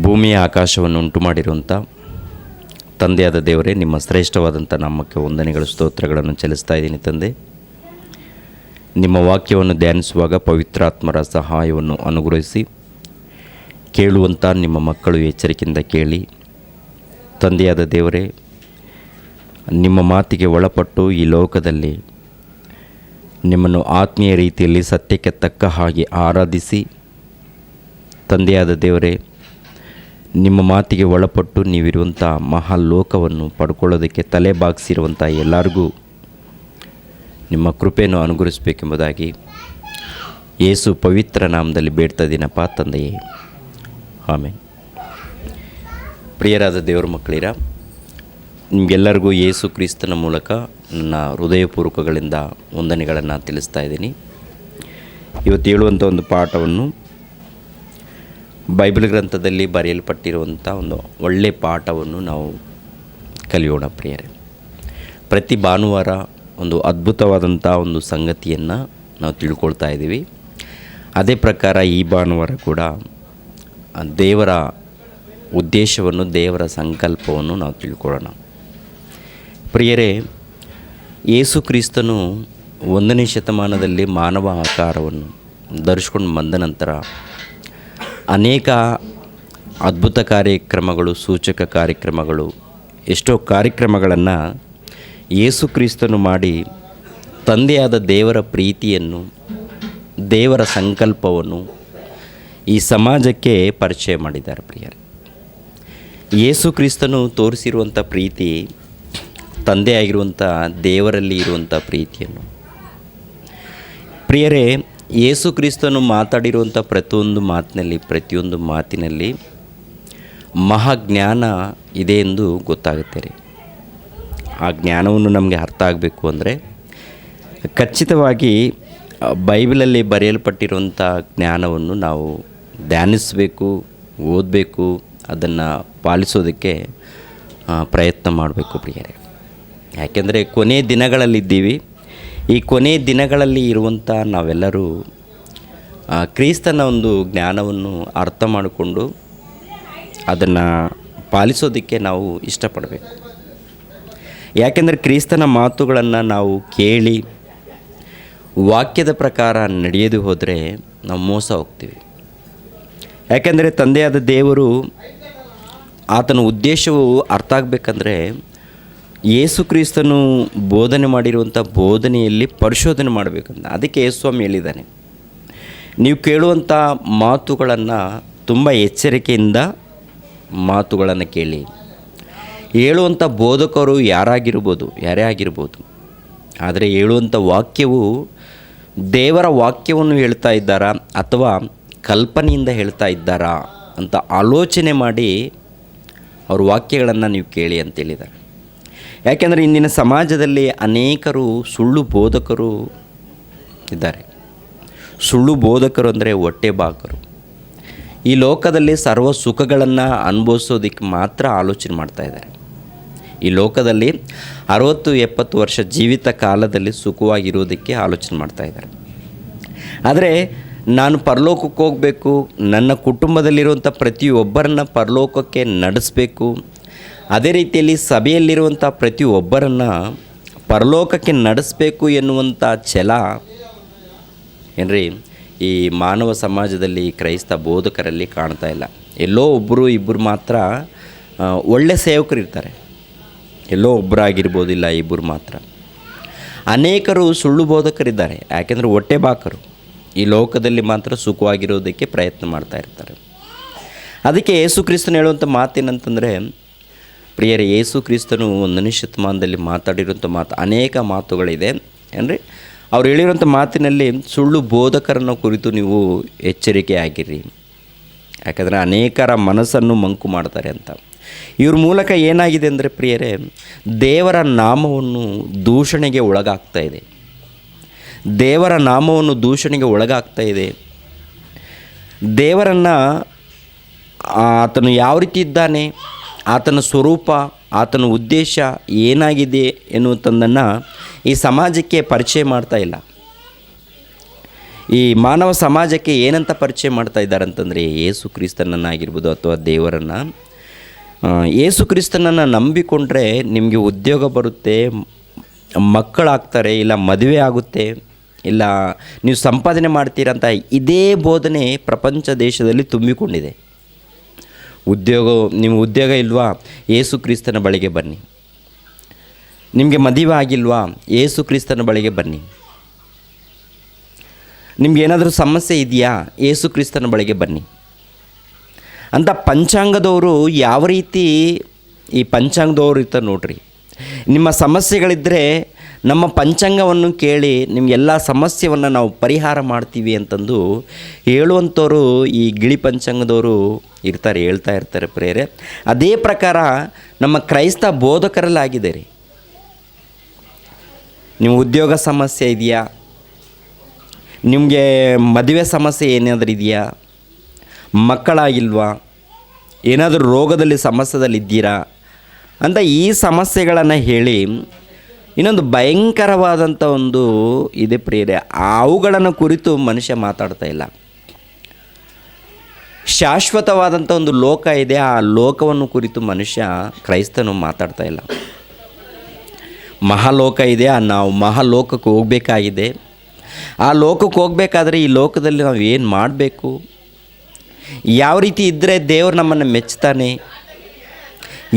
ಭೂಮಿಯ ಆಕಾಶವನ್ನು ಉಂಟು ಮಾಡಿರುವಂಥ ತಂದೆಯಾದ ದೇವರೇ, ನಿಮ್ಮ ಶ್ರೇಷ್ಠವಾದಂಥ ನಾಮಕ್ಕೆ ವಂದನೆಗಳು, ಸ್ತೋತ್ರಗಳನ್ನು ಚೆಲ್ಲಿಸ್ತಾ ಇದ್ದೀನಿ ತಂದೆ. ನಿಮ್ಮ ವಾಕ್ಯವನ್ನು ಧ್ಯಾನಿಸುವಾಗ ಪವಿತ್ರಾತ್ಮರ ಸಹಾಯವನ್ನು ಅನುಗ್ರಹಿಸಿ ಕೇಳುವಂಥ ನಿಮ್ಮ ಮಕ್ಕಳು ಎಚ್ಚರಿಕೆಯಿಂದ ಕೇಳಿ, ತಂದೆಯಾದ ದೇವರೇ, ನಿಮ್ಮ ಮಾತಿಗೆ ಒಳಪಟ್ಟು ಈ ಲೋಕದಲ್ಲಿ ನಿಮ್ಮನ್ನು ಆತ್ಮೀಯ ರೀತಿಯಲ್ಲಿ ಸತ್ಯಕ್ಕೆ ತಕ್ಕ ಹಾಗೆ ಆರಾಧಿಸಿ, ತಂದೆಯಾದ ದೇವರೇ, ನಿಮ್ಮ ಮಾತಿಗೆ ಒಳಪಟ್ಟು ನೀವಿರುವಂಥ ಮಹಾಲೋಕವನ್ನು ಪಡ್ಕೊಳ್ಳೋದಕ್ಕೆ ತಲೆ ಬಾಗಿಸಿರುವಂಥ ಎಲ್ಲರಿಗೂ ನಿಮ್ಮ ಕೃಪೆಯನ್ನು ಅನುಗ್ರಹಿಸಬೇಕೆಂಬುದಾಗಿ ಯೇಸು ಪವಿತ್ರ ನಾಮದಲ್ಲಿ ಬೇಡ್ತಾ ಇದ್ದೀನಪ್ಪ ತಂದೆಯೇ, ಆಮೇನ್. ಪ್ರಿಯರಾದ ದೇವರ ಮಕ್ಕಳಿರ, ನಿಮಗೆಲ್ಲರಿಗೂ ಯೇಸು ಕ್ರಿಸ್ತನ ಮೂಲಕ ನನ್ನ ಹೃದಯಪೂರ್ವಕಗಳಿಂದ ವಂದನೆಗಳನ್ನು ತಿಳಿಸ್ತಾ ಇದ್ದೀನಿ. ಇವತ್ತು ಹೇಳುವಂಥ ಒಂದು ಪಾಠವನ್ನು ಬೈಬಲ್ ಗ್ರಂಥದಲ್ಲಿ ಬರೆಯಲ್ಪಟ್ಟಿರುವಂಥ ಒಂದು ಒಳ್ಳೆಯ ಪಾಠವನ್ನು ನಾವು ಕಲಿಯೋಣ ಪ್ರಿಯರೇ. ಪ್ರತಿ ಭಾನುವಾರ ಒಂದು ಅದ್ಭುತವಾದಂಥ ಒಂದು ಸಂಗತಿಯನ್ನು ನಾವು ತಿಳ್ಕೊಳ್ತಾ ಇದ್ದೀವಿ. ಅದೇ ಪ್ರಕಾರ ಈ ಭಾನುವಾರ ಕೂಡ ದೇವರ ಉದ್ದೇಶವನ್ನು, ದೇವರ ಸಂಕಲ್ಪವನ್ನು ನಾವು ತಿಳ್ಕೊಳ್ಳೋಣ. ಪ್ರಿಯರೇ, ಯೇಸು ಕ್ರಿಸ್ತನು 1ನೇ ಶತಮಾನದಲ್ಲಿ ಮಾನವ ಆಕಾರವನ್ನು ಧರಿಸ್ಕೊಂಡು ಬಂದ ನಂತರ ಅನೇಕ ಅದ್ಭುತ ಕಾರ್ಯಕ್ರಮಗಳು, ಸೂಚಕ ಕಾರ್ಯಕ್ರಮಗಳು, ಎಷ್ಟೋ ಕಾರ್ಯಕ್ರಮಗಳನ್ನು ಯೇಸು ಕ್ರಿಸ್ತನು ಮಾಡಿ ತಂದೆಯಾದ ದೇವರ ಪ್ರೀತಿಯನ್ನು, ದೇವರ ಸಂಕಲ್ಪವನ್ನು ಈ ಸಮಾಜಕ್ಕೆ ಪರಿಚಯ ಮಾಡಿದ್ದಾರೆ ಪ್ರಿಯರೇ. ಯೇಸು ಕ್ರಿಸ್ತನು ತೋರಿಸಿರುವಂಥ ಪ್ರೀತಿ ತಂದೆಯಾಗಿರುವಂಥ ದೇವರಲ್ಲಿ ಇರುವಂಥ ಪ್ರೀತಿಯನ್ನು. ಪ್ರಿಯರೇ, ಯೇಸು ಕ್ರಿಸ್ತನು ಮಾತಾಡಿರುವಂಥ ಪ್ರತಿಯೊಂದು ಮಾತಿನಲ್ಲಿ ಮಹಾಜ್ಞಾನ ಇದೆ ಎಂದು ಗೊತ್ತಾಗುತ್ತೆ ರೀ. ಆ ಜ್ಞಾನವನ್ನು ನಮಗೆ ಅರ್ಥ ಆಗಬೇಕು ಅಂದರೆ ಖಚಿತವಾಗಿ ಬೈಬಲಲ್ಲಿ ಬರೆಯಲ್ಪಟ್ಟಿರುವಂಥ ಜ್ಞಾನವನ್ನು ನಾವು ಧ್ಯಾನಿಸಬೇಕು, ಓದಬೇಕು, ಅದನ್ನು ಪಾಲಿಸೋದಕ್ಕೆ ಪ್ರಯತ್ನ ಮಾಡಬೇಕು ಪ್ರಿಯರೇ. ಯಾಕೆಂದರೆ ಕೊನೆಯ ದಿನಗಳಲ್ಲಿದ್ದೀವಿ. ಈ ಕೊನೆಯ ದಿನಗಳಲ್ಲಿ ಇರುವಂಥ ನಾವೆಲ್ಲರೂ ಕ್ರಿಸ್ತನ ಒಂದು ಜ್ಞಾನವನ್ನು ಅರ್ಥ ಮಾಡಿಕೊಂಡು ಅದನ್ನು ಪಾಲಿಸೋದಕ್ಕೆ ನಾವು ಇಷ್ಟಪಡಬೇಕು. ಯಾಕೆಂದರೆ ಕ್ರಿಸ್ತನ ಮಾತುಗಳನ್ನು ನಾವು ಕೇಳಿ ವಾಕ್ಯದ ಪ್ರಕಾರ ನಡೆಯದು ಹೋದರೆ ನಾವು ಮೋಸ ಹೋಗ್ತೀವಿ. ಯಾಕೆಂದರೆ ತಂದೆಯಾದ ದೇವರು, ಆತನ ಉದ್ದೇಶವು ಅರ್ಥ ಆಗಬೇಕಂದ್ರೆ ಯೇಸು ಕ್ರಿಸ್ತನು ಬೋಧನೆ ಮಾಡಿರುವಂಥ ಬೋಧನೆಯಲ್ಲಿ ಪರಿಶೋಧನೆ ಮಾಡಬೇಕಂತ. ಅದಕ್ಕೆ ಯೇಸುಸ್ವಾಮಿ ಹೇಳಿದ್ದಾನೆ, ನೀವು ಕೇಳುವಂಥ ಮಾತುಗಳನ್ನು ತುಂಬ ಎಚ್ಚರಿಕೆಯಿಂದ ಮಾತುಗಳನ್ನು ಕೇಳಿ. ಹೇಳುವಂಥ ಬೋಧಕರು ಯಾರೇ ಆಗಿರ್ಬೋದು, ಆದರೆ ಹೇಳುವಂಥ ವಾಕ್ಯವು ದೇವರ ವಾಕ್ಯವನ್ನು ಹೇಳ್ತಾ ಇದ್ದಾರಾ ಅಥವಾ ಕಲ್ಪನೆಯಿಂದ ಹೇಳ್ತಾ ಇದ್ದಾರಾ ಅಂತ ಆಲೋಚನೆ ಮಾಡಿ ಅವ್ರ ವಾಕ್ಯಗಳನ್ನು ನೀವು ಕೇಳಿ ಅಂತೇಳಿದ್ದಾರೆ. ಯಾಕೆಂದರೆ ಇಂದಿನ ಸಮಾಜದಲ್ಲಿ ಅನೇಕರು ಸುಳ್ಳು ಬೋಧಕರು ಇದ್ದಾರೆ. ಸುಳ್ಳು ಬೋಧಕರು ಅಂದರೆ ಹೊಟ್ಟೆಬಾಕರು. ಈ ಲೋಕದಲ್ಲಿ ಸರ್ವ ಸುಖಗಳನ್ನು ಅನುಭವಿಸೋದಕ್ಕೆ ಮಾತ್ರ ಆಲೋಚನೆ ಮಾಡ್ತಾಯಿದ್ದಾರೆ. ಈ ಲೋಕದಲ್ಲಿ 60-70 ವರ್ಷ ಜೀವಿತ ಕಾಲದಲ್ಲಿ ಸುಖವಾಗಿರೋದಕ್ಕೆ ಆಲೋಚನೆ ಮಾಡ್ತಾಯಿದ್ದಾರೆ. ಆದರೆ ನಾನು ಪರಲೋಕಕ್ಕೆ ಹೋಗಬೇಕು, ನನ್ನ ಕುಟುಂಬದಲ್ಲಿರುವಂಥ ಪ್ರತಿಯೊಬ್ಬರನ್ನು ಪರಲೋಕಕ್ಕೆ ನಡೆಸಬೇಕು, ಅದೇ ರೀತಿಯಲ್ಲಿ ಸಭೆಯಲ್ಲಿರುವಂಥ ಪ್ರತಿಯೊಬ್ಬರನ್ನು ಪರಲೋಕಕ್ಕೆ ನಡೆಸಬೇಕು ಎನ್ನುವಂಥ ಛಲ ಏನ್ರಿ ಈ ಮಾನವ ಸಮಾಜದಲ್ಲಿ ಕ್ರೈಸ್ತ ಬೋಧಕರಲ್ಲಿ ಕಾಣ್ತಾ ಇಲ್ಲ. ಎಲ್ಲೋ ಇಬ್ಬರು ಮಾತ್ರ ಒಳ್ಳೆ ಸೇವಕರು ಇರ್ತಾರೆ. ಎಲ್ಲೋ ಒಬ್ಬರಾಗಿರ್ಬೋದು, ಇಲ್ಲ ಇಬ್ಬರು ಮಾತ್ರ. ಅನೇಕರು ಸುಳ್ಳು ಬೋಧಕರಿದ್ದಾರೆ. ಯಾಕೆಂದರೆ ಹೊಟ್ಟೆಬಾಕರು ಈ ಲೋಕದಲ್ಲಿ ಮಾತ್ರ ಸುಖವಾಗಿರೋದಕ್ಕೆ ಪ್ರಯತ್ನ ಮಾಡ್ತಾ ಇರ್ತಾರೆ. ಅದಕ್ಕೆ ಯೇಸು ಕ್ರಿಸ್ತನು ಹೇಳುವಂಥ ಮಾತೇನಂತಂದರೆ, ಪ್ರಿಯರೇ, ಯೇಸು ಕ್ರಿಸ್ತನು 1ನೇ ಶತಮಾನದಲ್ಲಿ ಮಾತಾಡಿರುವಂಥ ಅನೇಕ ಮಾತುಗಳಿದೆ. ಅಂದರೆ ಅವ್ರು ಹೇಳಿರುವಂಥ ಮಾತಿನಲ್ಲಿ ಸುಳ್ಳು ಬೋಧಕರನ್ನು ಕುರಿತು ನೀವು ಎಚ್ಚರಿಕೆ ಆಗಿರಿ. ಯಾಕಂದರೆ ಅನೇಕರ ಮನಸ್ಸನ್ನು ಮಂಕು ಮಾಡ್ತಾರೆ ಅಂತ. ಇವ್ರ ಮೂಲಕ ಏನಾಗಿದೆ ಅಂದರೆ ಪ್ರಿಯರೇ, ದೇವರ ನಾಮವನ್ನು ದೂಷಣೆಗೆ ಒಳಗಾಗ್ತಾ ಇದೆ. ದೇವರ ನಾಮವನ್ನು ದೂಷಣೆಗೆ ಒಳಗಾಗ್ತಾ ಇದೆ. ದೇವರನ್ನು ಆತನು ಯಾವ ರೀತಿ ಇದ್ದಾನೆ, ಆತನ ಸ್ವರೂಪ, ಆತನ ಉದ್ದೇಶ ಏನಾಗಿದೆ ಎನ್ನುವಂಥದ್ದನ್ನು ಈ ಸಮಾಜಕ್ಕೆ ಪರಿಚಯ ಮಾಡ್ತಾ ಇಲ್ಲ. ಈ ಮಾನವ ಸಮಾಜಕ್ಕೆ ಏನಂತ ಪರಿಚಯ ಮಾಡ್ತಾ ಇದ್ದಾರೆ ಅಂತಂದರೆ ಯೇಸು ಕ್ರಿಸ್ತನನ್ನಾಗಿರ್ಬೋದು ಅಥವಾ ದೇವರನ್ನು. ಯೇಸು ಕ್ರಿಸ್ತನನ್ನು ನಂಬಿಕೊಂಡ್ರೆ ನಿಮಗೆ ಉದ್ಯೋಗ ಬರುತ್ತೆ, ಮಕ್ಕಳಾಗ್ತಾರೆ, ಇಲ್ಲ ಮದುವೆ ಆಗುತ್ತೆ, ಇಲ್ಲ ನೀವು ಸಂಪಾದನೆ ಮಾಡ್ತೀರಂತ ಇದೇ ಬೋಧನೆ ಪ್ರಪಂಚ ದೇಶದಲ್ಲಿ ತುಂಬಿಕೊಂಡಿದೆ. ನಿಮ್ಮ ಉದ್ಯೋಗ ಇಲ್ವಾ, ಯೇಸು ಕ್ರಿಸ್ತನ ಬಳಿಗೆ ಬನ್ನಿ. ನಿಮಗೆ ಮದುವೆ ಆಗಿಲ್ವಾ, ಯೇಸು ಕ್ರಿಸ್ತನ ಬಳಿಗೆ ಬನ್ನಿ. ನಿಮಗೇನಾದರೂ ಸಮಸ್ಯೆ ಇದೆಯಾ, ಯೇಸು ಕ್ರಿಸ್ತನ ಬಳಿಗೆ ಬನ್ನಿ ಅಂತ ಪಂಚಾಂಗದವರು ಯಾವ ರೀತಿ ಈ ಪಂಚಾಂಗದವರು ಇರ್ತಾರೆ ನೋಡ್ರಿ. ನಿಮ್ಮ ಸಮಸ್ಯೆಗಳಿದ್ದರೆ ನಮ್ಮ ಪಂಚಾಂಗವನ್ನು ಕೇಳಿ ನಿಮಗೆಲ್ಲ ಸಮಸ್ಯೆಯನ್ನು ನಾವು ಪರಿಹಾರ ಮಾಡ್ತೀವಿ ಅಂತಂದು ಹೇಳುವಂಥವ್ರು ಈ ಗಿಳಿ ಪಂಚಾಂಗದವರು ಹೇಳ್ತಾ ಇರ್ತಾರೆ ಪ್ರೇರೆ. ಅದೇ ಪ್ರಕಾರ ನಮ್ಮ ಕ್ರೈಸ್ತ ಬೋಧಕರಲ್ಲಾಗಿದೆ ರೀ. ನಿಮ್ಮ ಉದ್ಯೋಗ ಸಮಸ್ಯೆ ಇದೆಯಾ, ನಿಮಗೆ ಮದುವೆ ಸಮಸ್ಯೆ ಏನಾದರೂ ಇದೆಯಾ, ಮಕ್ಕಳಾಗಿಲ್ವಾ, ಏನಾದರೂ ರೋಗದಲ್ಲಿ ಸಮಸ್ಯೆದಲ್ಲಿದ್ದೀರಾ ಅಂತ ಈ ಸಮಸ್ಯೆಗಳನ್ನು ಹೇಳಿ ಇನ್ನೊಂದು ಭಯಂಕರವಾದಂಥ ಒಂದು ಇದೆ ಪ್ರಿಯರೇ, ಅವುಗಳನ್ನು ಕುರಿತು ಮನುಷ್ಯ ಮಾತಾಡ್ತಾ ಇಲ್ಲ. ಶಾಶ್ವತವಾದಂಥ ಒಂದು ಲೋಕ ಇದೆ, ಆ ಲೋಕವನ್ನು ಕುರಿತು ಮನುಷ್ಯ ಕ್ರೈಸ್ತನು ಮಾತಾಡ್ತಾ ಇಲ್ಲ. ಮಹಾಲೋಕ ಇದೆ, ನಾವು ಮಹಾಲೋಕಕ್ಕೆ ಹೋಗಬೇಕಾಗಿದೆ. ಆ ಲೋಕಕ್ಕೆ ಹೋಗಬೇಕಾದ್ರೆ ಈ ಲೋಕದಲ್ಲಿ ನಾವು ಏನು ಮಾಡಬೇಕು, ಯಾವ ರೀತಿ ಇದ್ದರೆ ದೇವರು ನಮ್ಮನ್ನು ಮೆಚ್ತಾನೆ,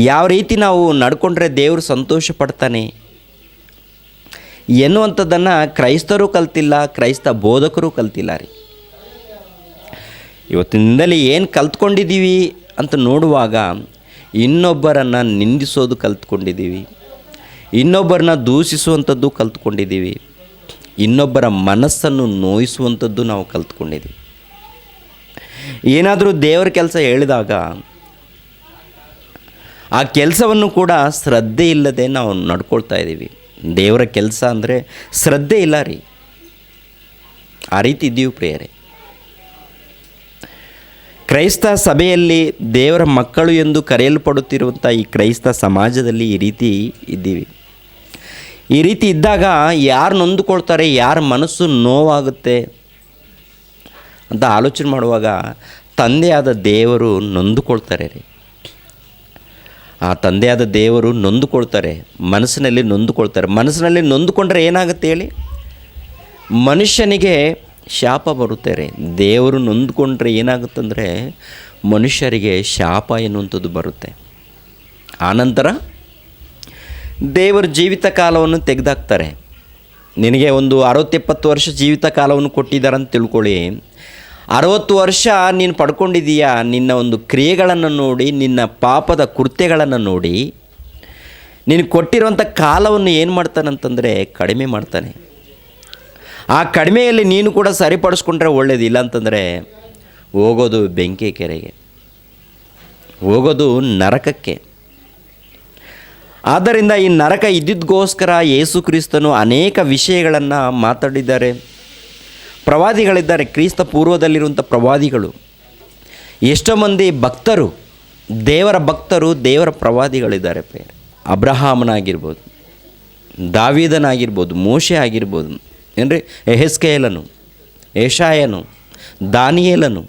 ಯಾವ ರೀತಿ ನಾವು ನಡ್ಕೊಂಡ್ರೆ ದೇವರು ಸಂತೋಷ ಪಡ್ತಾನೆ ಎನ್ನುವಂಥದ್ದನ್ನು ಕ್ರೈಸ್ತರು ಕಲ್ತಿಲ್ಲ, ಕ್ರೈಸ್ತ ಬೋಧಕರು ಕಲ್ತಿಲ್ಲ ರೀ. ಇವತ್ತಿನಿಂದಲೇ ಏನು ಕಲ್ತ್ಕೊಂಡಿದ್ದೀವಿ ಅಂತ ನೋಡುವಾಗ ಇನ್ನೊಬ್ಬರನ್ನು ನಿಂದಿಸೋದು ಕಲ್ತ್ಕೊಂಡಿದ್ದೀವಿ, ಇನ್ನೊಬ್ಬರನ್ನ ದೂಷಿಸುವಂಥದ್ದು ಕಲ್ತ್ಕೊಂಡಿದ್ದೀವಿ, ಇನ್ನೊಬ್ಬರ ಮನಸ್ಸನ್ನು ನೋಯಿಸುವಂಥದ್ದು ನಾವು ಕಲ್ತ್ಕೊಂಡಿದ್ದೀವಿ. ಏನಾದರೂ ದೇವರ ಕೆಲಸ ಹೇಳಿದಾಗ ಆ ಕೆಲಸವನ್ನು ಕೂಡ ಶ್ರದ್ಧೆ ಇಲ್ಲದೆ ನಾವು ನಡ್ಕೊಳ್ತಾ ಇದ್ದೀವಿ. ದೇವರ ಕೆಲಸ ಅಂದರೆ ಶ್ರದ್ಧೆ ಇಲ್ಲ ರೀ, ಆ ರೀತಿ ಇದ್ದೀವಿ ಪ್ರಿಯರೇ. ಕ್ರೈಸ್ತ ಸಭೆಯಲ್ಲಿ ದೇವರ ಮಕ್ಕಳು ಎಂದು ಕರೆಯಲ್ಪಡುತ್ತಿರುವಂಥ ಈ ಕ್ರೈಸ್ತ ಸಮಾಜದಲ್ಲಿ ಈ ರೀತಿ ಇದ್ದೀವಿ. ಈ ರೀತಿ ಇದ್ದಾಗ ಯಾರು ನೊಂದುಕೊಳ್ತಾರೆ, ಯಾರ ಮನಸ್ಸು ನೋವಾಗುತ್ತೆ ಅಂತ ಆಲೋಚನೆ ಮಾಡುವಾಗ ತಂದೆಯಾದ ದೇವರು ನೊಂದುಕೊಳ್ತಾರೆ ರೀ. ಆ ತಂದೆಯಾದ ದೇವರು ನೊಂದುಕೊಳ್ತಾರೆ, ಮನಸ್ಸಿನಲ್ಲಿ ನೊಂದುಕೊಳ್ತಾರೆ. ಮನಸ್ಸಿನಲ್ಲಿ ನೊಂದುಕೊಂಡ್ರೆ ಏನಾಗುತ್ತೆ ಹೇಳಿ, ಮನುಷ್ಯನಿಗೆ ಶಾಪ ಬರುತ್ತೆ ರೀ. ದೇವರು ನೊಂದುಕೊಂಡ್ರೆ ಏನಾಗುತ್ತಂದರೆ ಮನುಷ್ಯರಿಗೆ ಶಾಪ ಎನ್ನುವಂಥದ್ದು ಬರುತ್ತೆ. ಆನಂತರ ದೇವರ ಜೀವಿತ ಕಾಲವನ್ನು ತೆಗೆದಾಕ್ತಾರೆ. ನಿನಗೆ ಒಂದು 60-70 ವರ್ಷ ಜೀವಿತ ಕಾಲವನ್ನು ಕೊಟ್ಟಿದ್ದಾರೆ ಅಂತ ತಿಳ್ಕೊಳ್ಳಿ. 60 ವರ್ಷ ನೀನು ಪಡ್ಕೊಂಡಿದ್ದೀಯಾ, ನಿನ್ನ ಒಂದು ಕ್ರಿಯೆಗಳನ್ನು ನೋಡಿ, ನಿನ್ನ ಪಾಪದ ಕೃತ್ಯಗಳನ್ನು ನೋಡಿ ನೀನು ಕೊಟ್ಟಿರುವಂಥ ಕಾಲವನ್ನು ಏನು ಮಾಡ್ತಾನಂತಂದರೆ ಕಡಿಮೆ ಮಾಡ್ತಾನೆ. ಆ ಕಡಿಮೆಯಲ್ಲಿ ನೀನು ಕೂಡ ಸರಿಪಡಿಸ್ಕೊಂಡ್ರೆ ಒಳ್ಳೆಯದು, ಇಲ್ಲ ಅಂತಂದರೆ ಹೋಗೋದು ಬೆಂಕಿ ಕೆರೆಗೆ, ಹೋಗೋದು ನರಕಕ್ಕೆ. ಆದ್ದರಿಂದ ಈ ನರಕ ಇದ್ದಿದ್ದಕ್ಕೋಸ್ಕರ ಯೇಸು ಕ್ರಿಸ್ತನು ಅನೇಕ ವಿಷಯಗಳನ್ನು ಮಾತಾಡಿದ್ದಾರೆ. ಪ್ರವಾದಿಗಳಿದ್ದಾರೆ, ಕ್ರಿಸ್ತ ಪೂರ್ವದಲ್ಲಿರುವಂಥ ಪ್ರವಾದಿಗಳು. ಎಷ್ಟೋ ಮಂದಿ ಭಕ್ತರು, ದೇವರ ಪ್ರವಾದಿಗಳಿದ್ದಾರೆ. ಅಬ್ರಹಾಮನಾಗಿರ್ಬೋದು, ದಾವೀದನಾಗಿರ್ಬೋದು, ಮೋಶೆ ಆಗಿರ್ಬೋದು, ಏನ್ರಿ ಎಹೆಸ್ಕೇಲನು, ಯೆಶಾಯನು, ದಾನಿಯೇಲನು,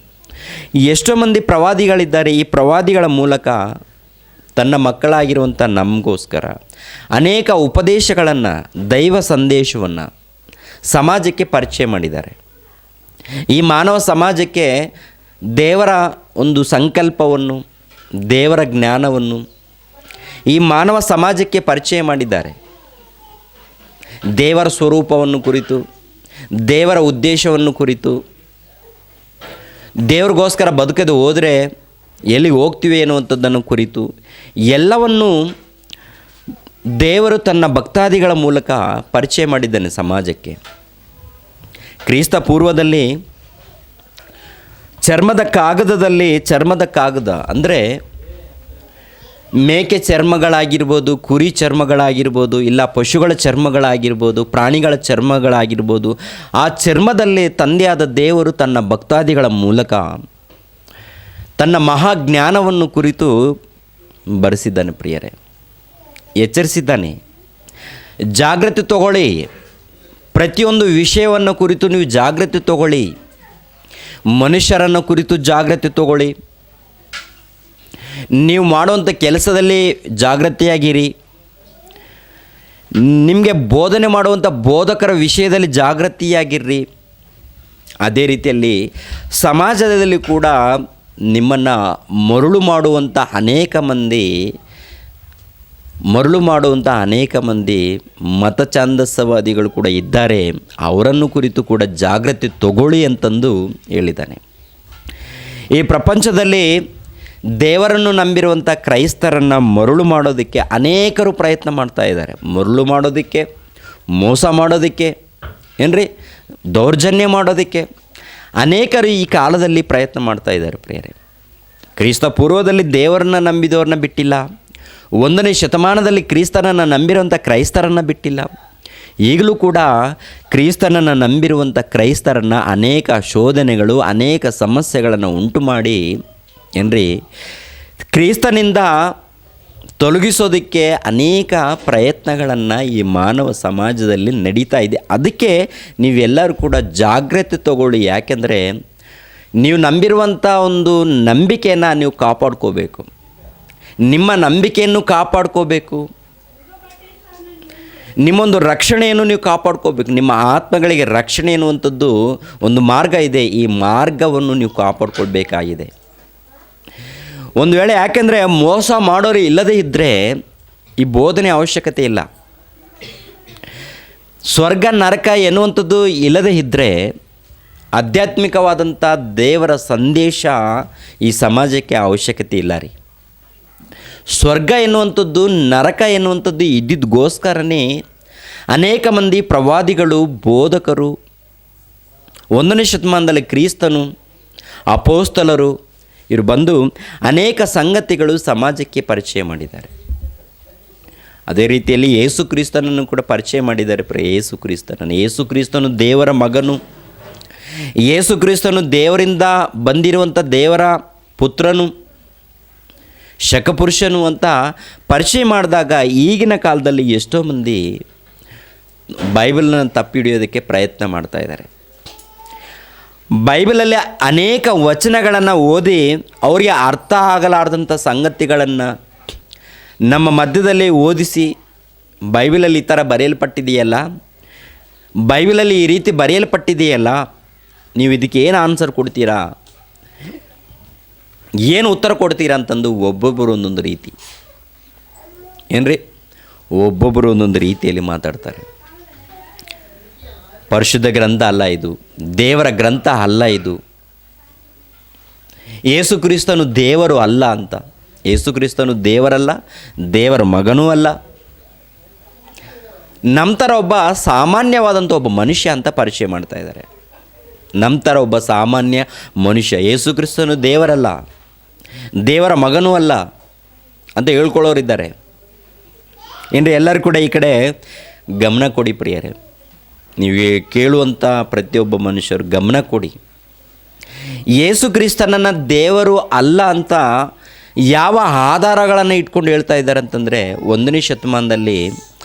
ಎಷ್ಟೋ ಮಂದಿ ಪ್ರವಾದಿಗಳಿದ್ದಾರೆ. ಈ ಪ್ರವಾದಿಗಳ ಮೂಲಕ ತನ್ನ ಮಕ್ಕಳಾಗಿರುವಂಥ ನಮಗೋಸ್ಕರ ಅನೇಕ ಉಪದೇಶಗಳನ್ನು, ದೈವ ಸಂದೇಶವನ್ನು ಸಮಾಜಕ್ಕೆ ಪರಿಚಯ ಮಾಡಿದ್ದಾರೆ. ಈ ಮಾನವ ಸಮಾಜಕ್ಕೆ ದೇವರ ಒಂದು ಸಂಕಲ್ಪವನ್ನು, ದೇವರ ಜ್ಞಾನವನ್ನು ಈ ಮಾನವ ಸಮಾಜಕ್ಕೆ ಪರಿಚಯ ಮಾಡಿದ್ದಾರೆ. ದೇವರ ಸ್ವರೂಪವನ್ನು ಕುರಿತು, ದೇವರ ಉದ್ದೇಶವನ್ನು ಕುರಿತು, ದೇವ್ರಿಗೋಸ್ಕರ ಬದುಕದೆ ಹೋದರೆ ಎಲ್ಲಿಗೆ ಹೋಗ್ತೀವಿ ಎನ್ನುವಂಥದ್ದನ್ನು ಕುರಿತು ಎಲ್ಲವನ್ನು ದೇವರು ತನ್ನ ಭಕ್ತಾದಿಗಳ ಮೂಲಕ ಪರಿಚಯ ಮಾಡಿದ್ದಾನೆ ಸಮಾಜಕ್ಕೆ. ಕ್ರಿಸ್ತ ಪೂರ್ವದಲ್ಲಿ ಚರ್ಮದ ಕಾಗದ ಅಂದರೆ ಮೇಕೆ ಚರ್ಮಗಳಾಗಿರ್ಬೋದು, ಕುರಿ ಚರ್ಮಗಳಾಗಿರ್ಬೋದು, ಇಲ್ಲ ಪಶುಗಳ ಚರ್ಮಗಳಾಗಿರ್ಬೋದು, ಪ್ರಾಣಿಗಳ ಚರ್ಮಗಳಾಗಿರ್ಬೋದು, ಆ ಚರ್ಮದಲ್ಲಿ ತಂದೆಯಾದ ದೇವರು ತನ್ನ ಭಕ್ತಾದಿಗಳ ಮೂಲಕ ತನ್ನ ಮಹಾಜ್ಞಾನವನ್ನು ಕುರಿತು ಬರೆಸಿದ್ದಾನೆ. ಪ್ರಿಯರೇ, ಎಚ್ಚರಿಸಿದ್ದಾನೆ, ಜಾಗೃತಿ ತಗೊಳ್ಳಿ, ಪ್ರತಿಯೊಂದು ವಿಷಯವನ್ನು ಕುರಿತು ನೀವು ಜಾಗೃತಿ ತಗೊಳ್ಳಿ. ಮನುಷ್ಯರನ್ನು ಕುರಿತು ಜಾಗೃತಿ ತಗೊಳ್ಳಿ. ನೀವು ಮಾಡುವಂಥ ಕೆಲಸದಲ್ಲಿ ಜಾಗೃತಿಯಾಗಿರಿ. ನಿಮಗೆ ಬೋಧನೆ ಮಾಡುವಂಥ ಬೋಧಕರ ವಿಷಯದಲ್ಲಿ ಜಾಗೃತಿಯಾಗಿರ್ರಿ. ಅದೇ ರೀತಿಯಲ್ಲಿ ಸಮಾಜದಲ್ಲಿ ಕೂಡ ನಿಮ್ಮನ್ನು ಮರುಳು ಮಾಡುವಂಥ ಅನೇಕ ಮಂದಿ ಮತ ಛಾಂದಸವಾದಿಗಳು ಕೂಡ ಇದ್ದಾರೆ. ಅವರನ್ನು ಕುರಿತು ಕೂಡ ಜಾಗೃತಿ ತಗೊಳ್ಳಿ ಅಂತಂದು ಹೇಳಿದ್ದಾನೆ. ಈ ಪ್ರಪಂಚದಲ್ಲಿ ದೇವರನ್ನು ನಂಬಿರುವಂಥ ಕ್ರೈಸ್ತರನ್ನು ಮರುಳು ಮಾಡೋದಕ್ಕೆ ಅನೇಕರು ಪ್ರಯತ್ನ ಮಾಡ್ತಾ ಇದ್ದಾರೆ. ಮರುಳು ಮಾಡೋದಕ್ಕೆ, ಮೋಸ ಮಾಡೋದಕ್ಕೆ, ಏನ್ರಿ, ದೌರ್ಜನ್ಯ ಮಾಡೋದಕ್ಕೆ ಅನೇಕರು ಈ ಕಾಲದಲ್ಲಿ ಪ್ರಯತ್ನ ಮಾಡ್ತಾ ಇದ್ದಾರೆ ಪ್ರಿಯರೇ. ಕ್ರಿಸ್ತ ಪೂರ್ವದಲ್ಲಿ ದೇವರನ್ನು ನಂಬಿದವ್ರನ್ನ ಬಿಟ್ಟಿಲ್ಲ. 1ನೇ ಶತಮಾನದಲ್ಲಿ ಕ್ರಿಸ್ತನನ್ನು ನಂಬಿರುವಂಥ ಕ್ರೈಸ್ತರನ್ನು ಬಿಟ್ಟಿಲ್ಲ. ಈಗಲೂ ಕೂಡ ಕ್ರಿಸ್ತನನ್ನು ನಂಬಿರುವಂಥ ಕ್ರೈಸ್ತರನ್ನು ಅನೇಕ ಶೋಧನೆಗಳು, ಅನೇಕ ಸಮಸ್ಯೆಗಳನ್ನು ಉಂಟು ಮಾಡಿ ಏನ್ರಿ ಕ್ರಿಸ್ತನಿಂದ ತೊಲಗಿಸೋದಕ್ಕೆ ಅನೇಕ ಪ್ರಯತ್ನಗಳನ್ನು ಈ ಮಾನವ ಸಮಾಜದಲ್ಲಿ ನಡೀತಾ ಇದೆ. ಅದಕ್ಕೆ ನೀವೆಲ್ಲರೂ ಕೂಡ ಜಾಗೃತಿ ತಗೊಳ್ಳಿ. ಯಾಕೆಂದರೆ ನೀವು ನಂಬಿರುವಂಥ ಒಂದು ನಂಬಿಕೆಯನ್ನು ನೀವು ಕಾಪಾಡ್ಕೋಬೇಕು. ನಿಮ್ಮ ನಂಬಿಕೆಯನ್ನು ಕಾಪಾಡ್ಕೋಬೇಕು. ನಿಮ್ಮೊಂದು ರಕ್ಷಣೆಯನ್ನು ನೀವು ಕಾಪಾಡ್ಕೋಬೇಕು. ನಿಮ್ಮ ಆತ್ಮಗಳಿಗೆ ರಕ್ಷಣೆ ಎನ್ನುವಂಥದ್ದು ಒಂದು ಮಾರ್ಗ ಇದೆ. ಈ ಮಾರ್ಗವನ್ನು ನೀವು ಕಾಪಾಡ್ಕೊಳ್ಬೇಕಾಗಿದೆ. ಒಂದು ವೇಳೆ ಯಾಕೆಂದರೆ ಮೋಸ ಮಾಡೋರು ಇಲ್ಲದೇ ಇದ್ದರೆ ಈ ಬೋಧನೆ ಅವಶ್ಯಕತೆ ಇಲ್ಲ. ಸ್ವರ್ಗ ನರಕ ಎನ್ನುವಂಥದ್ದು ಇಲ್ಲದೇ ಇದ್ದರೆ ಆಧ್ಯಾತ್ಮಿಕವಾದಂಥ ದೇವರ ಸಂದೇಶ ಈ ಸಮಾಜಕ್ಕೆ ಅವಶ್ಯಕತೆ ಇಲ್ಲ ರೀ. ಸ್ವರ್ಗ ಎನ್ನುವಂಥದ್ದು, ನರಕ ಎನ್ನುವಂಥದ್ದು ಇದ್ದಿದ್ದಗೋಸ್ಕರನೇ ಅನೇಕ ಮಂದಿ ಪ್ರವಾದಿಗಳು, ಬೋಧಕರು, 1ನೇ ಶತಮಾನದಲ್ಲಿ ಕ್ರಿಸ್ತನು, ಅಪೋಸ್ತಲರು ಇವರು ಬಂದು ಅನೇಕ ಸಂಗತಿಗಳು ಸಮಾಜಕ್ಕೆ ಪರಿಚಯ ಮಾಡಿದ್ದಾರೆ. ಅದೇ ರೀತಿಯಲ್ಲಿ ಯೇಸು ಕ್ರಿಸ್ತನನ್ನು ಕೂಡ ಪರಿಚಯ ಮಾಡಿದ್ದಾರೆ. ಯೇಸು ಕ್ರಿಸ್ತನು ದೇವರ ಮಗನು, ಯೇಸು ಕ್ರಿಸ್ತನು ದೇವರಿಂದ ಬಂದಿರುವಂಥ ದೇವರ ಪುತ್ರನು, ಶಕಪುರುಷನು ಅಂತ ಪರಿಚಯ ಮಾಡಿದಾಗ ಈಗಿನ ಕಾಲದಲ್ಲಿ ಎಷ್ಟೋ ಮಂದಿ ಬೈಬಲನ್ನು ತಪ್ಪಿಡಿಯೋದಕ್ಕೆ ಪ್ರಯತ್ನ ಮಾಡ್ತಾ ಇದ್ದಾರೆ. ಬೈಬಲಲ್ಲಿ ಅನೇಕ ವಚನಗಳನ್ನು ಓದಿ ಅವರಿಗೆ ಅರ್ಥ ಆಗಲಾರ್ದಂಥ ಸಂಗತಿಗಳನ್ನು ನಮ್ಮ ಮಧ್ಯದಲ್ಲಿ ಓದಿಸಿ, ಬೈಬಲಲ್ಲಿ ಈ ಥರ ಬರೆಯಲ್ಪಟ್ಟಿದೆಯಲ್ಲ, ಬೈಬಲಲ್ಲಿ ಈ ರೀತಿ ಬರೆಯಲ್ಪಟ್ಟಿದೆಯಲ್ಲ, ನೀವು ಇದಕ್ಕೆ ಏನು ಆನ್ಸರ್ ಕೊಡ್ತೀರಾ, ಏನು ಉತ್ತರ ಕೊಡ್ತೀರಾ ಅಂತಂದು ಒಬ್ಬೊಬ್ಬರು ಒಂದೊಂದು ರೀತಿ ಏನ್ರಿ ಒಬ್ಬೊಬ್ಬರು ಒಂದೊಂದು ರೀತಿಯಲ್ಲಿ ಮಾತಾಡ್ತಾರೆ. ಪರಿಶುದ್ಧ ಗ್ರಂಥ ಅಲ್ಲ ಇದು, ದೇವರ ಗ್ರಂಥ ಅಲ್ಲ ಇದು, ಯೇಸು ಕ್ರಿಸ್ತನು ದೇವರು ಅಲ್ಲ ಅಂತ. ಯೇಸು ಕ್ರಿಸ್ತನು ದೇವರಲ್ಲ, ದೇವರ ಮಗನೂ ಅಲ್ಲ, ನಮ್ಮ ಥರ ಒಬ್ಬ ಸಾಮಾನ್ಯವಾದಂಥ ಒಬ್ಬ ಮನುಷ್ಯ ಅಂತ ಪರಿಚಯ ಮಾಡ್ತಾ ಇದ್ದಾರೆ. ನಮ್ಮ ಥರ ಒಬ್ಬ ಸಾಮಾನ್ಯ ಮನುಷ್ಯ. ಯೇಸು ಕ್ರಿಸ್ತನು ದೇವರಲ್ಲ, ದೇವರ ಮಗನೂ ಅಲ್ಲ ಅಂತ ಹೇಳ್ಕೊಳ್ಳೋರಿದ್ದಾರೆ. ಏನ್ರಿ, ಎಲ್ಲರೂ ಕೂಡ ಈ ಕಡೆ ಗಮನ ಕೊಡಿ ಪ್ರಿಯರೇ. ನೀವು ಕೇಳುವಂಥ ಪ್ರತಿಯೊಬ್ಬ ಮನುಷ್ಯರು ಗಮನ ಕೊಡಿ. ಯೇಸು ಕ್ರಿಸ್ತನನ್ನು ದೇವರು ಅಲ್ಲ ಅಂತ ಯಾವ ಆಧಾರಗಳನ್ನು ಇಟ್ಕೊಂಡು ಹೇಳ್ತಾ ಇದ್ದಾರೆ ಅಂತಂದರೆ, 1ನೇ ಶತಮಾನದಲ್ಲಿ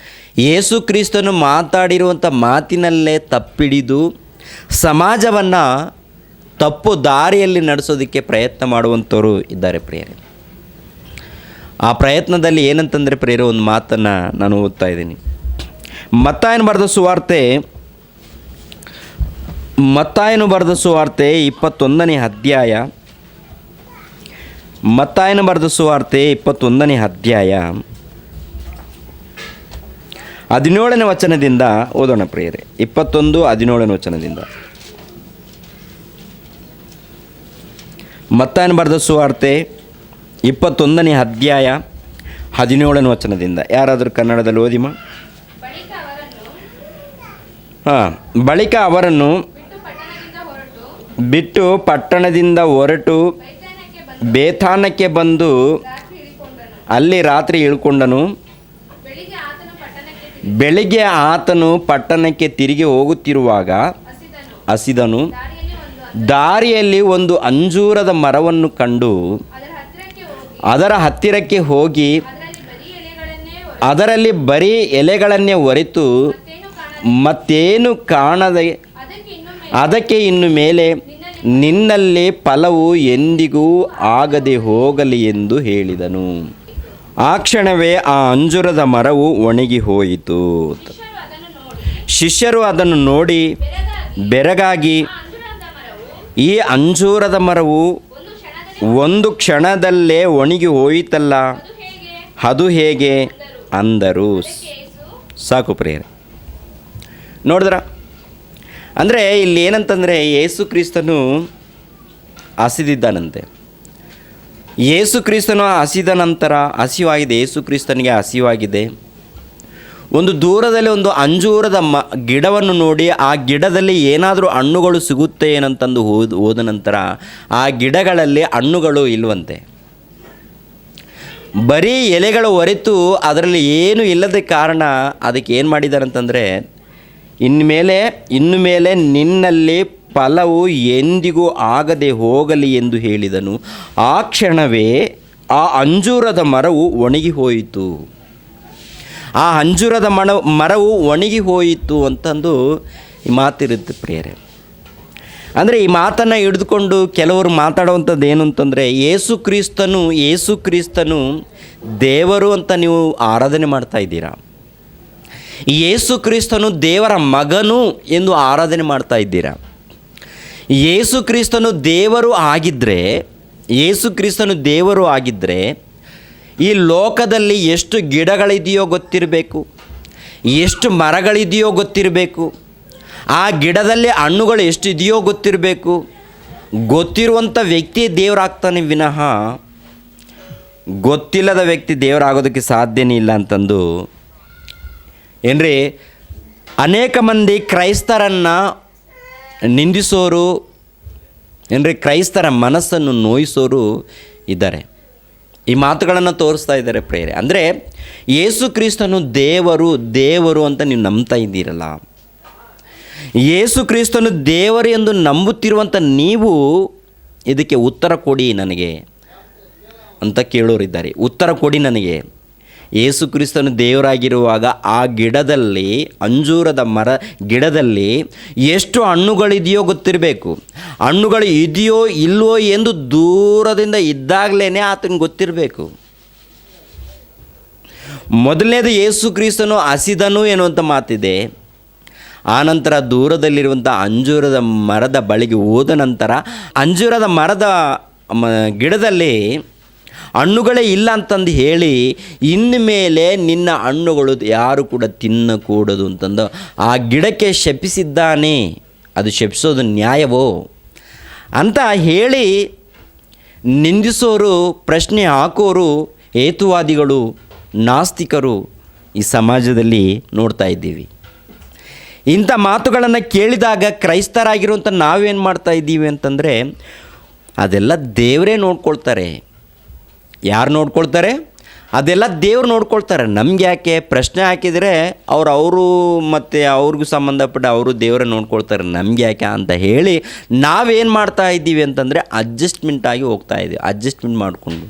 ಯೇಸು ಕ್ರಿಸ್ತನು ಮಾತಾಡಿರುವಂಥ ಮಾತಿನಲ್ಲೇ ತಪ್ಪಿಡಿದು ಸಮಾಜವನ್ನು ತಪ್ಪು ದಾರಿಯಲ್ಲಿ ನಡೆಸೋದಕ್ಕೆ ಪ್ರಯತ್ನ ಮಾಡುವಂಥವರು ಇದ್ದಾರೆ ಪ್ರಿಯರೇ. ಆ ಪ್ರಯತ್ನದಲ್ಲಿ ಏನಂತಂದರೆ ಪ್ರಿಯರೇ, ಒಂದು ಮಾತನ್ನು ನಾನು ಓದ್ತಾ ಇದ್ದೀನಿ. ಮತ್ತಾಯನು ಬರೆದ ಸುವಾರ್ತೆ 21ನೇ ಅಧ್ಯಾಯ, ಮತ್ತಾಯನು ಬರೆದ ಸುವಾರ್ತೆ 21ನೇ ಅಧ್ಯಾಯ 17ನೇ ವಚನದಿಂದ ಓದೋಣ ಪ್ರಿಯರೇ. 21:17ನೇ ವಚನದಿಂದ. ಮತ್ತಾಯನು ಬರೆದ ಸುವಾರ್ತೆ 21ನೇ ಅಧ್ಯಾಯ 17ನೇ ವಚನದಿಂದ. ಯಾರಾದರೂ ಕನ್ನಡದಲ್ಲಿ ಓದಿಮ. ಬಳಿಕ ಅವರನ್ನು ಬಿಟ್ಟು ಪಟ್ಟಣದಿಂದ ಹೊರಟು ಬೇಥಾನಕ್ಕೆ ಬಂದು ಅಲ್ಲಿ ರಾತ್ರಿ ಇಳ್ಕೊಂಡನು. ಬೆಳಿಗ್ಗೆ ಆತನು ಪಟ್ಟಣಕ್ಕೆ ತಿರುಗಿ ಹೋಗುತ್ತಿರುವಾಗ ಹಸಿದನು. ದಾರಿಯಲ್ಲಿ ಒಂದು ಅಂಜೂರದ ಮರವನ್ನು ಕಂಡು ಅದರ ಹತ್ತಿರಕ್ಕೆ ಹೋಗಿ ಅದರಲ್ಲಿ ಬರೀ ಎಲೆಗಳನ್ನೇ ಹೊರತು ಮತ್ತೇನು ಕಾಣದೆ ಅದಕ್ಕೆ ಇನ್ನು ಮೇಲೆ ನಿನ್ನಲ್ಲಿ ಫಲವು ಎಂದಿಗೂ ಆಗದೆ ಹೋಗಲಿ ಎಂದು ಹೇಳಿದನು. ಆ ಕ್ಷಣವೇ ಆ ಅಂಜೂರದ ಮರವು ಒಣಗಿ ಹೋಯಿತು. ಶಿಷ್ಯರು ಅದನ್ನು ನೋಡಿ ಬೆರಗಾಗಿ, ಈ ಅಂಜೂರದ ಮರವು ಒಂದು ಕ್ಷಣದಲ್ಲೇ ಒಣಗಿ ಹೋಯಿತಲ್ಲ, ಅದು ಹೇಗೆ ಅಂದರು. ಸಾಕು ಪ್ರಿಯರೇ, ನೋಡಿದ್ರ? ಅಂದರೆ ಇಲ್ಲಿ ಏನಂತಂದರೆ, ಯೇಸು ಕ್ರಿಸ್ತನು ಹಸಿದಿದ್ದಾನಂತೆ. ಯೇಸು ಕ್ರಿಸ್ತನು ಹಸಿದ ನಂತರ ಹಸಿವಾಗಿದೆ, ಯೇಸು ಕ್ರಿಸ್ತನಿಗೆ ಹಸಿವಾಗಿದೆ. ಒಂದು ದೂರದಲ್ಲಿ ಒಂದು ಅಂಜೂರದ ಗಿಡವನ್ನು ನೋಡಿ ಆ ಗಿಡದಲ್ಲಿ ಏನಾದರೂ ಹಣ್ಣುಗಳು ಸಿಗುತ್ತೆ ಏನಂತಂದು ಹೋದ ನಂತರ ಆ ಗಿಡಗಳಲ್ಲಿ ಹಣ್ಣುಗಳು ಇಲ್ವಂತೆ. ಬರೀ ಎಲೆಗಳು ಹೊರತು ಅದರಲ್ಲಿ ಏನು ಇಲ್ಲದ ಕಾರಣ ಅದಕ್ಕೆ ಏನು ಮಾಡಿದಾರಂತಂದರೆ, ಇನ್ನು ಮೇಲೆ ನಿನ್ನಲ್ಲಿ ಫಲವು ಎಂದಿಗೂ ಆಗದೆ ಹೋಗಲಿ ಎಂದು ಹೇಳಿದನು. ಆ ಕ್ಷಣವೇ ಆ ಅಂಜೂರದ ಮರವು ಒಣಗಿ ಹೋಯಿತು. ಆ ಅಂಜೂರದ ಮರವು ಒಣಗಿ ಹೋಯಿತು ಅಂತಂದು ಈ ಮಾತಿರುತ್ತೆ ಪ್ರಿಯರೇ. ಅಂದರೆ ಈ ಮಾತನ್ನು ಹಿಡಿದುಕೊಂಡು ಕೆಲವರು ಮಾತಾಡುವಂಥದ್ದು ಏನು ಅಂತಂದರೆ, ಯೇಸು ಕ್ರಿಸ್ತನು ದೇವರು ಅಂತ ನೀವು ಆರಾಧನೆ ಮಾಡ್ತಾ ಇದ್ದೀರಾ, ಯೇಸು ಕ್ರಿಸ್ತನು ದೇವರ ಮಗನು ಎಂದು ಆರಾಧನೆ ಮಾಡ್ತಾ ಇದ್ದೀರಾ. ಯೇಸು ಕ್ರಿಸ್ತನು ದೇವರು ಆಗಿದ್ದರೆ ಈ ಲೋಕದಲ್ಲಿ ಎಷ್ಟು ಗಿಡಗಳಿದೆಯೋ ಗೊತ್ತಿರಬೇಕು, ಎಷ್ಟು ಮರಗಳಿದೆಯೋ ಗೊತ್ತಿರಬೇಕು, ಆ ಗಿಡದಲ್ಲಿ ಹಣ್ಣುಗಳು ಎಷ್ಟು ಇದೆಯೋ ಗೊತ್ತಿರಬೇಕು. ಗೊತ್ತಿರುವಂಥ ವ್ಯಕ್ತಿ ದೇವರಾಗ್ತಾನೆ ವಿನಃ ಗೊತ್ತಿಲ್ಲದ ವ್ಯಕ್ತಿ ದೇವರಾಗೋದಕ್ಕೆ ಸಾಧ್ಯನೇ ಇಲ್ಲ ಅಂತಂದು ಏನ್ರಿ ಅನೇಕ ಮಂದಿ ಕ್ರೈಸ್ತರನ್ನು ನಿಂದಿಸೋರು, ಏನ್ರಿ ಕ್ರೈಸ್ತರ ಮನಸ್ಸನ್ನು ನೋಯಿಸೋರು ಇದ್ದಾರೆ. ಈ ಮಾತುಗಳನ್ನು ತೋರಿಸ್ತಾ ಇದ್ದಾರೆ ಪ್ರೇರೆ. ಅಂದರೆ ಯೇಸು ಕ್ರಿಸ್ತನು ದೇವರು ಅಂತ ನೀವು ನಂಬ್ತಾ ಇದ್ದೀರಲ್ಲ, ಯೇಸು ಕ್ರಿಸ್ತನು ದೇವರು ಎಂದು ನಂಬುತ್ತಿರುವಂಥ ನೀವು ಇದಕ್ಕೆ ಉತ್ತರ ಕೊಡಿ ನನಗೆ ಅಂತ ಕೇಳೋರಿದ್ದಾರೆ. ಉತ್ತರ ಕೊಡಿ ನನಗೆ. ಯೇಸು ಕ್ರಿಸ್ತನು ದೇವರಾಗಿರುವಾಗ ಆ ಗಿಡದಲ್ಲಿ, ಅಂಜೂರದ ಗಿಡದಲ್ಲಿ ಎಷ್ಟು ಹಣ್ಣುಗಳಿದೆಯೋ ಗೊತ್ತಿರಬೇಕು. ಹಣ್ಣುಗಳು ಇದೆಯೋ ಇಲ್ವೋ ಎಂದು ದೂರದಿಂದ ಇದ್ದಾಗಲೇ ಆತನಿಗೆ ಗೊತ್ತಿರಬೇಕು. ಮೊದಲನೇದು ಯೇಸು ಕ್ರಿಸ್ತನು ಹಸಿದನು ಎನ್ನುವಂಥ ಮಾತಿದೆ. ಆನಂತರ ದೂರದಲ್ಲಿರುವಂಥ ಅಂಜೂರದ ಮರದ ಬಳಿಗೆ ಹೋದ ನಂತರ ಅಂಜೂರದ ಗಿಡದಲ್ಲಿ ಹಣ್ಣುಗಳೇ ಇಲ್ಲ ಅಂತಂದು ಹೇಳಿ, ಇನ್ನು ಮೇಲೆ ನಿನ್ನ ಹಣ್ಣುಗಳು ಯಾರು ಕೂಡ ತಿನ್ನಕೂಡದು ಅಂತಂದು ಆ ಗಿಡಕ್ಕೆ ಶಪಿಸಿದ್ದಾನೆ. ಅದು ಶಪಿಸೋದು ನ್ಯಾಯವೋ ಅಂತ ಹೇಳಿ ನಿಂದಿಸೋರು, ಪ್ರಶ್ನೆ ಹಾಕೋರು, ಹೇತುವಾದಿಗಳು, ನಾಸ್ತಿಕರು ಈ ಸಮಾಜದಲ್ಲಿ ನೋಡ್ತಾ ಇದ್ದೀವಿ. ಇಂಥ ಮಾತುಗಳನ್ನು ಕೇಳಿದಾಗ ಕ್ರೈಸ್ತರಾಗಿರುವಂಥ ನಾವೇನು ಮಾಡ್ತಾ ಇದ್ದೀವಿ ಅಂತಂದರೆ, ಅದೆಲ್ಲ ದೇವರೇ ನೋಡ್ಕೊಳ್ತಾರೆ. ಯಾರು ನೋಡ್ಕೊಳ್ತಾರೆ? ಅದೆಲ್ಲ ದೇವ್ರು ನೋಡ್ಕೊಳ್ತಾರೆ. ನಮ್ಗೆ ಯಾಕೆ? ಪ್ರಶ್ನೆ ಹಾಕಿದರೆ ಅವರು ಮತ್ತು ಅವ್ರಿಗೂ ಸಂಬಂಧಪಟ್ಟ ಅವರು ದೇವರೇ ನೋಡ್ಕೊಳ್ತಾರೆ, ನಮ್ಗೆ ಯಾಕೆ ಅಂತ ಹೇಳಿ ನಾವೇನು ಮಾಡ್ತಾ ಇದ್ದೀವಿ ಅಂತಂದರೆ ಅಡ್ಜಸ್ಟ್ಮೆಂಟ್ ಆಗಿ ಹೋಗ್ತಾ ಇದ್ದೀವಿ. ಅಡ್ಜಸ್ಟ್ಮೆಂಟ್ ಮಾಡಿಕೊಂಡು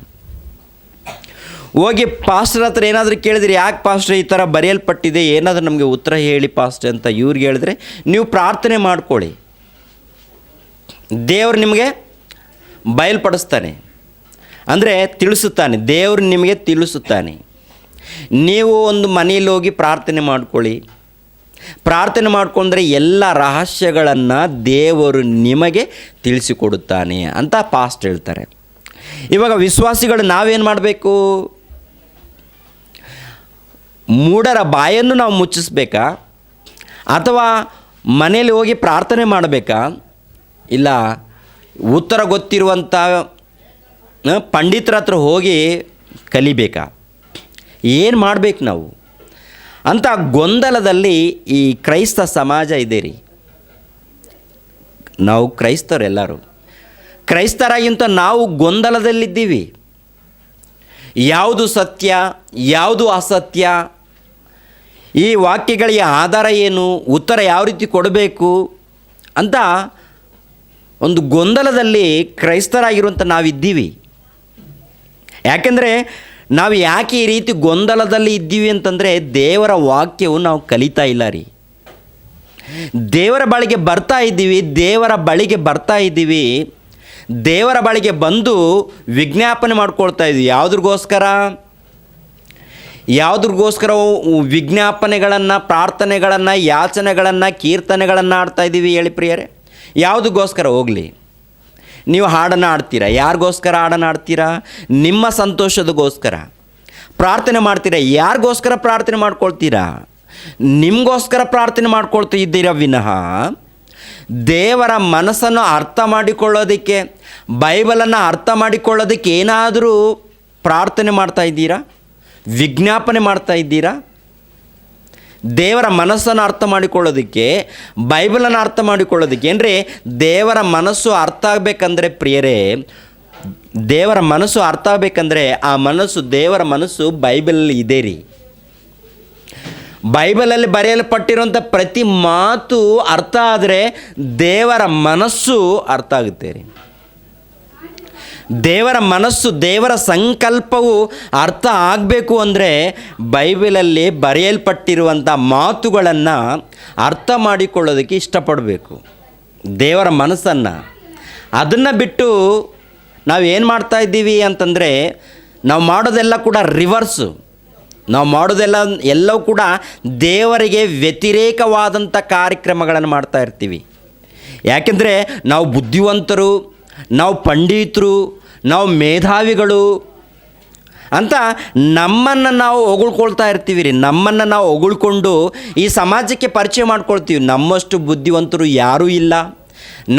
ಹೋಗಿ ಪಾಸ್ಟರ್ ಹತ್ರ ಏನಾದರೂ ಕೇಳಿದ್ರೆ, ಯಾಕೆ ಪಾಸ್ಟರ್ ಈ ಥರ ಬರೆಯಲ್ಪಟ್ಟಿದೆ, ಏನಾದರೂ ನಮಗೆ ಉತ್ತರ ಹೇಳಿ ಪಾಸ್ಟರ್ ಅಂತ ಇವ್ರಿಗೆ ಹೇಳಿದ್ರೆ, ನೀವು ಪ್ರಾರ್ಥನೆ ಮಾಡ್ಕೊಳ್ಳಿ, ದೇವರು ನಿಮಗೆ ಬಯಲ್ಪಡಿಸ್ತಾನೆ. ಅಂದರೆ ತಿಳಿಸುತ್ತಾನೆ, ದೇವರು ನಿಮಗೆ ತಿಳಿಸುತ್ತಾನೆ. ನೀವು ಒಂದು ಮನೆಯಲ್ಲಿ ಹೋಗಿ ಪ್ರಾರ್ಥನೆ ಮಾಡ್ಕೊಳ್ಳಿ. ಪ್ರಾರ್ಥನೆ ಮಾಡಿಕೊಂಡ್ರೆ ಎಲ್ಲ ರಹಸ್ಯಗಳನ್ನು ದೇವರು ನಿಮಗೆ ತಿಳಿಸಿಕೊಡುತ್ತಾನೆ ಅಂತ ಪಾಸ್ಟ್ ಹೇಳ್ತಾರೆ. ಇವಾಗ ವಿಶ್ವಾಸಿಗಳು ನಾವೇನು ಮಾಡಬೇಕು? ಮೂಢರ ಬಾಯನ್ನು ನಾವು ಮುಚ್ಚಿಸ್ಬೇಕಾ? ಅಥವಾ ಮನೆಯಲ್ಲಿ ಹೋಗಿ ಪ್ರಾರ್ಥನೆ ಮಾಡಬೇಕಾ? ಇಲ್ಲ ಉತ್ತರ ಗೊತ್ತಿರುವಂಥ ಪಂಡಿತರ ಹತ್ರ ಹೋಗಿ ಕಲಿಬೇಕಾ? ಏನು ಮಾಡಬೇಕು ನಾವು ಅಂತ ಗೊಂದಲದಲ್ಲಿ ಈ ಕ್ರೈಸ್ತ ಸಮಾಜ ಇದೆ ರೀ. ನಾವು ಕ್ರೈಸ್ತರೆಲ್ಲರೂ ಕ್ರೈಸ್ತರಾಗಿಂತ ನಾವು ಗೊಂದಲದಲ್ಲಿದ್ದೀವಿ. ಯಾವುದು ಸತ್ಯ, ಯಾವುದು ಅಸತ್ಯ, ಈ ವಾಕ್ಯಗಳಿಗೆ ಆಧಾರ ಏನು, ಉತ್ತರ ಯಾವ ರೀತಿ ಕೊಡಬೇಕು ಅಂತ ಒಂದು ಗೊಂದಲದಲ್ಲಿ ಕ್ರೈಸ್ತರಾಗಿರುವಂಥ ನಾವಿದ್ದೀವಿ. ಯಾಕೆಂದರೆ ನಾವು ಯಾಕೆ ಈ ರೀತಿ ಗೊಂದಲದಲ್ಲಿ ಇದ್ದೀವಿ ಅಂತಂದರೆ, ದೇವರ ವಾಕ್ಯವು ನಾವು ಕಲಿತಾ ಇಲ್ಲ ರೀ. ದೇವರ ಬಳಿಗೆ ಬರ್ತಾ ಇದ್ದೀವಿ, ದೇವರ ಬಳಿಗೆ ಬಂದು ವಿಜ್ಞಾಪನೆ ಮಾಡ್ಕೊಳ್ತಾ ಇದ್ವಿ. ಯಾವುದ್ರಿಗೋಸ್ಕರ ವಿಜ್ಞಾಪನೆಗಳನ್ನು, ಪ್ರಾರ್ಥನೆಗಳನ್ನು, ಯಾಚನೆಗಳನ್ನು, ಕೀರ್ತನೆಗಳನ್ನು ಆಡ್ತಾ ಇದ್ದೀವಿ ಹೇಳಿ ಪ್ರಿಯರೇ? ಯಾವುದಕ್ಕೋಸ್ಕರ? ಹೋಗಲಿ, ನೀವು ಹಾಡನ್ನು ಆಡ್ತೀರಾ, ಯಾರಿಗೋಸ್ಕರ ಹಾಡನ್ನು ಆಡ್ತೀರಾ? ನಿಮ್ಮ ಸಂತೋಷದಗೋಸ್ಕರ. ಪ್ರಾರ್ಥನೆ ಮಾಡ್ತೀರಾ, ಯಾರಿಗೋಸ್ಕರ ಪ್ರಾರ್ಥನೆ ಮಾಡ್ಕೊಳ್ತೀರಾ? ನಿಮಗೋಸ್ಕರ ಪ್ರಾರ್ಥನೆ ಮಾಡ್ಕೊಳ್ತಾ ಇದ್ದೀರಾ ವಿನಃ ದೇವರ ಮನಸ್ಸನ್ನು ಅರ್ಥ ಮಾಡಿಕೊಳ್ಳೋದಕ್ಕೆ, ಬೈಬಲನ್ನು ಅರ್ಥ ಮಾಡಿಕೊಳ್ಳೋದಕ್ಕೆ ಏನಾದರೂ ಪ್ರಾರ್ಥನೆ ಮಾಡ್ತಾ ಇದ್ದೀರಾ? ವಿಜ್ಞಾಪನೆ ಮಾಡ್ತಾ ಇದ್ದೀರಾ? ದೇವರ ಮನಸ್ಸನ್ನು ಅರ್ಥ ಮಾಡಿಕೊಳ್ಳೋದಕ್ಕೆ, ಬೈಬಲನ್ನು ಅರ್ಥ ಮಾಡಿಕೊಳ್ಳೋದಕ್ಕೆ ಏನ್ರಿ? ದೇವರ ಮನಸ್ಸು ಅರ್ಥ ಆಗಬೇಕಂದ್ರೆ ಪ್ರಿಯರೇ, ದೇವರ ಮನಸ್ಸು ಅರ್ಥ ಆಗಬೇಕಂದ್ರೆ ಆ ಮನಸ್ಸು, ದೇವರ ಮನಸ್ಸು ಬೈಬಲಲ್ಲಿ ಇದೆ ರೀ. ಬೈಬಲಲ್ಲಿ ಬರೆಯಲ್ಪಟ್ಟಿರುವಂಥ ಪ್ರತಿ ಮಾತು ಅರ್ಥ ಆದರೆ ದೇವರ ಮನಸ್ಸು ಅರ್ಥ ಆಗುತ್ತೆ ರೀ. ದೇವರ ಮನಸ್ಸು, ದೇವರ ಸಂಕಲ್ಪವು ಅರ್ಥ ಆಗಬೇಕು ಅಂದರೆ ಬೈಬಲಲ್ಲಿ ಬರೆಯಲ್ಪಟ್ಟಿರುವಂಥ ಮಾತುಗಳನ್ನು ಅರ್ಥ ಮಾಡಿಕೊಳ್ಳೋದಕ್ಕೆ ಇಷ್ಟಪಡಬೇಕು, ದೇವರ ಮನಸ್ಸನ್ನು. ಅದನ್ನು ಬಿಟ್ಟು ನಾವು ಏನು ಮಾಡ್ತಾ ಇದ್ದೀವಿ ಅಂತಂದರೆ, ನಾವು ಮಾಡೋದೆಲ್ಲ ಕೂಡ ರಿವರ್ಸು. ನಾವು ಎಲ್ಲವೂ ಕೂಡ ದೇವರಿಗೆ ವ್ಯತಿರೇಕವಾದಂಥ ಕಾರ್ಯಕ್ರಮಗಳನ್ನು ಮಾಡ್ತಾ ಇರ್ತೀವಿ. ಯಾಕೆಂದರೆ ನಾವು ಬುದ್ಧಿವಂತರು, ನಾವು ಪಂಡಿತರು, ನಾವು ಮೇಧಾವಿಗಳು ಅಂತ ನಮ್ಮನ್ನು ನಾವು ಹೊಗಳ್ಕೊಳ್ತಾ ಇರ್ತೀವಿ ರೀ. ನಮ್ಮನ್ನು ನಾವು ಹೊಗಳ್ಕೊಂಡು ಈ ಸಮಾಜಕ್ಕೆ ಪರಿಚಯ ಮಾಡ್ಕೊಳ್ತೀವಿ. ನಮ್ಮಷ್ಟು ಬುದ್ಧಿವಂತರು ಯಾರೂ ಇಲ್ಲ,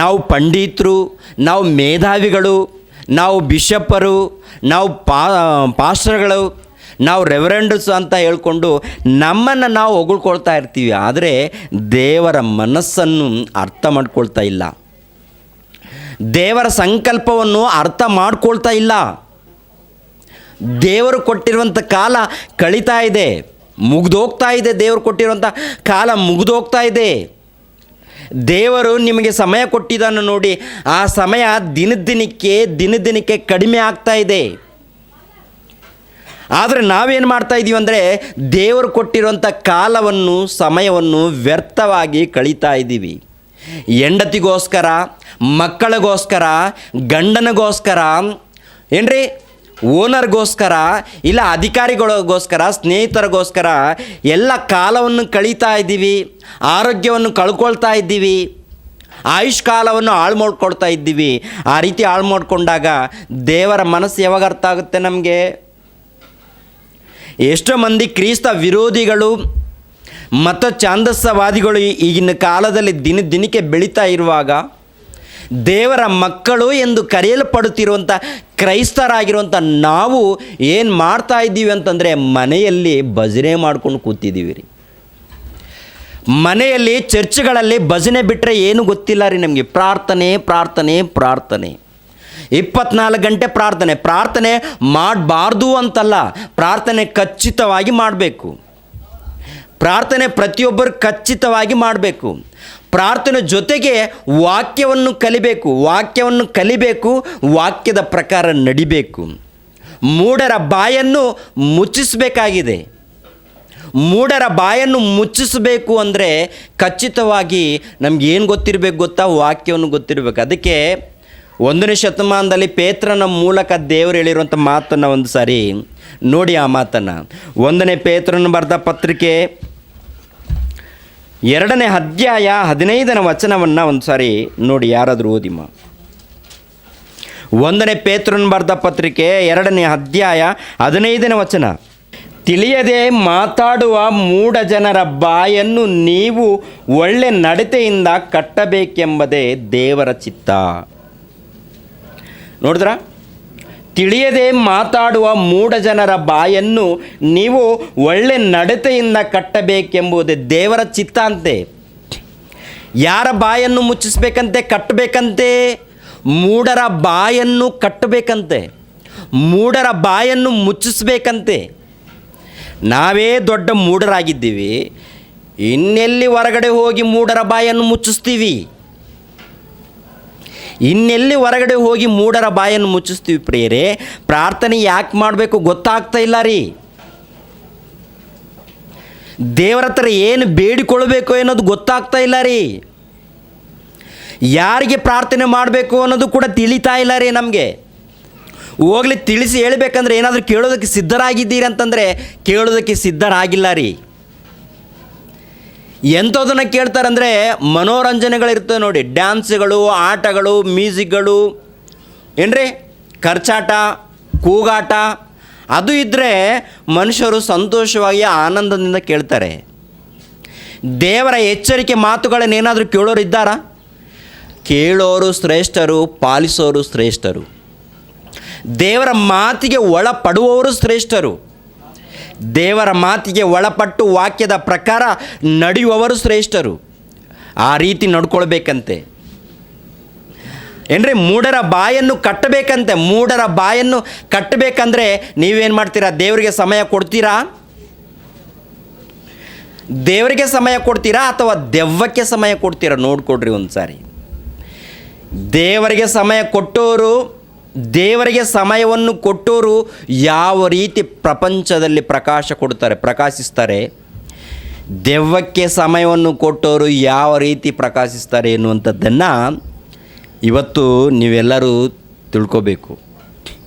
ನಾವು ಪಂಡಿತರು, ನಾವು ಮೇಧಾವಿಗಳು, ನಾವು ಬಿಷಪ್ಪರು, ನಾವು ಪಾಸ್ಟರ್ಗಳು, ನಾವು ರೆವರೆಂಡ್ಸ್ ಅಂತ ಹೇಳ್ಕೊಂಡು ನಮ್ಮನ್ನು ನಾವು ಹೊಗಳ್ಕೊಳ್ತಾ ಇರ್ತೀವಿ. ಆದರೆ ದೇವರ ಮನಸ್ಸನ್ನು ಅರ್ಥ ಮಾಡ್ಕೊಳ್ತಾ ಇಲ್ಲ, ದೇವರ ಸಂಕಲ್ಪವನ್ನು ಅರ್ಥ ಮಾಡ್ಕೊಳ್ತಾ ಇಲ್ಲ. ದೇವರು ಕೊಟ್ಟಿರುವಂಥ ಕಾಲ ಕಳೀತಾ ಇದೆ, ಮುಗಿದೋಗ್ತಾ ಇದೆ. ದೇವರು ಕೊಟ್ಟಿರುವಂಥ ಕಾಲ ಮುಗಿದೋಗ್ತಾ ಇದೆ. ದೇವರು ನಿಮಗೆ ಸಮಯ ಕೊಟ್ಟಿದ್ದಾನೆ ನೋಡಿ, ಆ ಸಮಯ ದಿನದಿನಕ್ಕೆ ಕಡಿಮೆ ಆಗ್ತಾ ಇದೆ. ಆದರೆ ನಾವೇನು ಮಾಡ್ತಾ ಇದ್ದೀವಿ ಅಂದರೆ, ದೇವರು ಕೊಟ್ಟಿರುವಂಥ ಕಾಲವನ್ನು, ಸಮಯವನ್ನು ವ್ಯರ್ಥವಾಗಿ ಕಳೀತಾ ಇದ್ದೀವಿ. ಹೆಂಡತಿಗೋಸ್ಕರ, ಮಕ್ಕಳಿಗೋಸ್ಕರ, ಗಂಡನಿಗೋಸ್ಕರ, ಏನ್ರಿ ಓನರ್ಗೋಸ್ಕರ, ಇಲ್ಲ ಅಧಿಕಾರಿಗಳಿಗೋಸ್ಕರ, ಸ್ನೇಹಿತರಿಗೋಸ್ಕರ ಎಲ್ಲ ಕಾಲವನ್ನು ಕಳೀತಾ ಇದ್ದೀವಿ. ಆರೋಗ್ಯವನ್ನು ಕಳ್ಕೊಳ್ತಾ ಇದ್ದೀವಿ, ಆಯುಷ್ಕಾಲವನ್ನು ಹಾಳು ಮಾಡ್ಕೊಳ್ತಾ ಇದ್ದೀವಿ. ಆ ರೀತಿ ಹಾಳು ಮಾಡಿಕೊಂಡಾಗ ದೇವರ ಮನಸ್ಸು ಯಾವಾಗ ಅರ್ಥ ಆಗುತ್ತೆ ನಮಗೆ? ಎಷ್ಟೋ ಮಂದಿ ಕ್ರಿಸ್ತ ವಿರೋಧಿಗಳು ಮತ್ತು ಛಾಂದಸವಾದಿಗಳು ಈಗಿನ ಕಾಲದಲ್ಲಿ ದಿನಕ್ಕೆ ಬೆಳೀತಾ ಇರುವಾಗ, ದೇವರ ಮಕ್ಕಳು ಎಂದು ಕರೆಯಲ್ಪಡುತ್ತಿರುವಂಥ ಕ್ರೈಸ್ತರಾಗಿರುವಂಥ ನಾವು ಏನು ಮಾಡ್ತಾ ಇದ್ದೀವಿ ಅಂತಂದರೆ, ಮನೆಯಲ್ಲಿ ಭಜನೆ ಮಾಡ್ಕೊಂಡು ಕೂತಿದ್ದೀವಿ ರೀ. ಮನೆಯಲ್ಲಿ ಚರ್ಚ್ಗಳಲ್ಲಿ ಭಜನೆ ಬಿಟ್ಟರೆ ಏನು ಗೊತ್ತಿಲ್ಲ ರೀ ನಮಗೆ. ಪ್ರಾರ್ಥನೆ 24 ಗಂಟೆ ಪ್ರಾರ್ಥನೆ ಮಾಡಬಾರ್ದು ಅಂತಲ್ಲ, ಪ್ರಾರ್ಥನೆ ಖಚಿತವಾಗಿ ಮಾಡಬೇಕು. ಪ್ರಾರ್ಥನೆ ಪ್ರತಿಯೊಬ್ಬರು ಖಚಿತವಾಗಿ ಮಾಡಬೇಕು. ಪ್ರಾರ್ಥನೆ ಜೊತೆಗೆ ವಾಕ್ಯವನ್ನು ಕಲಿಬೇಕು, ವಾಕ್ಯದ ಪ್ರಕಾರ ನಡಿಬೇಕು. ಮೂಢರ ಬಾಯನ್ನು ಮುಚ್ಚಿಸಬೇಕಾಗಿದೆ. ಮೂಢರ ಬಾಯನ್ನು ಮುಚ್ಚಿಸಬೇಕು ಅಂದರೆ ಖಚಿತವಾಗಿ ನಮಗೇನು ಗೊತ್ತಿರಬೇಕು ಗೊತ್ತಾ? ವಾಕ್ಯವನ್ನು ಗೊತ್ತಿರಬೇಕು. ಅದಕ್ಕೆ 1ನೇ ಶತಮಾನದಲ್ಲಿ ಪೇತ್ರನ ಮೂಲಕ ದೇವರು ಹೇಳಿರುವಂಥ ಮಾತನ್ನು ಒಂದು ಸಾರಿ ನೋಡಿ. ಆ ಮಾತನ್ನು 1ನೇ ಪೇತ್ರನ ಬರೆದ ಪತ್ರಿಕೆ 2ನೇ ಅಧ್ಯಾಯ 15ನೇ ವಚನವನ್ನು ಒಂದು ಸಾರಿ ನೋಡಿ, ಯಾರಾದರೂ ಓದಿಮ್ಮ. 1ನೇ ಪೇತ್ರನ ಬರೆದ ಪತ್ರಿಕೆ 2ನೇ ಅಧ್ಯಾಯ 15ನೇ ವಚನ. ತಿಳಿಯದೆ ಮಾತಾಡುವ ಮೂಢ ಜನರ ಬಾಯನ್ನು ನೀವು ಒಳ್ಳೆ ನಡತೆಯಿಂದ ಕಟ್ಟಬೇಕೆಂಬುದೇ ದೇವರ ಚಿತ್ತ. ನೋಡಿದ್ರ? ತಿಳಿಯದೆ ಮಾತಾಡುವ ಮೂಢ ಜನರ ಬಾಯನ್ನು ನೀವು ಒಳ್ಳೆ ನಡತೆಯಿಂದ ಕಟ್ಟಬೇಕೆಂಬುದೇ ದೇವರ ಚಿತ್ತ ಅಂತೆ. ಯಾರ ಬಾಯನ್ನು ಮುಚ್ಚಿಸ್ಬೇಕಂತೆ? ಕಟ್ಟಬೇಕಂತೆ. ಮೂಢರ ಬಾಯನ್ನು ಕಟ್ಟಬೇಕಂತೆ, ಮೂಢರ ಬಾಯನ್ನು ಮುಚ್ಚಿಸ್ಬೇಕಂತೆ. ನಾವೇ ದೊಡ್ಡ ಮೂಢರಾಗಿದ್ದೀವಿ, ಇನ್ನೆಲ್ಲಿ ಹೊರಗಡೆ ಹೋಗಿ ಮೂಢರ ಬಾಯನ್ನು ಮುಚ್ಚಿಸ್ತೀವಿ? ಇನ್ನೆಲ್ಲಿ ಹೊರಗಡೆ ಹೋಗಿ ಮೂಢರ ಬಾಯನ್ನು ಮುಚ್ಚಿಸ್ತೀವಿ ಪ್ರಿಯರೇ? ಪ್ರಾರ್ಥನೆ ಯಾಕೆ ಮಾಡಬೇಕು ಗೊತ್ತಾಗ್ತಾ ಇಲ್ಲ ರೀ. ದೇವರ ಹತ್ರ ಏನು ಬೇಡಿಕೊಳ್ಬೇಕು ಅನ್ನೋದು ಗೊತ್ತಾಗ್ತಾ ಇಲ್ಲ ರೀ. ಯಾರಿಗೆ ಪ್ರಾರ್ಥನೆ ಮಾಡಬೇಕು ಅನ್ನೋದು ಕೂಡ ತಿಳಿತಾ ಇಲ್ಲ ರೀ ನಮಗೆ. ಹೋಗ್ಲಿ ತಿಳಿಸಿ ಹೇಳಬೇಕಂದ್ರೆ ಏನಾದರೂ ಕೇಳೋದಕ್ಕೆ ಸಿದ್ಧರಾಗಿದ್ದೀರಿ ಅಂತಂದರೆ ಕೇಳೋದಕ್ಕೆ ಸಿದ್ಧರಾಗಿಲ್ಲ ರೀ. ಎಂಥದನ್ನು ಕೇಳ್ತಾರಂದರೆ ಮನೋರಂಜನೆಗಳಿರ್ತವೆ ನೋಡಿ, ಡ್ಯಾನ್ಸ್ಗಳು, ಆಟಗಳು, ಮ್ಯೂಸಿಕ್ಗಳು, ಏನ್ರಿ ಖರ್ಚಾಟ, ಕೂಗಾಟ, ಅದು ಇದ್ದರೆ ಮನುಷ್ಯರು ಸಂತೋಷವಾಗಿ ಆನಂದದಿಂದ ಕೇಳ್ತಾರೆ. ದೇವರ ಎಚ್ಚರಿಕೆ ಮಾತುಗಳನ್ನೇನಾದರೂ ಕೇಳೋರು ಇದ್ದಾರಾ? ಕೇಳೋರು ಶ್ರೇಷ್ಠರು, ಪಾಲಿಸೋರು ಶ್ರೇಷ್ಠರು. ದೇವರ ಮಾತಿಗೆ ಒಳಪಡುವವರು ಶ್ರೇಷ್ಠರು. ದೇವರ ಮಾತಿಗೆ ಒಳಪಟ್ಟು ವಾಕ್ಯದ ಪ್ರಕಾರ ನಡೆಯುವವರು ಶ್ರೇಷ್ಠರು. ಆ ರೀತಿ ನಡ್ಕೊಳ್ಬೇಕಂತೆ. ಏನ್ರಿ ಮೂಢರ ಬಾಯನ್ನು ಕಟ್ಟಬೇಕಂತೆ. ಮೂಢರ ಬಾಯನ್ನು ಕಟ್ಟಬೇಕಂದ್ರೆ ನೀವೇನು ಮಾಡ್ತೀರಾ? ದೇವರಿಗೆ ಸಮಯ ಕೊಡ್ತೀರಾ? ದೇವರಿಗೆ ಸಮಯ ಕೊಡ್ತೀರಾ ಅಥವಾ ದೆವ್ವಕ್ಕೆ ಸಮಯ ಕೊಡ್ತೀರಾ? ನೋಡ್ಕೊಡ್ರಿ ಒಂದು ಸಾರಿ. ದೇವರಿಗೆ ಸಮಯ ಕೊಟ್ಟೋರು, ದೇವರಿಗೆ ಸಮಯವನ್ನು ಕೊಟ್ಟೋರು ಯಾವ ರೀತಿ ಪ್ರಪಂಚದಲ್ಲಿ ಪ್ರಕಾಶಿಸ್ತಾರೆ. ದೆವ್ವಕ್ಕೆ ಸಮಯವನ್ನು ಕೊಟ್ಟೋರು ಯಾವ ರೀತಿ ಪ್ರಕಾಶಿಸ್ತಾರೆ ಎನ್ನುವಂಥದ್ದನ್ನು ಇವತ್ತು ನೀವೆಲ್ಲರೂ ತಿಳ್ಕೋಬೇಕು.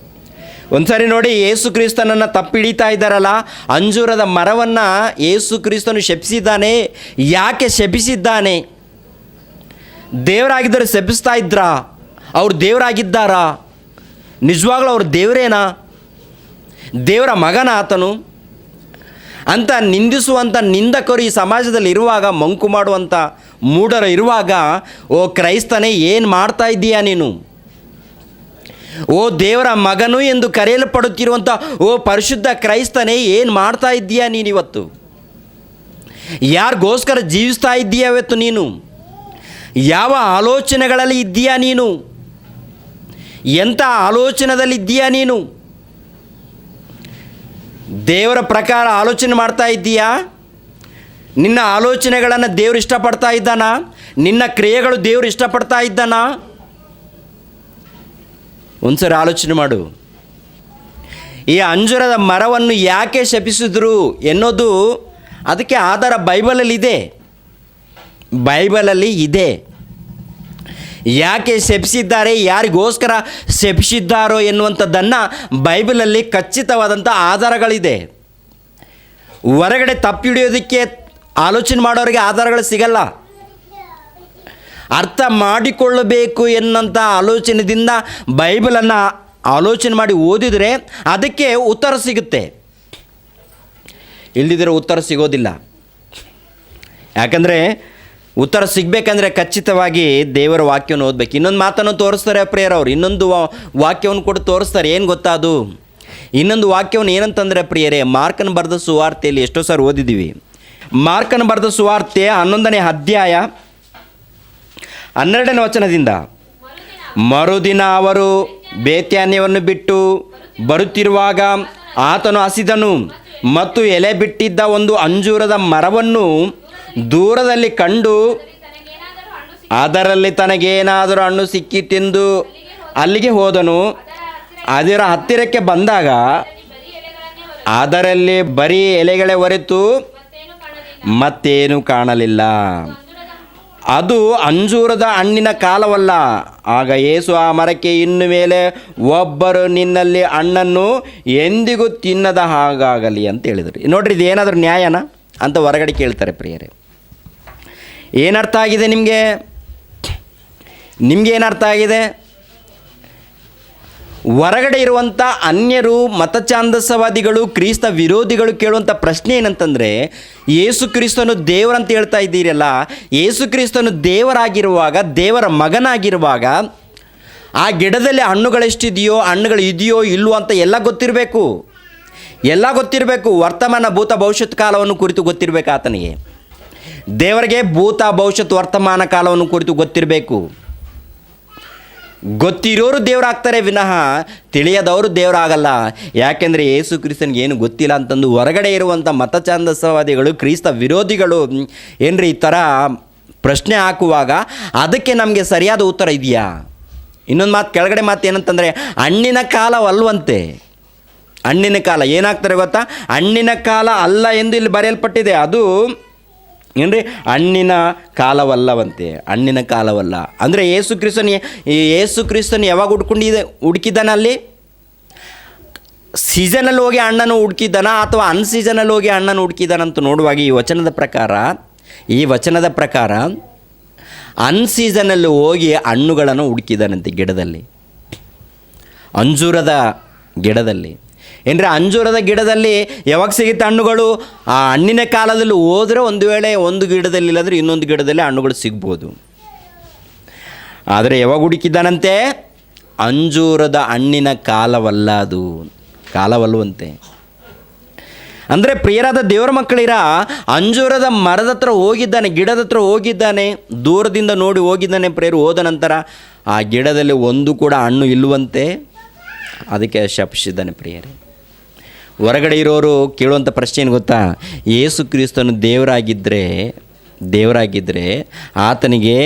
ಒಂದು ಸಾರಿ ನೋಡಿ, ಯೇಸು ಕ್ರಿಸ್ತನನ್ನು ತಪ್ಪಿಡಿತಾ ಇದ್ದಾರಲ್ಲ, ಅಂಜೂರದ ಮರವನ್ನು ಯೇಸು ಕ್ರಿಸ್ತನು ಶಪಿಸಿದ್ದಾನೆ. ಯಾಕೆ ಶಪಿಸಿದ್ದಾನೆ? ದೇವರಾಗಿದ್ದರೆ ಶಪಿಸ್ತಾ ಇದ್ರಾ? ಅವ್ರು ದೇವರಾಗಿದ್ದಾರಾ? ನಿಜವಾಗ್ಲೂ ಅವ್ರು ದೇವರೇನಾ? ದೇವರ ಮಗನ ಆತನು ಅಂತ ನಿಂದಿಸುವಂಥ ನಿಂದಕರು ಈ ಸಮಾಜದಲ್ಲಿ ಇರುವಾಗ, ಮಂಕು ಮಾಡುವಂಥ ಮೂಢರು ಇರುವಾಗ, ಓ ಕ್ರೈಸ್ತನೇ ಏನು ಮಾಡ್ತಾ ಇದ್ದೀಯಾ ನೀನು? ಓ ದೇವರ ಮಗನು ಎಂದು ಕರೆಯಲ್ಪಡುತ್ತಿರುವಂಥ ಓ ಪರಿಶುದ್ಧ ಕ್ರೈಸ್ತನೇ ಏನು ಮಾಡ್ತಾ ಇದ್ದೀಯಾ ನೀನಿವತ್ತು? ಯಾರಿಗೋಸ್ಕರ ಜೀವಿಸ್ತಾ ಇದ್ದೀಯಾ ಇವತ್ತು ನೀನು? ಯಾವ ಆಲೋಚನೆಗಳಲ್ಲಿ ಇದ್ದೀಯಾ ನೀನು? ಎಂಥ ಆಲೋಚನೆಯಲ್ಲಿ ಇದ್ದೀಯಾ ನೀನು? ದೇವರ ಪ್ರಕಾರ ಆಲೋಚನೆ ಮಾಡ್ತಾ ಇದ್ದೀಯಾ? ನಿನ್ನ ಆಲೋಚನೆಗಳನ್ನು ದೇವರು ಇಷ್ಟಪಡ್ತಾ ಇದ್ದಾನಾ? ನಿನ್ನ ಕ್ರಿಯೆಗಳು ದೇವರು ಇಷ್ಟಪಡ್ತಾ ಇದ್ದಾನಾ? ಒಂದ್ಸರಿ ಆಲೋಚನೆ ಮಾಡು. ಈ ಅಂಜೂರದ ಮರವನ್ನು ಯಾಕೆ ಶಪಿಸಿದ್ರು ಎನ್ನೋದು ಅದಕ್ಕೆ ಆಧಾರ ಬೈಬಲಲ್ಲಿ ಇದೆ. ಯಾಕೆ ಶಪಿಸಿದ್ದಾರೆ, ಯಾರಿಗೋಸ್ಕರ ಶಪಿಸಿದ್ದಾರೋ ಎನ್ನುವಂಥದ್ದನ್ನು ಬೈಬಲಲ್ಲಿ ಖಚಿತವಾದಂಥ ಆಧಾರಗಳಿದೆ. ಹೊರಗಡೆ ತಪ್ಪಿಡಿಯೋದಕ್ಕೆ ಆಲೋಚನೆ ಮಾಡೋರಿಗೆ ಆಧಾರಗಳು ಸಿಗಲ್ಲ. ಅರ್ಥ ಮಾಡಿಕೊಳ್ಳಬೇಕು ಎನ್ನುವಂಥ ಆಲೋಚನೆಯಿಂದ ಬೈಬಲನ್ನು ಆಲೋಚನೆ ಮಾಡಿ ಓದಿದರೆ ಅದಕ್ಕೆ ಉತ್ತರ ಸಿಗುತ್ತೆ. ಇಲ್ಲದಿದ್ದರೆ ಉತ್ತರ ಸಿಗೋದಿಲ್ಲ. ಯಾಕಂದರೆ ಉತ್ತರ ಸಿಗಬೇಕಂದ್ರೆ ಖಚಿತವಾಗಿ ದೇವರ ವಾಕ್ಯವನ್ನು ಓದಬೇಕು. ಇನ್ನೊಂದು ಮಾತನ್ನು ತೋರಿಸ್ತಾರೆ ಪ್ರಿಯರವರು, ಇನ್ನೊಂದು ವಾಕ್ಯವನ್ನು ಕೂಡ ತೋರಿಸ್ತಾರೆ. ಏನು ಗೊತ್ತಾ ಅದು? ಇನ್ನೊಂದು ವಾಕ್ಯವನ್ನು ಏನಂತಂದರೆ ಪ್ರಿಯರೇ, ಮಾರ್ಕನ ಬರೆದ ಸುವಾರ್ತೆಯಲ್ಲಿ ಎಷ್ಟೋ ಸಾರಿ ಓದಿದ್ದೀವಿ. ಮಾರ್ಕನ ಬರೆದ ಸುವಾರ್ತೆ 11ನೇ ಅಧ್ಯಾಯ 12ನೇ ವಚನದಿಂದ, ಮರುದಿನ ಅವರು ಬೇತ್ಯಾನ್ಯವನ್ನು ಬಿಟ್ಟು ಬರುತ್ತಿರುವಾಗ ಆತನು ಹಸಿದನು ಮತ್ತು ಎಲೆ ಬಿಟ್ಟಿದ್ದ ಒಂದು ಅಂಜೂರದ ಮರವನ್ನು ದೂರದಲ್ಲಿ ಕಂಡು ಅದರಲ್ಲಿ ತನಗೇನಾದರೂ ಹಣ್ಣು ಸಿಕ್ಕಿತೆಂದು ಅಲ್ಲಿಗೆ ಹೋದನು. ಅದರ ಹತ್ತಿರಕ್ಕೆ ಬಂದಾಗ ಅದರಲ್ಲಿ ಬರೀ ಎಲೆಗಳೇ ಹೊರತು ಮತ್ತೇನು ಕಾಣಲಿಲ್ಲ. ಅದು ಅಂಜೂರದ ಹಣ್ಣಿನ ಕಾಲವಲ್ಲ. ಆಗ ಯೇಸು ಆ ಮರಕ್ಕೆ, ಇನ್ನು ಮೇಲೆ ಒಬ್ಬರು ನಿನ್ನಲ್ಲಿ ಹಣ್ಣನ್ನು ಎಂದಿಗೂ ತಿನ್ನದ ಹಾಗಾಗಲಿ ಅಂತ ಹೇಳಿದರು. ನೋಡ್ರಿ, ಇದು ಏನಾದರೂ ನ್ಯಾಯನಾ ಅಂತ ಹೊರಗಡೆ ಕೇಳ್ತಾರೆ ಪ್ರಿಯರೇ. ಏನರ್ಥ ಆಗಿದೆ ನಿಮಗೆ? ಏನರ್ಥ ಆಗಿದೆ? ಹೊರಗಡೆ ಇರುವಂಥ ಅನ್ಯರು, ಮತಚಾಂದಸವಾದಿಗಳು, ಕ್ರಿಸ್ತ ವಿರೋಧಿಗಳು ಕೇಳುವಂಥ ಪ್ರಶ್ನೆ ಏನಂತಂದರೆ, ಯೇಸು ಕ್ರಿಸ್ತನು ದೇವರಂತ ಹೇಳ್ತಾ ಇದ್ದೀರಲ್ಲ, ಯೇಸು ಕ್ರಿಸ್ತನು ದೇವರಾಗಿರುವಾಗ, ದೇವರ ಮಗನಾಗಿರುವಾಗ ಆ ಗಿಡದಲ್ಲಿ ಹಣ್ಣುಗಳೆಷ್ಟಿದೆಯೋ, ಹಣ್ಣುಗಳು ಇದೆಯೋ ಇಲ್ವೋ ಅಂತ ಎಲ್ಲ ಗೊತ್ತಿರಬೇಕು. ವರ್ತಮಾನ, ಭೂತ, ಭವಿಷ್ಯತ್ ಕಾಲವನ್ನು ಕುರಿತು ಗೊತ್ತಿರಬೇಕು ಆತನಿಗೆ. ದೇವರಿಗೆ ಭೂತ, ಭವಿಷ್ಯತ್, ವರ್ತಮಾನ ಕಾಲವನ್ನು ಕುರಿತು ಗೊತ್ತಿರಬೇಕು. ಗೊತ್ತಿರೋರು ದೇವರಾಗ್ತಾರೆ ವಿನಃ ತಿಳಿಯದವರು ದೇವರಾಗಲ್ಲ. ಯಾಕೆಂದರೆ ಯೇಸು ಕ್ರಿಸ್ತನಿಗೆ ಏನು ಗೊತ್ತಿಲ್ಲ ಅಂತಂದು ಹೊರಗಡೆ ಇರುವಂಥ ಮತಚಾಂದಸವಾದಿಗಳು, ಕ್ರಿಸ್ತ ವಿರೋಧಿಗಳು ಏನ್ರಿ ಈ ಥರ ಪ್ರಶ್ನೆ ಹಾಕುವಾಗ ಅದಕ್ಕೆ ನಮಗೆ ಸರಿಯಾದ ಉತ್ತರ ಇದೆಯಾ? ಇನ್ನೊಂದು ಮಾತು, ಕೆಳಗಡೆ ಮಾತು ಏನಂತಂದರೆ, ಹಣ್ಣಿನ ಕಾಲವಲ್ವಂತೆ. ಹಣ್ಣಿನ ಕಾಲ ಏನಾಗ್ತಾರೆ ಗೊತ್ತಾ? ಹಣ್ಣಿನ ಕಾಲ ಅಲ್ಲ ಎಂದು ಇಲ್ಲಿ ಬರೆಯಲ್ಪಟ್ಟಿದೆ. ಅದು ಏನ್ರಿ, ಹಣ್ಣಿನ ಕಾಲವಲ್ಲವಂತೆ, ಹಣ್ಣಿನ ಕಾಲವಲ್ಲ. ಅಂದರೆ ಯೇಸು ಕ್ರಿಸ್ತನ ಯಾವಾಗ ಹುಡುಕಿದ್ದಾನೆ ಅಲ್ಲಿ? ಸೀಸನಲ್ಲಿ ಹೋಗಿ ಹಣ್ಣನ್ನು ಹುಡುಕಿದ್ದಾನ ಅಥವಾ ಅನ್ಸೀಸನಲ್ಲಿ ಹೋಗಿ ಹಣ್ಣನ್ನು ಹುಡುಕಿದ್ದಾನಂತ ನೋಡುವಾಗ ಈ ವಚನದ ಪ್ರಕಾರ ಅನ್ಸೀಸನಲ್ಲಿ ಹೋಗಿ ಹಣ್ಣುಗಳನ್ನು ಹುಡುಕಿದ್ದಾನಂತೆ ಗಿಡದಲ್ಲಿ, ಅಂಜೂರದ ಗಿಡದಲ್ಲಿ. ಏನ್ರಿ, ಅಂಜೂರದ ಗಿಡದಲ್ಲಿ ಯಾವಾಗ ಸಿಗುತ್ತೆ ಹಣ್ಣುಗಳು? ಆ ಹಣ್ಣಿನ ಕಾಲದಲ್ಲಿ ಹೋದರೆ ಒಂದು ವೇಳೆ ಒಂದು ಗಿಡದಲ್ಲಿ ಇಲ್ಲಾಂದರೆ ಇನ್ನೊಂದು ಗಿಡದಲ್ಲಿ ಹಣ್ಣುಗಳು ಸಿಗ್ಬೋದು. ಆದರೆ ಯಾವಾಗ ಹುಡುಕಿದ್ದಾನಂತೆ? ಅಂಜೂರದ ಹಣ್ಣಿನ ಕಾಲವಲ್ಲವಂತೆ. ಅಂದರೆ ಪ್ರಿಯರಾದ ದೇವರ ಮಕ್ಕಳಿರ, ಅಂಜೂರದ ಮರದ ಹತ್ರ ಹೋಗಿದ್ದಾನೆ, ಗಿಡದ ಹತ್ರ ಹೋಗಿದ್ದಾನೆ, ದೂರದಿಂದ ನೋಡಿ ಹೋಗಿದ್ದಾನೆ. ಪ್ರಿಯರು, ಹೋದ ನಂತರ ಆ ಗಿಡದಲ್ಲಿ ಒಂದು ಕೂಡ ಹಣ್ಣು ಇಲ್ಲವಂತೆ. ಅದಕ್ಕೆ ಶಪಿಸಿದ್ದಾನೆ. ಪ್ರಿಯರೇ, ಹೊರಗಡೆ ಇರೋರು ಕೇಳುವಂಥ ಪ್ರಶ್ನೆ ಏನು ಗೊತ್ತಾ? ಯೇಸು ಕ್ರಿಸ್ತನು ದೇವರಾಗಿದ್ದರೆ ಆತನಿಗೆ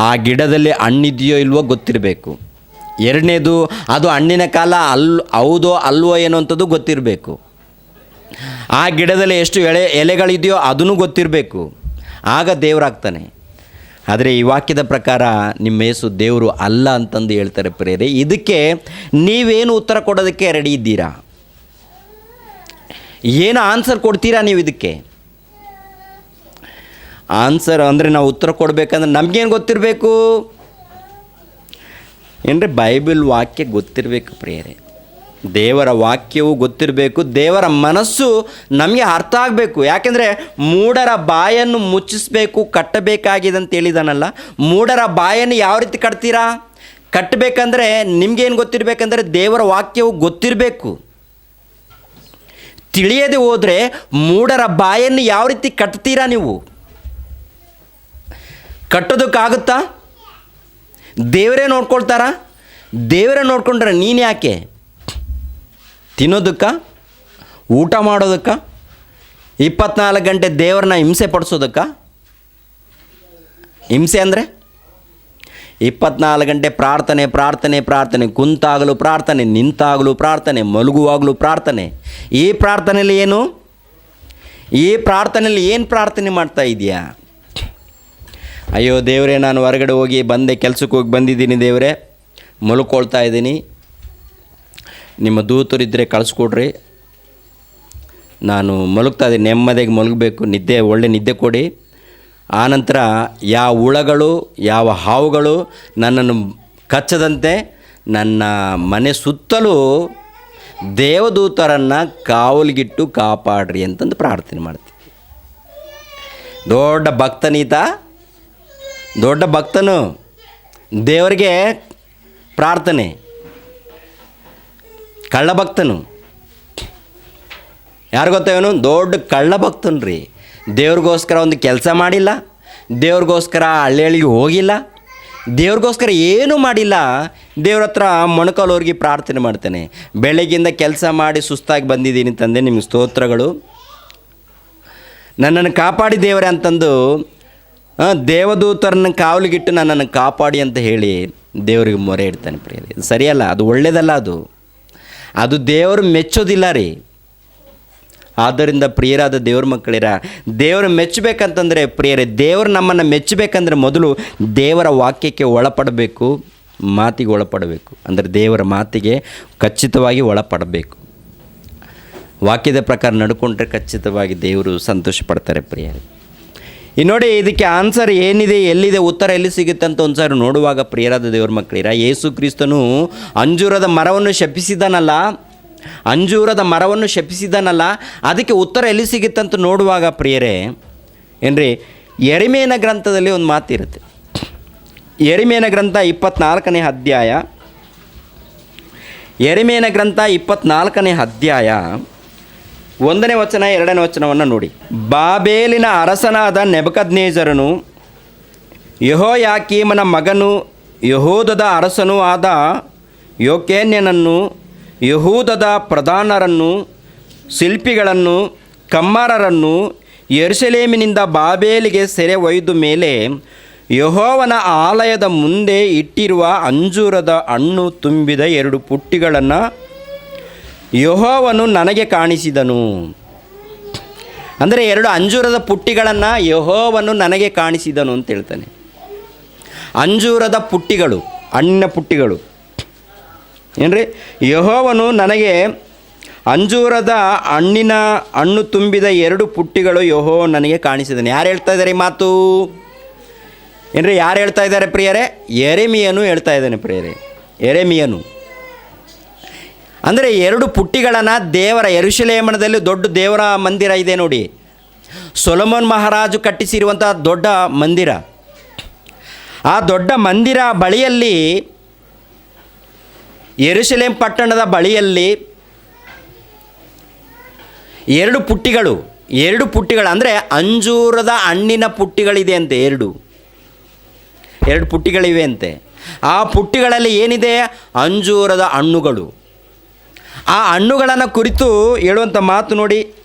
ಆ ಗಿಡದಲ್ಲಿ ಹಣ್ಣಿದೆಯೋ ಇಲ್ವೋ ಗೊತ್ತಿರಬೇಕು. ಎರಡನೇದು, ಅದು ಹಣ್ಣಿನ ಕಾಲ ಹೌದೋ ಅಲ್ವೋ ಏನೋ ಅಂಥದ್ದು ಗೊತ್ತಿರಬೇಕು. ಆ ಗಿಡದಲ್ಲಿ ಎಷ್ಟು ಎಲೆಗಳಿದೆಯೋ ಅದನ್ನು ಗೊತ್ತಿರಬೇಕು. ಆಗ ದೇವರಾಗ್ತಾನೆ. ಆದರೆ ಈ ವಾಕ್ಯದ ಪ್ರಕಾರ ನಿಮ್ಮ ಯೇಸು ದೇವರು ಅಲ್ಲ ಅಂತಂದು ಹೇಳ್ತಾರೆ. ಪ್ರಿಯರೇ, ಇದಕ್ಕೆ ನೀವೇನು ಉತ್ತರ ಕೊಡೋದಕ್ಕೆ ರೆಡಿ ಇದ್ದೀರಾ? ಏನು ಆನ್ಸರ್ ಕೊಡ್ತೀರಾ ನೀವು ಇದಕ್ಕೆ? ಆನ್ಸರ್ ಅಂದರೆ ನಾವು ಉತ್ತರ ಕೊಡಬೇಕಂದ್ರೆ ನಮಗೇನು ಗೊತ್ತಿರಬೇಕು? ಏನ್ರಿ, ಬೈಬಲ್ ವಾಕ್ಯ ಗೊತ್ತಿರಬೇಕು. ಪ್ರಿಯರೇ, ದೇವರ ವಾಕ್ಯವು ಗೊತ್ತಿರಬೇಕು. ದೇವರ ಮನಸ್ಸು ನಮಗೆ ಅರ್ಥ ಆಗಬೇಕು. ಯಾಕೆಂದರೆ ಮೂಢರ ಬಾಯನ್ನು ಮುಚ್ಚಿಸಬೇಕು, ಕಟ್ಟಬೇಕಾಗಿದೆ ಅಂತ ಹೇಳಿದಾನಲ್ಲ. ಮೂಢರ ಬಾಯನ್ನು ಯಾವ ರೀತಿ ಕಟ್ಟಬೇಕಂದ್ರೆ ನಿಮಗೇನು ಗೊತ್ತಿರಬೇಕಂದ್ರೆ ದೇವರ ವಾಕ್ಯವು ಗೊತ್ತಿರಬೇಕು. ತಿಳಿಯದೆ ಹೋದರೆ ಮೂಢರ ಬಾಯನ್ನು ಯಾವ ರೀತಿ ಕಟ್ತೀರಾ ನೀವು? ಕಟ್ಟೋದಕ್ಕಾಗುತ್ತಾ? ದೇವರೇ ನೋಡ್ಕೊಳ್ತಾರ? ದೇವರೇ ನೋಡ್ಕೊಂಡ್ರೆ ನೀನು ಯಾಕೆ? ತಿನ್ನೋದಕ್ಕೆ, ಊಟ ಮಾಡೋದಕ್ಕೆ, 24 ಗಂಟೆ ದೇವರನ್ನ ಹಿಂಸೆ ಪಡಿಸೋದಕ್ಕೆ? ಹಿಂಸೆ ಅಂದರೆ 24 ಗಂಟೆ ಪ್ರಾರ್ಥನೆ, ಕುಂತಾಗಲೂ ಪ್ರಾರ್ಥನೆ, ನಿಂತಾಗಲೂ ಪ್ರಾರ್ಥನೆ, ಮಲಗುವಾಗಲೂ ಪ್ರಾರ್ಥನೆ. ಈ ಪ್ರಾರ್ಥನೆಯಲ್ಲಿ ಏನು ಪ್ರಾರ್ಥನೆ ಮಾಡ್ತಾ ಇದೆಯಾ? ಅಯ್ಯೋ ದೇವರೇ, ನಾನು ಹೊರಗಡೆ ಹೋಗಿ ಬಂದೆ, ಕೆಲಸಕ್ಕೆ ಹೋಗಿ ಬಂದಿದ್ದೀನಿ ದೇವರೇ, ಮಲ್ಕೊಳ್ತಾ ಇದ್ದೀನಿ, ನಿಮ್ಮ ದೂತರಿದ್ದರೆ ಕಳಿಸ್ಕೊಡ್ರಿ, ನಾನು ಮಲಗ್ತಾ ಇದ್ದೀನಿ, ನೆಮ್ಮದಿಯಾಗಿ ಮಲಗಬೇಕು, ಒಳ್ಳೆ ನಿದ್ದೆ ಕೊಡಿ. ಆನಂತರ ಯಾವ ಹುಳಗಳು ಯಾವ ಹಾವುಗಳು ನನ್ನನ್ನು ಕಚ್ಚದಂತೆ ನನ್ನ ಮನೆ ಸುತ್ತಲೂ ದೇವದೂತರನ್ನು ಕಾವಲಿಗಿಟ್ಟು ಕಾಪಾಡ್ರಿ ಅಂತಂದು ಪ್ರಾರ್ಥನೆ ಮಾಡ್ತೀವಿ. ದೊಡ್ಡ ಭಕ್ತನು ದೇವರಿಗೆ ಪ್ರಾರ್ಥನೆ. ಕಳ್ಳಭಕ್ತನು ಯಾರು ಗೊತ್ತೇವನು? ದೊಡ್ಡ ಕಳ್ಳಭಕ್ತನು ರೀ. ದೇವ್ರಿಗೋಸ್ಕರ ಒಂದು ಕೆಲಸ ಮಾಡಿಲ್ಲ, ದೇವ್ರಿಗೋಸ್ಕರ ಹಳ್ಳಿಗೆ ಹೋಗಿಲ್ಲ, ದೇವ್ರಿಗೋಸ್ಕರ ಏನೂ ಮಾಡಿಲ್ಲ. ದೇವ್ರ ಹತ್ರ ಮೊಣಕಾಲೋರ್ಗಿ ಪ್ರಾರ್ಥನೆ ಮಾಡ್ತಾನೆ. ಬೆಳಗ್ಗಿಂದ ಕೆಲಸ ಮಾಡಿ ಸುಸ್ತಾಗಿ ಬಂದಿದ್ದೀನಿ ತಂದೆ, ನಿಮಗೆ ಸ್ತೋತ್ರಗಳು, ನನ್ನನ್ನು ಕಾಪಾಡಿ ದೇವರೇ ಅಂತಂದು ದೇವದೂತರನ್ನು ಕಾವಲಿಗಿಟ್ಟು ನನ್ನನ್ನು ಕಾಪಾಡಿ ಅಂತ ಹೇಳಿ ದೇವರಿಗೆ ಮೊರೆ ಇಡ್ತಾನೆ. ಪ್ರಿಯರೇ, ಇದು ಸರಿಯಲ್ಲ, ಅದು ಒಳ್ಳೆಯದಲ್ಲ, ಅದು ದೇವರು ಮೆಚ್ಚೋದಿಲ್ಲ ರೀ. ಆದ್ದರಿಂದ ಪ್ರಿಯರಾದ ದೇವ್ರ ಮಕ್ಕಳಿರ, ದೇವರು ಮೆಚ್ಚಬೇಕಂತಂದರೆ ಪ್ರಿಯರೇ, ದೇವರು ನಮ್ಮನ್ನು ಮೆಚ್ಚಬೇಕಂದ್ರೆ ಮೊದಲು ದೇವರ ವಾಕ್ಯಕ್ಕೆ ಒಳಪಡಬೇಕು, ಮಾತಿಗೆ ಒಳಪಡಬೇಕು. ಅಂದರೆ ದೇವರ ಮಾತಿಗೆ ಖಚಿತವಾಗಿ ಒಳಪಡಬೇಕು. ವಾಕ್ಯದ ಪ್ರಕಾರ ನಡ್ಕೊಂಡ್ರೆ ಖಚಿತವಾಗಿ ದೇವರು ಸಂತೋಷ ಪಡ್ತಾರೆ. ಪ್ರಿಯರೇ, ನೋಡಿ ಇದಕ್ಕೆ ಆನ್ಸರ್ ಏನಿದೆ, ಎಲ್ಲಿದೆ, ಉತ್ತರ ಎಲ್ಲಿ ಸಿಗುತ್ತೆ ಅಂತ ಒಂದು ಸಾರಿ ನೋಡುವಾಗ ಪ್ರಿಯರಾದ ದೇವ್ರ ಮಕ್ಕಳಿರ, ಯೇಸು ಕ್ರಿಸ್ತನು ಅಂಜೂರದ ಮರವನ್ನು ಶಪಿಸಿದನಲ್ಲ, ಅದಕ್ಕೆ ಉತ್ತರ ಎಲ್ಲಿ ಸಿಗುತ್ತೆ ಅಂತ ನೋಡುವಾಗ ಪ್ರಿಯರೇ, ಏನ್ರಿ, ಯೆರೆಮೀಯನ ಗ್ರಂಥದಲ್ಲಿ ಒಂದು ಮಾತಿರುತ್ತೆ. ಯೆರೆಮೀಯನ ಗ್ರಂಥ 24ನೇ ಅಧ್ಯಾಯ, ಯೆರೆಮೀಯನ ಗ್ರಂಥ 24ನೇ ಅಧ್ಯಾಯ 1ನೇ ವಚನ 2ನೇ ವಚನವನ್ನು ನೋಡಿ. ಬಾಬೇಲಿನ ಅರಸನಾದ ನೆಬೂಕದ್ನೆಚ್ಚರನು ಯೆಹೋಯಾಕೀಮನ ಮಗನು ಯೆಹೂದದ ಅರಸನೂ ಆದ ಯೆಕೊನ್ಯನನ್ನು, ಯೆಹೂದದ ಪ್ರಧಾನರನ್ನು, ಶಿಲ್ಪಿಗಳನ್ನು, ಕಮ್ಮಾರರನ್ನು ಯೆರೂಸಲೇಮಿನಿಂದ ಬಾಬೇಲಿಗೆ ಸೆರೆ ಒಯ್ದ ಮೇಲೆ ಯೆಹೋವನ ಆಲಯದ ಮುಂದೆ ಇಟ್ಟಿರುವ ಅಂಜೂರದ ಹಣ್ಣು ತುಂಬಿದ 2 ಪುಟ್ಟಿಗಳನ್ನು ಯೆಹೋವನು ನನಗೆ ಕಾಣಿಸಿದನು. ಅಂದರೆ 2 ಅಂಜೂರದ ಪುಟ್ಟಿಗಳನ್ನು ಯೆಹೋವನು ನನಗೆ ಕಾಣಿಸಿದನು ಅಂತ ಹೇಳ್ತಾನೆ. ಅಂಜೂರದ ಪುಟ್ಟಿಗಳು, ಹಣ್ಣಿನ ಪುಟ್ಟಿಗಳು ಏನ್ರಿ, ಯೆಹೋವನು ನನಗೆ ಅಂಜೂರದ ಹಣ್ಣು ತುಂಬಿದ 2 ಪುಟ್ಟಿಗಳು ಯೆಹೋವ ನನಗೆ ಕಾಣಿಸಿದನು. ಯಾರು ಹೇಳ್ತಾ ಇದ್ದಾರೆ ಈ ಮಾತು ಏನ್ರಿ? ಯಾರು ಹೇಳ್ತಾ ಇದ್ದಾರೆ ಪ್ರಿಯರೇ? ಯೆರೆಮೀಯನು ಹೇಳ್ತಾ ಇದ್ದಾನೆ ಪ್ರಿಯರೇ. ಯೆರೆಮೀಯನು ಅಂದರೆ 2 ಪುಟ್ಟಿಗಳನ್ನು ದೇವರ ಯೆರೂಸಲೇಮಿನಲ್ಲಿ ದೊಡ್ಡ ದೇವರ ಮಂದಿರ ಇದೆ ನೋಡಿ, ಸೊಲೊಮೋನ್ ಮಹಾರಾಜು ಕಟ್ಟಿಸಿರುವಂಥ ದೊಡ್ಡ ಮಂದಿರ. ಆ ದೊಡ್ಡ ಮಂದಿರ ಬಳಿಯಲ್ಲಿ, ಯೆರೂಸಲೇಮ್ ಪಟ್ಟಣದ ಬಳಿಯಲ್ಲಿ 2 ಪುಟ್ಟಿಗಳು ಅಂದರೆ ಅಂಜೂರದ ಹಣ್ಣಿನ ಪುಟ್ಟಿಗಳಿದೆ ಅಂತೆ. 2 ಪುಟ್ಟಿಗಳಿವೆ ಅಂತೆ. ಆ ಪುಟ್ಟಿಗಳಲ್ಲಿ ಏನಿದೆ? ಅಂಜೂರದ ಹಣ್ಣುಗಳು. ಆ ಹಣ್ಣುಗಳನ್ನು ಕುರಿತು ಹೇಳುವಂಥ ಮಾತು ನೋಡಿ,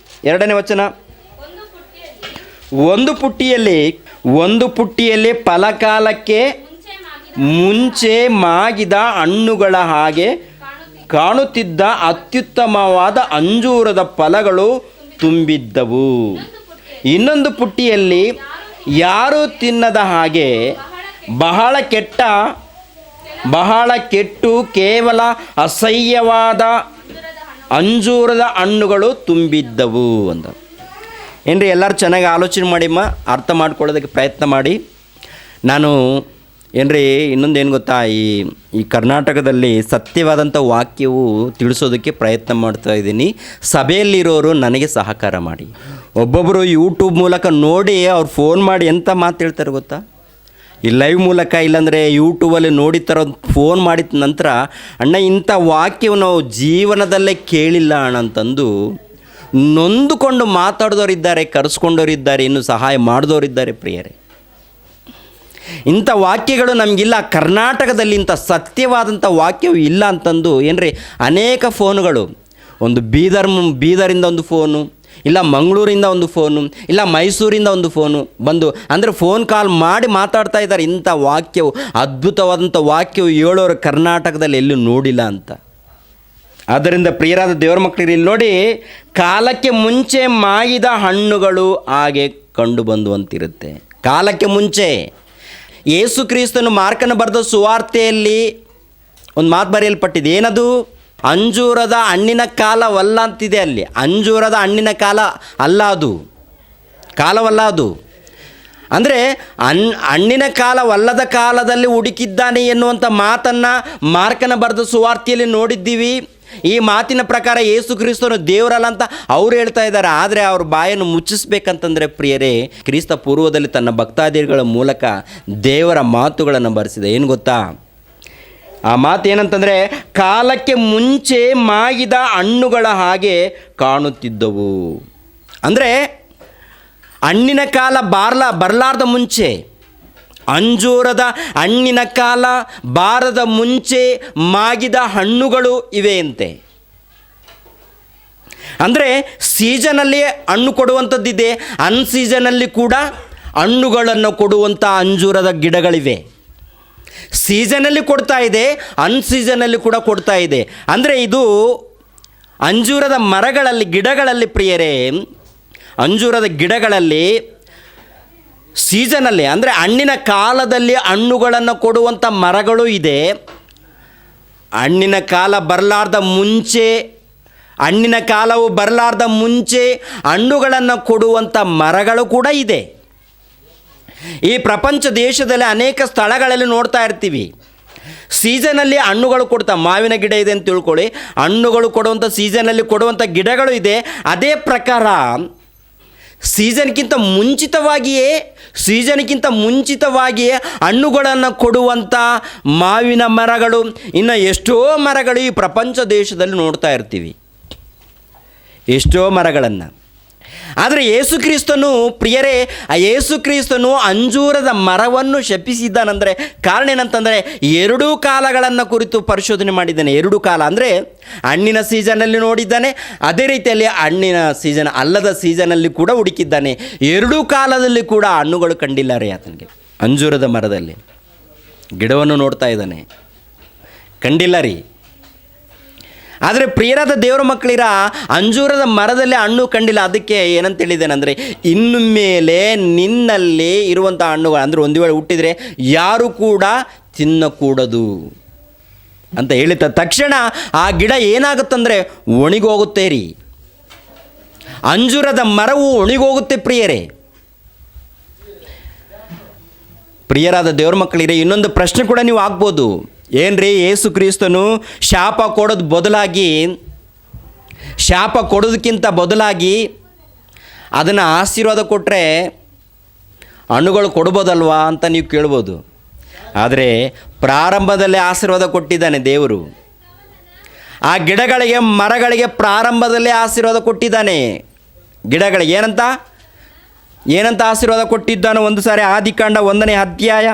2ನೇ ವಚನ. ಒಂದು ಪುಟ್ಟಿಯಲ್ಲಿ ಫಲಕಾಲಕ್ಕೆ ಮುಂಚೆ ಮಾಗಿದ ಹಣ್ಣುಗಳ ಹಾಗೆ ಕಾಣುತ್ತಿದ್ದ ಅತ್ಯುತ್ತಮವಾದ ಅಂಜೂರದ ಫಲಗಳು ತುಂಬಿದ್ದವು. ಇನ್ನೊಂದು ಪುಟ್ಟಿಯಲ್ಲಿ ಯಾರೂ ತಿನ್ನದ ಹಾಗೆ ಬಹಳ ಕೆಟ್ಟು ಕೇವಲ ಅಸಹ್ಯವಾದ ಅಂಜೂರದ ಹಣ್ಣುಗಳು ತುಂಬಿದ್ದವು ಅಂತ. ಏನ್ರಿ, ಎಲ್ಲರೂ ಚೆನ್ನಾಗಿ ಆಲೋಚನೆ ಮಾಡಿಮ್ಮ, ಅರ್ಥ ಮಾಡ್ಕೊಳ್ಳೋದಕ್ಕೆ ಪ್ರಯತ್ನ ಮಾಡಿ. ನಾನು ಏನ್ರಿ ಇನ್ನೊಂದೇನು ಗೊತ್ತಾ, ಈ ಕರ್ನಾಟಕದಲ್ಲಿ ಸತ್ಯವಾದಂಥ ವಾಕ್ಯವು ತಿಳಿಸೋದಕ್ಕೆ ಪ್ರಯತ್ನ ಮಾಡ್ತಾ ಇದ್ದೀನಿ. ಸಭೆಯಲ್ಲಿರೋರು ನನಗೆ ಸಹಕಾರ ಮಾಡಿ. ಒಬ್ಬೊಬ್ಬರು ಯೂಟ್ಯೂಬ್ ಮೂಲಕ ನೋಡಿ ಅವ್ರು ಫೋನ್ ಮಾಡಿ ಎಂಥ ಮಾತು ಹೇಳ್ತಾರೆ ಗೊತ್ತಾ? ಈ ಲೈವ್ ಮೂಲಕ, ಇಲ್ಲಾಂದರೆ ಯೂಟ್ಯೂಬಲ್ಲಿ ನೋಡಿ ಫೋನ್ ಮಾಡಿದ ನಂತರ, ಅಣ್ಣ ಇಂಥ ವಾಕ್ಯವು ನಾವು ಜೀವನದಲ್ಲೇ ಕೇಳಿಲ್ಲ ಅಣ್ಣ ಅಂತಂದು ನೊಂದುಕೊಂಡು ಮಾತಾಡಿದವರಿದ್ದಾರೆ, ಕರೆಸ್ಕೊಂಡವರಿದ್ದಾರೆ, ಇನ್ನು ಸಹಾಯ ಮಾಡಿದವರಿದ್ದಾರೆ ಪ್ರಿಯರೇ. ಇಂಥ ವಾಕ್ಯಗಳು ನಮಗಿಲ್ಲ, ಕರ್ನಾಟಕದಲ್ಲಿ ಇಂಥ ಸತ್ಯವಾದಂಥ ವಾಕ್ಯವು ಇಲ್ಲ ಅಂತಂದು ಏನ್ರಿ ಅನೇಕ ಫೋನುಗಳು, ಒಂದು ಬೀದರಿಂದ ಒಂದು ಫೋನು, ಇಲ್ಲ ಮಂಗಳೂರಿಂದ ಒಂದು ಫೋನು, ಇಲ್ಲ ಮೈಸೂರಿಂದ ಒಂದು ಫೋನು ಬಂದು ಅಂದರೆ ಫೋನ್ ಕಾಲ್ ಮಾಡಿ ಮಾತಾಡ್ತಾ ಇದ್ದಾರೆ. ಇಂಥ ವಾಕ್ಯವು, ಅದ್ಭುತವಾದಂಥ ವಾಕ್ಯವು ಹೇಳೋರು ಕರ್ನಾಟಕದಲ್ಲಿ ಎಲ್ಲೂ ನೋಡಿಲ್ಲ ಅಂತ. ಆದ್ದರಿಂದ ಪ್ರಿಯರಾದ ದೇವರ ಮಕ್ಕಳಿಗೆ ಇಲ್ಲಿ ನೋಡಿ, ಕಾಲಕ್ಕೆ ಮುಂಚೆ ಮಾಗಿದ ಹಣ್ಣುಗಳು ಹಾಗೆ ಕಂಡು ಬಂದುವಂತಿರುತ್ತೆ. ಕಾಲಕ್ಕೆ ಮುಂಚೆ ಯೇಸು ಕ್ರಿಸ್ತನು ಮಾರ್ಕನ ಬರೆದ ಸುವಾರ್ತೆಯಲ್ಲಿ ಒಂದು ಮಾತು ಬರೆಯಲ್ಪಟ್ಟಿದೆ. ಏನದು? ಅಂಜೂರದ ಹಣ್ಣಿನ ಕಾಲವಲ್ಲ ಅಂತಿದೆ ಅಲ್ಲಿ. ಅಂಜೂರದ ಹಣ್ಣಿನ ಕಾಲ ಅಲ್ಲ ಅದು, ಕಾಲವಲ್ಲ ಅದು. ಅಂದರೆ ಹಣ್ಣಿನ ಕಾಲವಲ್ಲದ ಕಾಲದಲ್ಲಿ ಹುಡುಕಿದ್ದಾನೆ ಎನ್ನುವಂಥ ಮಾತನ್ನು ಮಾರ್ಕನ ಬರೆದ ಸುವಾರ್ತೆಯಲ್ಲಿ ನೋಡಿದ್ದೀವಿ. ಈ ಮಾತಿನ ಪ್ರಕಾರ ಯೇಸು ಕ್ರಿಸ್ತನು ದೇವರಲ್ಲ ಅಂತ ಅವ್ರು ಹೇಳ್ತಾ ಇದ್ದಾರೆ. ಆದರೆ ಅವ್ರ ಬಾಯನ್ನು ಮುಚ್ಚಿಸ್ಬೇಕಂತಂದರೆ ಪ್ರಿಯರೇ, ಕ್ರಿಸ್ತ ಪೂರ್ವದಲ್ಲಿ ತನ್ನ ಭಕ್ತಾದಿಗಳ ಮೂಲಕ ದೇವರ ಮಾತುಗಳನ್ನು ಬರೆಸಿದೆ. ಏನು ಗೊತ್ತಾ? ಆ ಮಾತು ಏನಂತಂದರೆ, ಕಾಲಕ್ಕೆ ಮುಂಚೆ ಮಾಗಿದ ಹಣ್ಣುಗಳ ಹಾಗೆ ಕಾಣುತ್ತಿದ್ದವು. ಅಂದರೆ ಹಣ್ಣಿನ ಕಾಲ ಬರಲಾರ್ದ ಮುಂಚೆ, ಅಂಜೂರದ ಹಣ್ಣಿನ ಕಾಲ ಬಾರದ ಮುಂಚೆ ಮಾಗಿದ ಹಣ್ಣುಗಳು ಇವೆ ಅಂತೆ. ಅಂದರೆ ಸೀಸನಲ್ಲಿ ಹಣ್ಣು ಕೊಡುವಂಥದ್ದಿದೆ, ಅನ್ಸೀಸನಲ್ಲಿ ಕೂಡ ಹಣ್ಣುಗಳನ್ನು ಕೊಡುವಂಥ ಅಂಜೂರದ ಗಿಡಗಳಿವೆ. ಸೀಸನಲ್ಲಿ ಕೊಡ್ತಾ ಇದೆ, ಅನ್ಸೀಸನಲ್ಲಿ ಕೂಡ ಕೊಡ್ತಾ ಇದೆ. ಅಂದರೆ ಇದು ಅಂಜೂರದ ಗಿಡಗಳಲ್ಲಿ ಪ್ರಿಯರೇ, ಅಂಜೂರದ ಗಿಡಗಳಲ್ಲಿ ಸೀಸನಲ್ಲಿ ಅಂದರೆ ಹಣ್ಣಿನ ಕಾಲದಲ್ಲಿ ಹಣ್ಣುಗಳನ್ನು ಕೊಡುವಂಥ ಮರಗಳು ಇದೆ. ಹಣ್ಣಿನ ಕಾಲವು ಬರಲಾರ್ದ ಮುಂಚೆ ಹಣ್ಣುಗಳನ್ನು ಕೊಡುವಂಥ ಮರಗಳು ಕೂಡ ಇದೆ. ಈ ಪ್ರಪಂಚ ದೇಶದಲ್ಲಿ ಅನೇಕ ಸ್ಥಳಗಳಲ್ಲಿ ನೋಡ್ತಾ ಇರ್ತೀವಿ. ಸೀಸನಲ್ಲಿ ಹಣ್ಣುಗಳು ಮಾವಿನ ಗಿಡ ಇದೆ ಅಂತ ತಿಳ್ಕೊಳ್ಳಿ, ಹಣ್ಣುಗಳು ಕೊಡುವಂಥ ಸೀಸನಲ್ಲಿ ಕೊಡುವಂಥ ಗಿಡಗಳು ಇದೆ. ಅದೇ ಪ್ರಕಾರ ಸೀಸನ್ಗಿಂತ ಮುಂಚಿತವಾಗಿಯೇ ಹಣ್ಣುಗಳನ್ನು ಕೊಡುವಂಥ ಮಾವಿನ ಮರಗಳು, ಇನ್ನು ಎಷ್ಟೋ ಮರಗಳು ಈ ಪ್ರಪಂಚ ದೇಶದಲ್ಲಿ ನೋಡ್ತಾ ಇರ್ತೀವಿ, ಎಷ್ಟೋ ಮರಗಳನ್ನು. ಆದರೆ ಯೇಸು ಕ್ರಿಸ್ತನು ಪ್ರಿಯರೇ, ಆ ಯೇಸು ಕ್ರಿಸ್ತನು ಅಂಜೂರದ ಮರವನ್ನು ಶಪಿಸಿದ್ದಾನಂದರೆ ಕಾರಣ ಏನಂತಂದರೆ, 2 ಕಾಲಗಳನ್ನು ಕುರಿತು ಪರಿಶೋಧನೆ ಮಾಡಿದ್ದಾನೆ. 2 ಕಾಲ ಅಂದರೆ ಹಣ್ಣಿನ ಸೀಸನಲ್ಲಿ ನೋಡಿದ್ದಾನೆ, ಅದೇ ರೀತಿಯಲ್ಲಿ ಹಣ್ಣಿನ ಸೀಸನ್ ಅಲ್ಲದ ಸೀಸನಲ್ಲಿ ಕೂಡ ಹುಡುಕಿದ್ದಾನೆ. 2 ಕಾಲದಲ್ಲಿ ಕೂಡ ಹಣ್ಣುಗಳು ಕಂಡಿಲ್ಲ ರೀ ಆತನಿಗೆ. ಅಂಜೂರದ ಮರದಲ್ಲಿ ಗಿಡವನ್ನು ನೋಡ್ತಾ ಇದ್ದಾನೆ, ಕಂಡಿಲ್ಲ ರೀ. ಆದರೆ ಪ್ರಿಯರಾದ ದೇವರ ಮಕ್ಕಳಿರ ಅಂಜೂರದ ಮರದಲ್ಲಿ ಹಣ್ಣು ಕಂಡಿಲ್ಲ. ಅದಕ್ಕೆ ಏನಂತ ಹೇಳಿದ್ದೇನೆಂದರೆ, ಇನ್ನು ಮೇಲೆ ನಿನ್ನಲ್ಲಿ ಇರುವಂಥ ಹಣ್ಣುಗಳು ಅಂದರೆ ಒಂದು ವೇಳೆ ಹುಟ್ಟಿದರೆ ಯಾರು ಕೂಡ ತಿನ್ನಕೂಡದು ಅಂತ ಹೇಳಿದ ತಕ್ಷಣ ಆ ಗಿಡ ಏನಾಗುತ್ತಂದರೆ ಒಣಗೋಗುತ್ತೆ ರೀ. ಅಂಜೂರದ ಮರವು ಒಣಗೋಗುತ್ತೆ ಪ್ರಿಯರೇ. ಪ್ರಿಯರಾದ ದೇವ್ರ ಮಕ್ಕಳಿರೆ, ಇನ್ನೊಂದು ಪ್ರಶ್ನೆ ಕೂಡ ನೀವು ಆಗ್ಬೋದು, ಏನ್ರಿ ಯೇಸು ಕ್ರಿಸ್ತನು ಶಾಪ ಕೊಡೋದಕ್ಕಿಂತ ಬದಲಾಗಿ ಅದನ್ನು ಆಶೀರ್ವಾದ ಕೊಟ್ಟರೆ ಹಣ್ಣುಗಳು ಕೊಡ್ಬೋದಲ್ವಾ ಅಂತ ನೀವು ಕೇಳ್ಬೋದು. ಆದರೆ ಪ್ರಾರಂಭದಲ್ಲೇ ಆಶೀರ್ವಾದ ಕೊಟ್ಟಿದ್ದಾನೆ ದೇವರು. ಆ ಗಿಡಗಳಿಗೆ, ಮರಗಳಿಗೆ ಪ್ರಾರಂಭದಲ್ಲೇ ಆಶೀರ್ವಾದ ಕೊಟ್ಟಿದ್ದಾನೆ. ಗಿಡಗಳಿಗೆ ಏನಂತ ಆಶೀರ್ವಾದ ಕೊಟ್ಟಿದ್ದಾನೋ ಒಂದು ಸಾರಿ ಆದಿಕಾಂಡ 1ನೇ ಅಧ್ಯಾಯ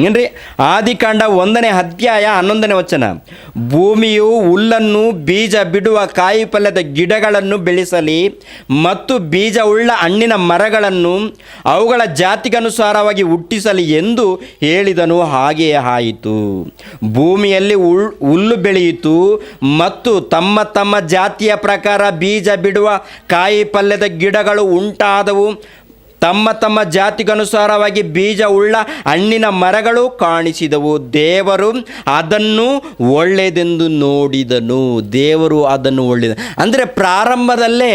ಏನ್ರಿ, ಆದಿಕಾಂಡ 1ನೇ ಅಧ್ಯಾಯ 11ನೇ ವಚನ. ಭೂಮಿಯು ಹುಲ್ಲನ್ನು, ಬೀಜ ಬಿಡುವ ಕಾಯಿ ಪಲ್ಯದ ಗಿಡಗಳನ್ನು ಬೆಳೆಸಲಿ ಮತ್ತು ಬೀಜ ಉಳ್ಳ ಹಣ್ಣಿನ ಮರಗಳನ್ನು ಅವುಗಳ ಜಾತಿಗನುಸಾರವಾಗಿ ಹುಟ್ಟಿಸಲಿ ಎಂದು ಹೇಳಿದನು. ಹಾಗೆಯೇ ಆಯಿತು. ಭೂಮಿಯಲ್ಲಿ ಹುಲ್ಲು ಬೆಳೆಯಿತು ಮತ್ತು ತಮ್ಮ ತಮ್ಮ ಜಾತಿಯ ಪ್ರಕಾರ ಬೀಜ ಬಿಡುವ ಕಾಯಿ ಪಲ್ಯದ ಗಿಡಗಳು ಉಂಟಾದವು. ತಮ್ಮ ತಮ್ಮ ಜಾತಿಗನುಸಾರವಾಗಿ ಬೀಜ ಉಳ್ಳ ಹಣ್ಣಿನ ಮರಗಳು ಕಾಣಿಸಿದವು. ದೇವರು ಅದನ್ನು ಒಳ್ಳೆಯದೆಂದು ನೋಡಿದನು. ದೇವರು ಅದನ್ನು ಒಳ್ಳೆಯದು ಅಂದರೆ ಪ್ರಾರಂಭದಲ್ಲೇ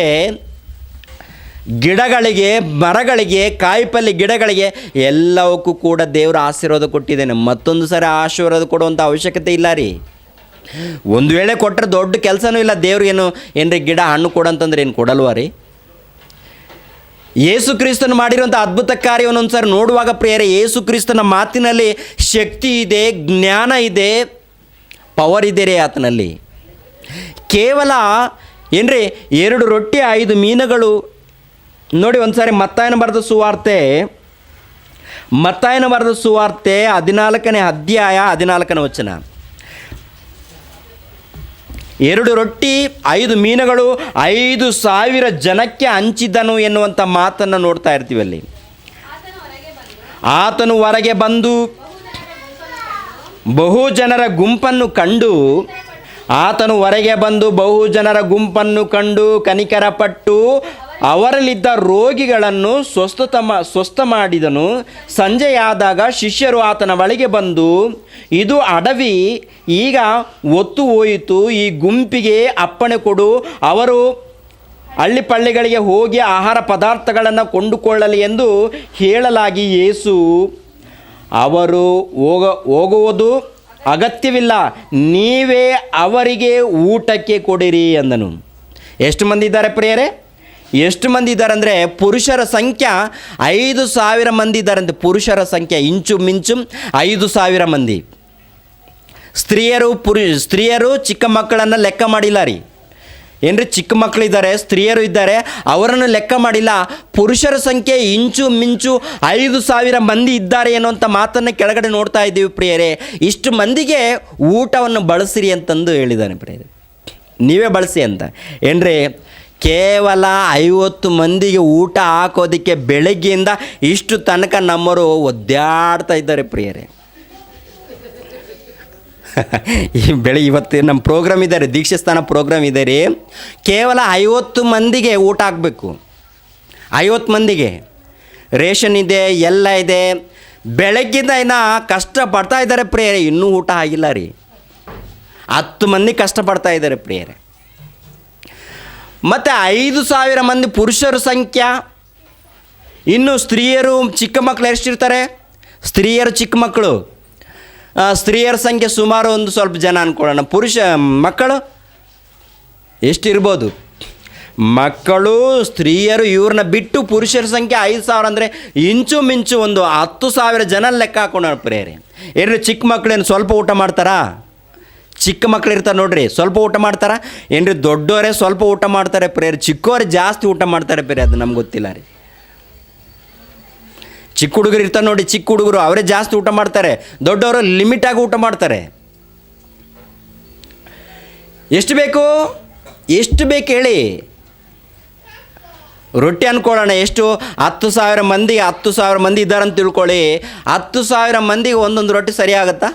ಗಿಡಗಳಿಗೆ, ಮರಗಳಿಗೆ, ಕಾಯಿಪಲ್ಯ ಗಿಡಗಳಿಗೆ ಎಲ್ಲವಕ್ಕೂ ಕೂಡ ದೇವರು ಆಶೀರ್ವಾದ ಕೊಟ್ಟಿದ್ದೇನೆ. ಮತ್ತೊಂದು ಸಾರಿ ಆಶೀರ್ವಾದ ಕೊಡುವಂಥ ಅವಶ್ಯಕತೆ ಇಲ್ಲ ರೀ. ಒಂದು ವೇಳೆ ಕೊಟ್ಟರೆ ದೊಡ್ಡ ಕೆಲಸನೂ ಇಲ್ಲ. ದೇವರು ಏನ್ರಿ ಗಿಡ ಹಣ್ಣು ಕೊಡಂತಂದ್ರೆ ಏನು ಕೊಡಲ್ವಾ ರೀ? ಯೇಸು ಕ್ರಿಸ್ತನು ಮಾಡಿರುವಂಥ ಅದ್ಭುತ ಕಾರ್ಯವನ್ನು ಒಂದು ಸಾರಿ ನೋಡುವಾಗ ಪ್ರಿಯರೇ, ಯೇಸು ಕ್ರಿಸ್ತನ ಮಾತಿನಲ್ಲಿ ಶಕ್ತಿ ಇದೆ, ಜ್ಞಾನ ಇದೆ, ಪವರ್ ಇದೆ ರೀ ಆತನಲ್ಲಿ. ಕೇವಲ ಏನ್ರಿ 2 ರೊಟ್ಟಿ 5 ಮೀನುಗಳು ನೋಡಿ. ಒಂದು ಸಾರಿ ಮತ್ತಾಯನ ಬರೆದ ಸುವಾರ್ತೆ 14ನೇ ಅಧ್ಯಾಯ 14ನೇ ವಚನ. 2 ರೊಟ್ಟಿ 5 ಮೀನುಗಳು 5,000 ಜನಕ್ಕೆ ಹಂಚಿದನು ಎನ್ನುವಂಥ ಮಾತನ್ನು ನೋಡ್ತಾ ಇರ್ತೀವಿ ಅಲ್ಲಿ. ಆತನು ಹೊರಗೆ ಬಂದು ಬಹು ಜನರ ಗುಂಪನ್ನು ಕಂಡು ಕನಿಕರಪಟ್ಟು ಅವರಲ್ಲಿದ್ದ ರೋಗಿಗಳನ್ನು ಸ್ವಸ್ಥ ಮಾಡಿದನು. ಸಂಜೆಯಾದಾಗ ಶಿಷ್ಯರು ಆತನ ಬಳಿಗೆ ಬಂದು, ಇದು ಅಡವಿ ಈಗ ಒತ್ತು ಹೋಯಿತು, ಈ ಗುಂಪಿಗೆ ಅಪ್ಪಣೆ ಕೊಡು, ಅವರು ಹಳ್ಳಿಪಳ್ಳಿಗಳಿಗೆ ಹೋಗಿ ಆಹಾರ ಪದಾರ್ಥಗಳನ್ನು ಕೊಂಡುಕೊಳ್ಳಲಿ ಎಂದು ಹೇಳಲಾಗಿ, ಯೇಸು ಅವರು ಹೋಗುವುದು ಅಗತ್ಯವಿಲ್ಲ, ನೀವೇ ಅವರಿಗೆ ಊಟಕ್ಕೆ ಕೊಡಿರಿ ಅಂದನು. ಎಷ್ಟು ಮಂದಿ ಇದ್ದಾರೆ ಪ್ರಿಯರೇ? ಎಷ್ಟು ಮಂದಿ ಇದ್ದಾರೆ ಅಂದರೆ ಪುರುಷರ ಸಂಖ್ಯೆ 5,000 ಮಂದಿ ಇದ್ದಾರಂತೆ. ಪುರುಷರ ಸಂಖ್ಯೆ ಇಂಚು ಮಿಂಚು 5,000 ಮಂದಿ. ಸ್ತ್ರೀಯರು ಚಿಕ್ಕ ಮಕ್ಕಳನ್ನು ಲೆಕ್ಕ ಮಾಡಿಲ್ಲ ರೀ. ಏನ್ರಿ, ಚಿಕ್ಕ ಮಕ್ಕಳಿದ್ದಾರೆ, ಸ್ತ್ರೀಯರು ಇದ್ದಾರೆ, ಅವರನ್ನು ಲೆಕ್ಕ ಮಾಡಿಲ್ಲ. ಪುರುಷರ ಸಂಖ್ಯೆ ಇಂಚು ಮಿಂಚು 5,000 ಮಂದಿ ಇದ್ದಾರೆ ಅನ್ನುವಂಥ ಮಾತನ್ನು ಕೆಳಗಡೆ ನೋಡ್ತಾ ಇದ್ದೀವಿ ಪ್ರಿಯರೇ. ಇಷ್ಟು ಮಂದಿಗೆ ಊಟವನ್ನು ಬಳಸಿರಿ ಅಂತಂದು ಹೇಳಿದ್ದಾನೆ ಪ್ರಿಯರೇ. ನೀವೇ ಬಳಸಿ ಅಂತ ಏನ್ರಿ. ಕೇವಲ 50 ಮಂದಿಗೆ ಊಟ ಹಾಕೋದಕ್ಕೆ ಬೆಳಗ್ಗೆಯಿಂದ ಇಷ್ಟು ತನಕ ನಮ್ಮವರು ಒದ್ದಾಡ್ತಾ ಇದ್ದಾರೆ ಪ್ರಿಯರೇ. ಇವತ್ತು ನಮ್ಮ ಪ್ರೋಗ್ರಾಮ್ ಇದ್ದಾರೆ, ದೀಕ್ಷಾಸ್ಥಾನ ಪ್ರೋಗ್ರಾಮ್ ಇದೆ ರೀ. ಕೇವಲ 50 ಮಂದಿಗೆ ಊಟ ಹಾಕಬೇಕು. 50 ಮಂದಿಗೆ ರೇಷನ್ ಇದೆ, ಎಲ್ಲ ಇದೆ. ಬೆಳಗ್ಗಿಂದ ಕಷ್ಟಪಡ್ತಾ ಇದ್ದಾರೆ ಪ್ರಿಯರೇ. ಇನ್ನೂ ಊಟ ಆಗಿಲ್ಲ ರೀ. 10 ಮಂದಿ ಕಷ್ಟಪಡ್ತಾ ಇದ್ದಾರೆ ಪ್ರಿಯರೇ. ಮತ್ತು 5,000 ಮಂದಿ ಪುರುಷರ ಸಂಖ್ಯೆ. ಇನ್ನು ಸ್ತ್ರೀಯರು ಚಿಕ್ಕ ಮಕ್ಕಳು ಎಷ್ಟಿರ್ತಾರೆ? ಸ್ತ್ರೀಯರು ಚಿಕ್ಕ ಮಕ್ಕಳು, ಸ್ತ್ರೀಯರ ಸಂಖ್ಯೆ ಸುಮಾರು ಒಂದು ಸ್ವಲ್ಪ ಜನ ಅಂದ್ಕೊಳ್ಳೋಣ. ಮಕ್ಕಳು ಎಷ್ಟಿರ್ಬೋದು? ಮಕ್ಕಳು, ಸ್ತ್ರೀಯರು ಇವ್ರನ್ನ ಬಿಟ್ಟು ಪುರುಷರ ಸಂಖ್ಯೆ 5,000 ಅಂದರೆ ಇಂಚು ಮಿಂಚು ಒಂದು 10,000 ಜನ ಲೆಕ್ಕ ಹಾಕೋಣ ಪ್ರಿಯರೇ. ಏನು ಚಿಕ್ಕ ಮಕ್ಕಳೇನು ಸ್ವಲ್ಪ ಊಟ ಮಾಡ್ತಾರಾ? ಚಿಕ್ಕ ಮಕ್ಕಳು ಇರ್ತಾರೆ ನೋಡ್ರಿ, ಸ್ವಲ್ಪ ಊಟ ಮಾಡ್ತಾರ ಏನ್ರಿ? ದೊಡ್ಡವರೇ ಸ್ವಲ್ಪ ಊಟ ಮಾಡ್ತಾರೆ ಪ್ರಿಯರೇ. ಚಿಕ್ಕವರೇ ಜಾಸ್ತಿ ಊಟ ಮಾಡ್ತಾರೆ ಪ್ರಿಯರೇ. ಅದು ನಮ್ಗೆ ಗೊತ್ತಿಲ್ಲ ರೀ. ಚಿಕ್ಕ ಹುಡುಗರು ಇರ್ತಾರೆ ನೋಡಿ, ಚಿಕ್ಕ ಹುಡುಗರು ಅವರೇ ಜಾಸ್ತಿ ಊಟ ಮಾಡ್ತಾರೆ. ದೊಡ್ಡವರು ಲಿಮಿಟಾಗಿ ಊಟ ಮಾಡ್ತಾರೆ. ಎಷ್ಟು ಬೇಕು ಹೇಳಿ? ರೊಟ್ಟಿ ಅಂದ್ಕೊಳ್ಳೋಣ, ಎಷ್ಟು? 10,000 ಮಂದಿಗೆ 10,000 ಮಂದಿ ಇದ್ದಾರೆ ಅಂತ ತಿಳ್ಕೊಳ್ಳಿ. 10,000 ಮಂದಿಗೆ ಒಂದೊಂದು ರೊಟ್ಟಿ ಸರಿ ಆಗುತ್ತಾ?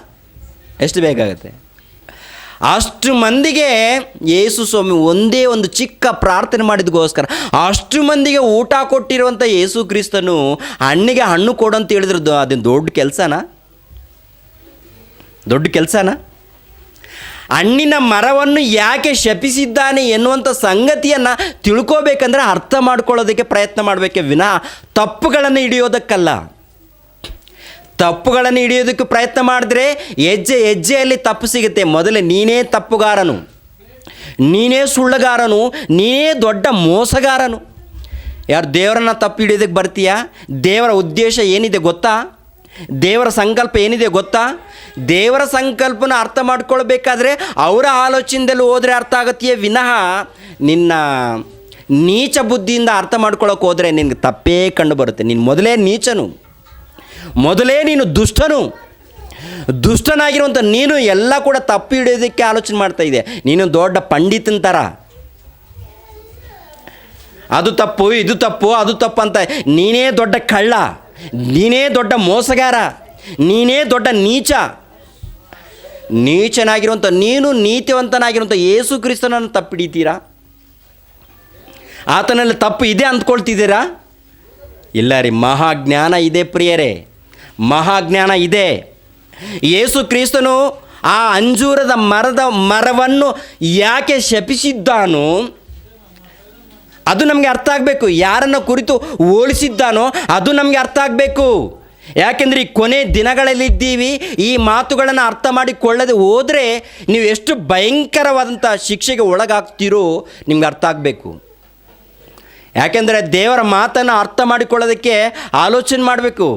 ಎಷ್ಟು ಬೇಕಾಗುತ್ತೆ? ಅಷ್ಟು ಮಂದಿಗೆ ಯೇಸು ಸ್ವಾಮಿ ಒಂದೇ ಒಂದು ಚಿಕ್ಕ ಪ್ರಾರ್ಥನೆ ಮಾಡಿದಗೋಸ್ಕರ ಅಷ್ಟು ಮಂದಿಗೆ ಊಟ ಕೊಟ್ಟಿರುವಂಥ ಯೇಸು ಕ್ರಿಸ್ತನು ಹಣ್ಣಿಗೆ ಹಣ್ಣು ಕೊಡು ಅಂತ ಹೇಳಿದ್ರದ್ದು ಅದೇನು ದೊಡ್ಡ ಕೆಲಸನಾ? ದೊಡ್ಡ ಕೆಲಸನಾ? ಹಣ್ಣಿನ ಮರವನ್ನು ಯಾಕೆ ಶಪಿಸಿದ್ದಾನೆ ಎನ್ನುವಂಥ ಸಂಗತಿಯನ್ನು ತಿಳ್ಕೋಬೇಕಂದ್ರೆ ಅರ್ಥ ಮಾಡ್ಕೊಳ್ಳೋದಕ್ಕೆ ಪ್ರಯತ್ನ ಮಾಡಬೇಕೆ ವಿನಃ ತಪ್ಪುಗಳನ್ನು ಹಿಡಿಯೋದಕ್ಕಲ್ಲ. ತಪ್ಪುಗಳನ್ನು ಹಿಡಿಯೋದಕ್ಕೆ ಪ್ರಯತ್ನ ಮಾಡಿದ್ರೆ ಹೆಜ್ಜೆ ಹೆಜ್ಜೆಯಲ್ಲಿ ತಪ್ಪು ಸಿಗುತ್ತೆ. ಮೊದಲೇ ನೀನೇ ತಪ್ಪುಗಾರನು, ನೀನೇ ಸುಳ್ಳುಗಾರನು, ನೀನೇ ದೊಡ್ಡ ಮೋಸಗಾರನು. ಯಾರು ದೇವರನ್ನು ತಪ್ಪು ಹಿಡಿಯೋದಕ್ಕೆ ಬರ್ತೀಯಾ? ದೇವರ ಉದ್ದೇಶ ಏನಿದೆ ಗೊತ್ತಾ? ದೇವರ ಸಂಕಲ್ಪ ಏನಿದೆ ಗೊತ್ತಾ? ದೇವರ ಸಂಕಲ್ಪನ ಅರ್ಥ ಮಾಡ್ಕೊಳ್ಬೇಕಾದ್ರೆ ಅವರ ಆಲೋಚನೆಯಲ್ಲಿ ಹೋದರೆ ಅರ್ಥ ಆಗತ್ತೆಯೇ ವಿನಃ ನಿನ್ನ ನೀಚ ಬುದ್ಧಿಯಿಂದ ಅರ್ಥ ಮಾಡ್ಕೊಳ್ಳೋಕೆ ಹೋದರೆ ನಿನಗೆ ತಪ್ಪೇ ಕಂಡು ಬರುತ್ತೆ. ನೀನು ಮೊದಲೇ ನೀಚನು, ಮೊದಲೇ ನೀನು ದುಷ್ಟನಾಗಿರುವಂಥ ನೀನು ಎಲ್ಲ ಕೂಡ ತಪ್ಪು ಹಿಡಿಯೋದಕ್ಕೆ ಆಲೋಚನೆ ಮಾಡ್ತಾಯಿದ್ದೆ. ನೀನು ದೊಡ್ಡ ಪಂಡಿತನ ಥರ ಅದು ತಪ್ಪು ಇದು ತಪ್ಪು ಅದು ತಪ್ಪು ಅಂತ ನೀನೇ ದೊಡ್ಡ ಕಳ್ಳ, ನೀನೇ ದೊಡ್ಡ ಮೋಸಗಾರ, ನೀನೇ ದೊಡ್ಡ ನೀಚನಾಗಿರುವಂಥ ನೀನು ನೀತಿವಂತನಾಗಿರುವಂಥ ಯೇಸು ಕ್ರಿಸ್ತನನ್ನು ತಪ್ಪು ಹಿಡಿತೀರಾ? ಆತನಲ್ಲಿ ತಪ್ಪು ಇದೆ ಅಂದ್ಕೊಳ್ತಿದ್ದೀರಾ? ಇಲ್ಲ ರೀ, ಮಹಾಜ್ಞಾನ ಇದೆ ಪ್ರಿಯರೇ, ಮಹಾಜ್ಞಾನ ಇದೆ. ಯೇಸು ಕ್ರಿಸ್ತನು ಆ ಅಂಜೂರದ ಮರವನ್ನು ಯಾಕೆ ಶಪಿಸಿದ್ದಾನೋ ಅದು ನಮಗೆ ಅರ್ಥ ಆಗಬೇಕು. ಯಾರನ್ನು ಕುರಿತು ಹೋಲಿಸಿದ್ದಾನೋ ಅದು ನಮಗೆ ಅರ್ಥ ಆಗಬೇಕು. ಯಾಕೆಂದರೆ ಈ ಕೊನೆ ದಿನಗಳಲ್ಲಿದ್ದೀವಿ. ಈ ಮಾತುಗಳನ್ನು ಅರ್ಥ ಮಾಡಿಕೊಳ್ಳದೆ ಹೋದರೆ ನೀವು ಎಷ್ಟು ಭಯಂಕರವಾದಂಥ ಶಿಕ್ಷೆಗೆ ಒಳಗಾಗ್ತೀರೋ ನಿಮ್ಗೆ ಅರ್ಥ ಆಗಬೇಕು. ಯಾಕೆಂದರೆ ದೇವರ ಮಾತನ್ನು ಅರ್ಥ ಮಾಡಿಕೊಳ್ಳೋದಕ್ಕೆ ಆಲೋಚನೆ ಮಾಡಬೇಕು.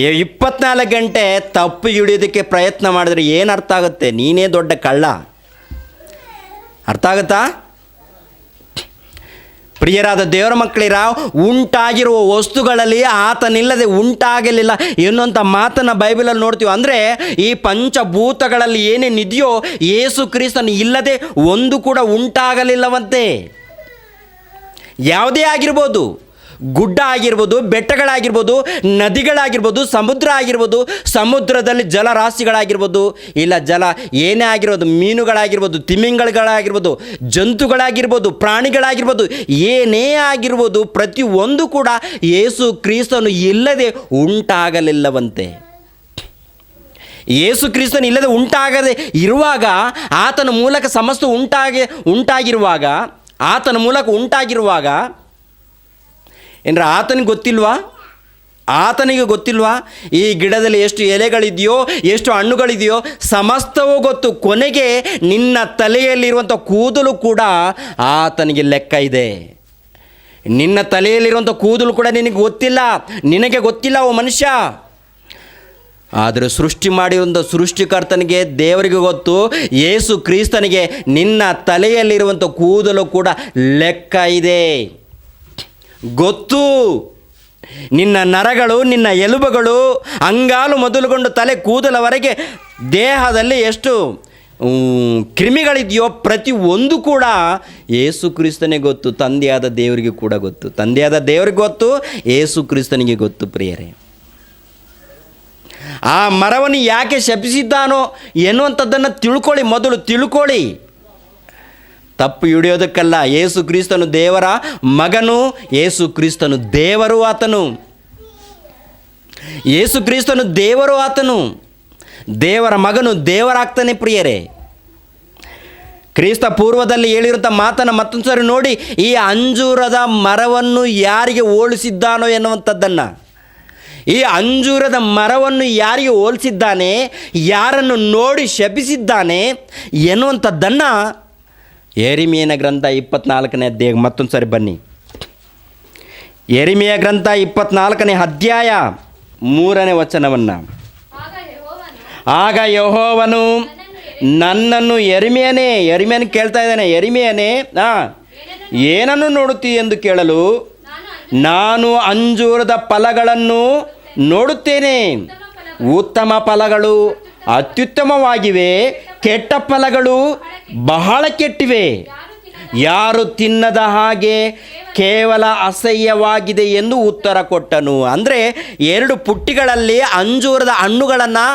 24 ಗಂಟೆ ತಪ್ಪು ಹಿಡಿಯೋದಕ್ಕೆ ಪ್ರಯತ್ನ ಮಾಡಿದ್ರೆ ಏನು ಅರ್ಥ ಆಗುತ್ತೆ? ನೀನೇ ದೊಡ್ಡ ಕಳ್ಳ. ಅರ್ಥ ಆಗುತ್ತಾ? ಪ್ರಿಯರಾದ ದೇವರ ಮಕ್ಕಳಿರ, ಉಂಟಾಗಿರುವ ವಸ್ತುಗಳಲ್ಲಿ ಆತನಿಲ್ಲದೆ ಉಂಟಾಗಲಿಲ್ಲ ಎನ್ನುವಂಥ ಮಾತನ್ನು ಬೈಬಲಲ್ಲಿ ನೋಡ್ತೀವಿ. ಅಂದರೆ ಈ ಪಂಚಭೂತಗಳಲ್ಲಿ ಏನೇನಿದೆಯೋ ಯೇಸು ಕ್ರಿಸ್ತನು ಇಲ್ಲದೆ ಒಂದು ಕೂಡ ಉಂಟಾಗಲಿಲ್ಲವಂತೆ. ಯಾವುದೇ ಆಗಿರ್ಬೋದು, ಗುಡ್ಡ ಆಗಿರ್ಬೋದು, ಬೆಟ್ಟಗಳಾಗಿರ್ಬೋದು, ನದಿಗಳಾಗಿರ್ಬೋದು, ಸಮುದ್ರ ಆಗಿರ್ಬೋದು, ಸಮುದ್ರದಲ್ಲಿ ಜಲರಾಶಿಗಳಾಗಿರ್ಬೋದು, ಇಲ್ಲ ಜಲ ಏನೇ ಆಗಿರ್ಬೋದು, ಮೀನುಗಳಾಗಿರ್ಬೋದು, ತಿಮಿಂಗಲಗಳಾಗಿರ್ಬೋದು, ಜಂತುಗಳಾಗಿರ್ಬೋದು, ಪ್ರಾಣಿಗಳಾಗಿರ್ಬೋದು, ಏನೇ ಆಗಿರ್ಬೋದು, ಪ್ರತಿಯೊಂದು ಕೂಡ ಯೇಸು ಕ್ರಿಸ್ತನು ಇಲ್ಲದೆ ಉಂಟಾಗಲಿಲ್ಲವಂತೆ. ಯೇಸು ಕ್ರಿಸ್ತನು ಇಲ್ಲದೆ ಉಂಟಾಗದೆ ಇರುವಾಗ ಆತನ ಮೂಲಕ ಸಮಸ್ತ ಉಂಟಾಗಿರುವಾಗ ಆತನ ಮೂಲಕ ಉಂಟಾಗಿರುವಾಗ ಏನರ ಆತನಿಗೆ ಗೊತ್ತಿಲ್ವಾ? ಆತನಿಗೆ ಗೊತ್ತಿಲ್ವಾ ಈ ಗಿಡದಲ್ಲಿ ಎಷ್ಟು ಎಲೆಗಳಿದೆಯೋ, ಎಷ್ಟು ಹಣ್ಣುಗಳಿದೆಯೋ ಸಮಸ್ತವೂ ಗೊತ್ತು. ಕೊನೆಗೆ ನಿನ್ನ ತಲೆಯಲ್ಲಿರುವಂಥ ಕೂದಲು ಕೂಡ ಆತನಿಗೆ ಲೆಕ್ಕ ಇದೆ. ನಿನ್ನ ತಲೆಯಲ್ಲಿರುವಂಥ ಕೂದಲು ಕೂಡ ನಿನಗೆ ಗೊತ್ತಿಲ್ಲ ಓ ಮನುಷ್ಯ. ಆದರೆ ಸೃಷ್ಟಿ ಮಾಡಿರುವಂಥ ಸೃಷ್ಟಿಕರ್ತನಿಗೆ ದೇವರಿಗೆ ಗೊತ್ತು. ಯೇಸು ಕ್ರಿಸ್ತನಿಗೆ ನಿನ್ನ ತಲೆಯಲ್ಲಿರುವಂಥ ಕೂದಲು ಕೂಡ ಲೆಕ್ಕ ಇದೆ, ಗೊತ್ತು. ನಿನ್ನ ನರಗಳು, ನಿನ್ನ ಎಲುಬುಗಳು, ಅಂಗಾಲು ಮೊದಲುಗೊಂಡು ತಲೆ ಕೂದಲವರೆಗೆ ದೇಹದಲ್ಲಿ ಎಷ್ಟು ಕ್ರಿಮಿಗಳಿದೆಯೋ ಪ್ರತಿ ಒಂದು ಕೂಡ ಯೇಸು ಕ್ರಿಸ್ತನಿಗೆ ಗೊತ್ತು. ತಂದೆಯಾದ ದೇವರಿಗೆ ಕೂಡ ಗೊತ್ತು. ತಂದೆಯಾದ ದೇವರಿಗೆ ಗೊತ್ತು, ಯೇಸು ಕ್ರಿಸ್ತನಿಗೆ ಗೊತ್ತು. ಪ್ರಿಯರೇ, ಆ ಮರವನ್ನು ಯಾಕೆ ಶಪಿಸಿದ್ದಾನೋ ಎನ್ನುವಂಥದ್ದನ್ನು ಮೊದಲು ತಿಳ್ಕೊಳ್ಳಿ. ತಪ್ಪು ಹಿಡಿಯೋದಕ್ಕಲ್ಲ. ಯೇಸು ಕ್ರಿಸ್ತನು ದೇವರ ಮಗನು, ಯೇಸು ಕ್ರಿಸ್ತನು ದೇವರು ಆತನು. ಯೇಸು ಕ್ರಿಸ್ತನು ದೇವರು ಆತನು, ದೇವರ ಮಗನು ದೇವರಾಗ್ತಾನೆ. ಪ್ರಿಯರೇ, ಕ್ರಿಸ್ತ ಪೂರ್ವದಲ್ಲಿ ಹೇಳಿರುವಂಥ ಮಾತನ್ನು ಮತ್ತೊಂದು ಸಾರಿ ನೋಡಿ. ಈ ಅಂಜೂರದ ಮರವನ್ನು ಯಾರಿಗೆ ಹೋಲಿಸಿದ್ದಾನೋ ಎನ್ನುವಂಥದ್ದನ್ನು, ಈ ಅಂಜೂರದ ಮರವನ್ನು ಯಾರಿಗೆ ಹೋಲಿಸಿದ್ದಾನೆ, ಯಾರನ್ನು ನೋಡಿ ಶಪಿಸಿದ್ದಾನೆ ಎನ್ನುವಂಥದ್ದನ್ನು ಯೆರೆಮೀಯನ ಗ್ರಂಥ 24ನೇ ಅಧ್ಯಾಯ ಮತ್ತೊಂದು ಸಾರಿ ಬನ್ನಿ. ಯೆರೆಮೀಯ ಗ್ರಂಥ 24ನೇ ಅಧ್ಯಾಯ 3ನೇ ವಚನವನ್ನು. ಆಗ ಯೆಹೋವನು ನನ್ನನ್ನು ಯೆರೆಮೀಯನೇ ಕೇಳ್ತಾ ಇದ್ದಾನೆ. ಯೆರೆಮೀಯನೇ, ಏನನ್ನು ನೋಡುತ್ತೀ ಎಂದು ಕೇಳಲು, ನಾನು ಅಂಜೂರದ ಫಲಗಳನ್ನು ನೋಡುತ್ತೇನೆ. ಉತ್ತಮ ಫಲಗಳು ಅತ್ಯುತ್ತಮವಾಗಿವೆ, ಕೆಟ್ಟ ಫಲಗಳು ಬಹಳ ಕೆಟ್ಟಿವೆ. ಯಾರು ತಿನ್ನದ ಹಾಗೆ ಕೇವಲ ಅಸಹ್ಯವಾಗಿದೆ ಎಂದು ಉತ್ತರ ಕೊಟ್ಟನು. ಅಂದರೆ 2 ಪುಟ್ಟಿಗಳಲ್ಲಿ ಅಂಜೂರದ ಹಣ್ಣುಗಳನ್ನು